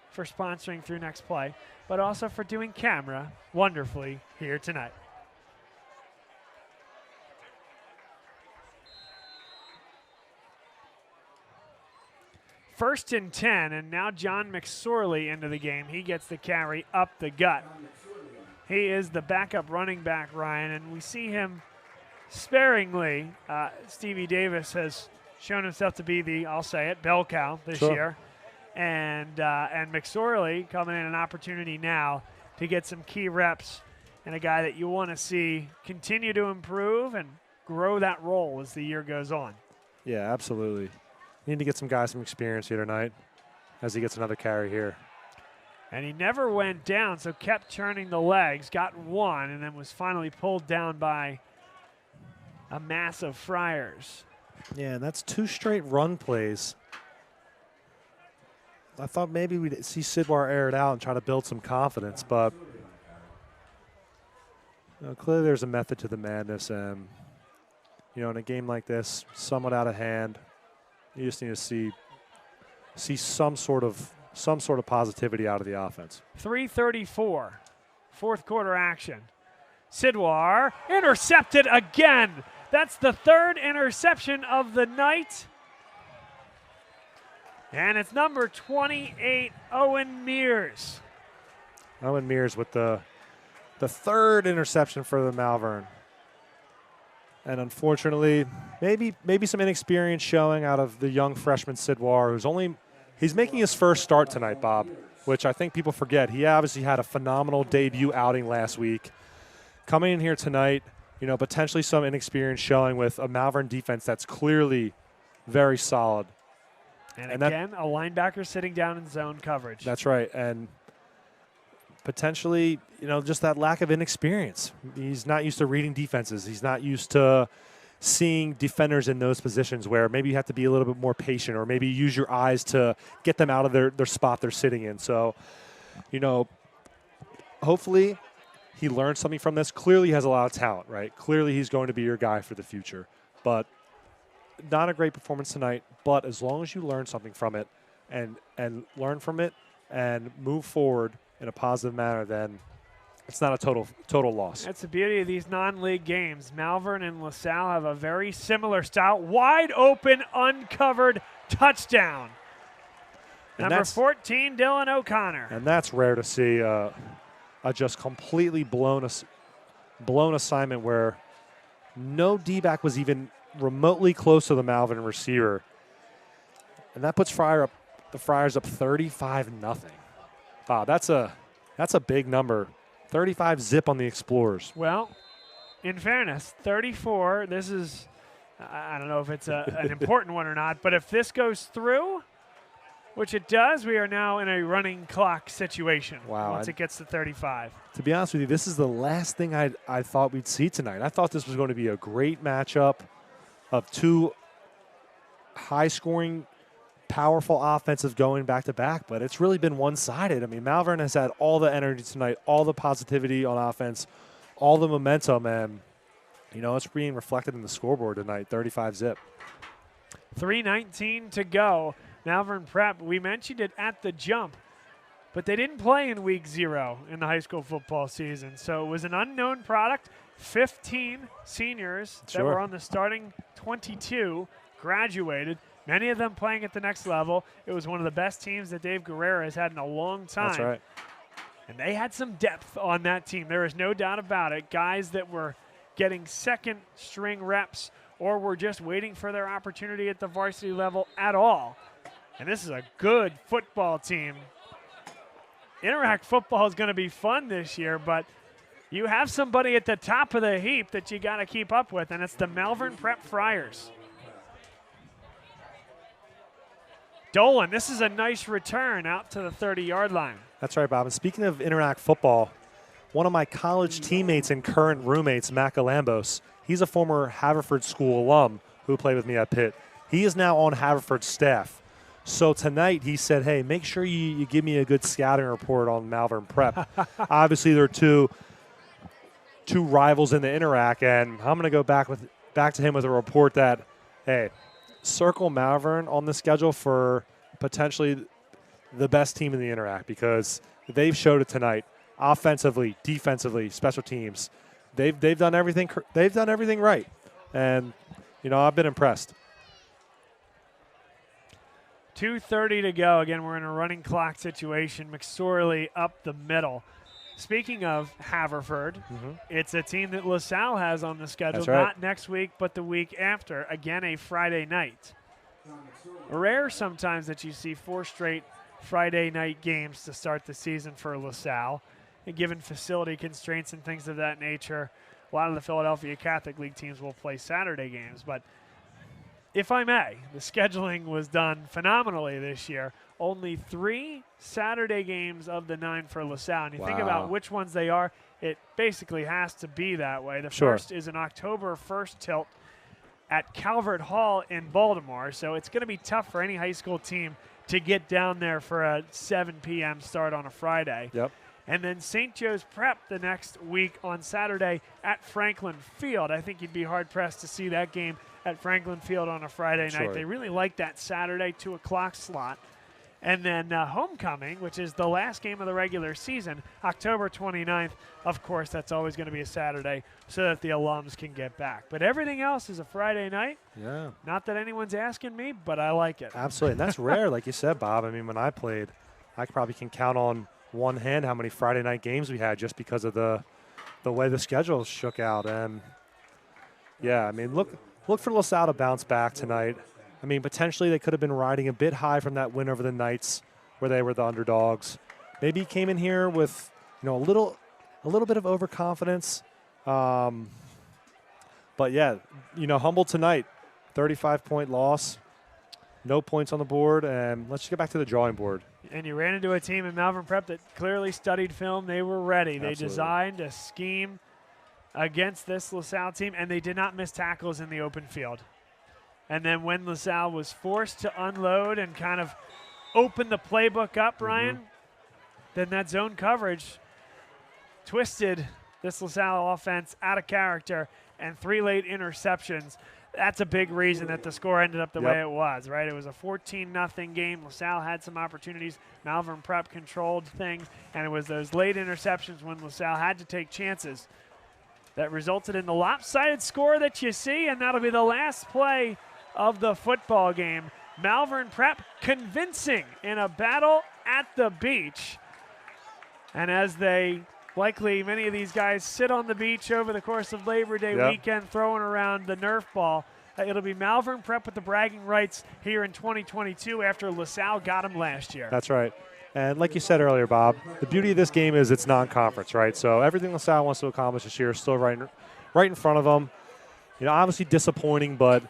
for sponsoring through Next Play, but also for doing camera wonderfully here tonight. First and 10, and now John McSorley into the game. He gets the carry up the gut. He is the backup running back, Ryan, and we see him sparingly. Stevie Davis has shown himself to be the, I'll say it, bell cow this year. And McSorley coming in an opportunity now to get some key reps, and a guy that you want to see continue to improve and grow that role as the year goes on. Yeah, absolutely. Need to get some guys some experience here tonight as he gets another carry here. And he never went down, so kept turning the legs, got one, and then was finally pulled down by a mass of Friars. Yeah, and that's 2 straight run plays. I thought maybe we'd see Sidwar air it out and try to build some confidence, but clearly there's a method to the madness. And, in a game like this, somewhat out of hand, you just need to see some sort of positivity out of the offense. 3:34, fourth quarter action. Sidwar intercepted again. That's the third interception of the night. And it's number 28, Owen Mears. Owen Mears with the third interception for the Malvern. And unfortunately, maybe some inexperience showing out of the young freshman Sidwar, he's making his first start tonight, Bob, which I think people forget. He obviously had a phenomenal debut outing last week. Coming in here tonight, potentially some inexperience showing with a Malvern defense that's clearly very solid. And again, a linebacker sitting down in zone coverage. That's right. And potentially, just that lack of inexperience. He's not used to reading defenses. He's not used to seeing defenders in those positions where maybe you have to be a little bit more patient, or maybe use your eyes to get them out of their spot they're sitting in. So, hopefully he learned something from this. Clearly he has a lot of talent, right? Clearly he's going to be your guy for the future. But not a great performance tonight, but as long as you learn something from it and learn from it and move forward in a positive manner, then it's not a total loss. That's the beauty of these non-league games. Malvern and LaSalle have a very similar style. Wide open, uncovered touchdown. Number 14, Dylan O'Connor. And that's rare to see a just completely blown assignment where no D-back was even remotely close to the Malvern receiver. And that puts the Friars up 35-0. Wow, that's a big number. 35 zip on the Explorers. Well, in fairness, 34, this is, I don't know if it's an important one or not, but if this goes through, which it does, we are now in a running clock situation. Wow. Once it gets to 35. To be honest with you, this is the last thing I thought we'd see tonight. I thought this was going to be a great matchup of 2 high-scoring, powerful offensive going back-to-back, but it's really been one-sided. I mean, Malvern has had all the energy tonight, all the positivity on offense, all the momentum, and you know, it's being reflected in the scoreboard tonight, 35-zip. 3:19 to go. Malvern Prep, we mentioned it at the jump, but they didn't play in week 0 in the high school football season. So it was an unknown product. 15 seniors that were on the starting 22 graduated, many of them playing at the next level. It was one of the best teams that Dave Guerrera has had in a long time. That's right. And they had some depth on that team. There is no doubt about it. Guys that were getting second string reps or were just waiting for their opportunity at the varsity level at all. And this is a good football team. Interact football is going to be fun this year, but you have somebody at the top of the heap that you got to keep up with, and it's the Malvern Prep Friars. Dolan, this is a nice return out to the 30-yard line. That's right, Bob. And speaking of Interact football, one of my college teammates and current roommates, Matt Galambos, he's a former Haverford School alum who played with me at Pitt. He is now on Haverford's staff. So tonight he said, hey, make sure you give me a good scouting report on Malvern Prep. Obviously, there are two rivals in the Interact, and I'm going to go back to him with a report that, hey, circle Malvern on the schedule for potentially the best team in the Interact because they've showed it tonight, offensively, defensively, special teams. They've done everything. They've done everything right, and you know I've been impressed. 2:30 to go. Again, we're in a running clock situation. McSorley up the middle. Speaking of Haverford, it's a team that LaSalle has on the schedule, not next week, but the week after. Again, a Friday night. Rare sometimes that you see 4 straight Friday night games to start the season for LaSalle. And given facility constraints and things of that nature, a lot of the Philadelphia Catholic League teams will play Saturday games. But if I may, the scheduling was done phenomenally this year. Only 3 Saturday games of the 9 for LaSalle. And you think about which ones they are, it basically has to be that way. The first is an October 1st tilt at Calvert Hall in Baltimore. So it's going to be tough for any high school team to get down there for a 7 p.m. start on a Friday. Yep. And then St. Joe's Prep the next week on Saturday at Franklin Field. I think you'd be hard-pressed to see that game at Franklin Field on a Friday night. They really like that Saturday 2 o'clock slot. And then homecoming, which is the last game of the regular season, October 29th. Of course, that's always going to be a Saturday so that the alums can get back. But everything else is a Friday night. Yeah. Not that anyone's asking me, but I like it. Absolutely. And that's rare, like you said, Bob. I mean, when I played, I probably can count on one hand how many Friday night games we had just because of the way the schedule shook out. And, yeah, I mean, look for LaSalle to bounce back tonight. I mean, potentially they could have been riding a bit high from that win over the Knights where they were the underdogs. Maybe came in here with, you know, a little bit of overconfidence. But, yeah, you know, humbled tonight. 35-point loss. No points on the board. And let's just get back to the drawing board. And you ran into a team in Malvern Prep that clearly studied film. They were ready. Absolutely. They designed a scheme against this LaSalle team, and they did not miss tackles in the open field. And then when LaSalle was forced to unload and kind of open the playbook up, Ryan, then that zone coverage twisted this LaSalle offense out of character, and 3 late interceptions. That's a big reason that the score ended up the way it was, right? It was a 14-0 game. LaSalle had some opportunities. Malvern Prep controlled things, and it was those late interceptions when LaSalle had to take chances that resulted in the lopsided score that you see, and that'll be the last play of the football game. Malvern Prep convincing in a battle at the beach. And as they likely, many of these guys sit on the beach over the course of Labor Day weekend throwing around the Nerf ball, it'll be Malvern Prep with the bragging rights here in 2022 after LaSalle got them last year. That's right. And like you said earlier, Bob, the beauty of this game is it's non-conference, right? So everything LaSalle wants to accomplish this year is still right in front of them. You know, obviously disappointing, but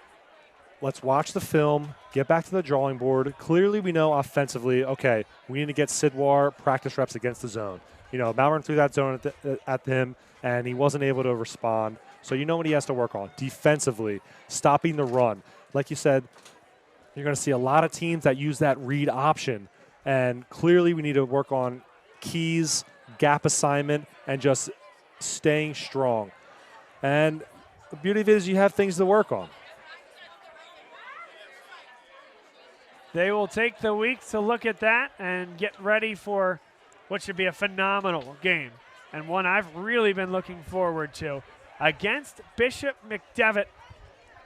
let's watch the film, get back to the drawing board. Clearly we know offensively, okay, we need to get Sidwar practice reps against the zone. You know, Malvern threw that zone at him, and he wasn't able to respond. So you know what he has to work on. Defensively, stopping the run. Like you said, you're going to see a lot of teams that use that read option. And clearly we need to work on keys, gap assignment, and just staying strong. And the beauty of it is you have things to work on. They will take the week to look at that and get ready for what should be a phenomenal game, and one I've really been looking forward to, against Bishop McDevitt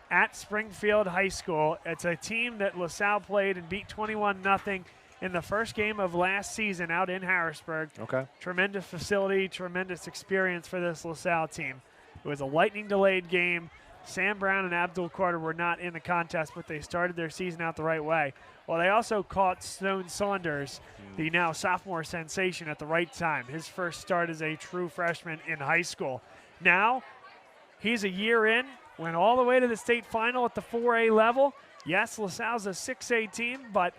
at Springfield High School. It's a team that LaSalle played and beat 21-0 in the first game of last season out in Harrisburg. Okay. Tremendous facility, tremendous experience for this LaSalle team. It was a lightning-delayed game. Sam Brown and Abdul Carter were not in the contest, but they started their season out the right way. Well, they also caught Stone Saunders, the now sophomore sensation, at the right time. His first start as a true freshman in high school. Now, he's a year in, went all the way to the state final at the 4A level. Yes, LaSalle's a 6A team, but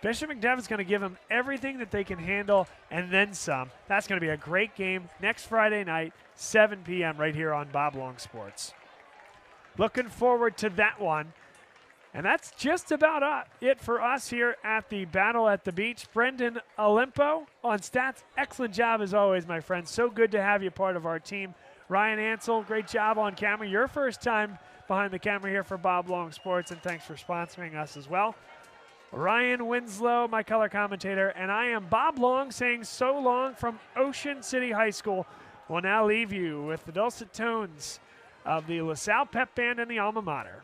Bishop McDevitt's going to give them everything that they can handle and then some. That's going to be a great game next Friday night, 7 p.m. right here on Bob Long Sports. Looking forward to that one. And that's just about it for us here at the Battle at the Beach. Brendan Olimpo on stats. Excellent job as always, my friend. So good to have you part of our team. Ryan Ansel, great job on camera. Your first time behind the camera here for Bob Long Sports, and thanks for sponsoring us as well. Ryan Winslow, my color commentator, and I am Bob Long saying so long from Ocean City High School. We'll now leave you with the dulcet tones of the LaSalle Pep Band and the alma mater.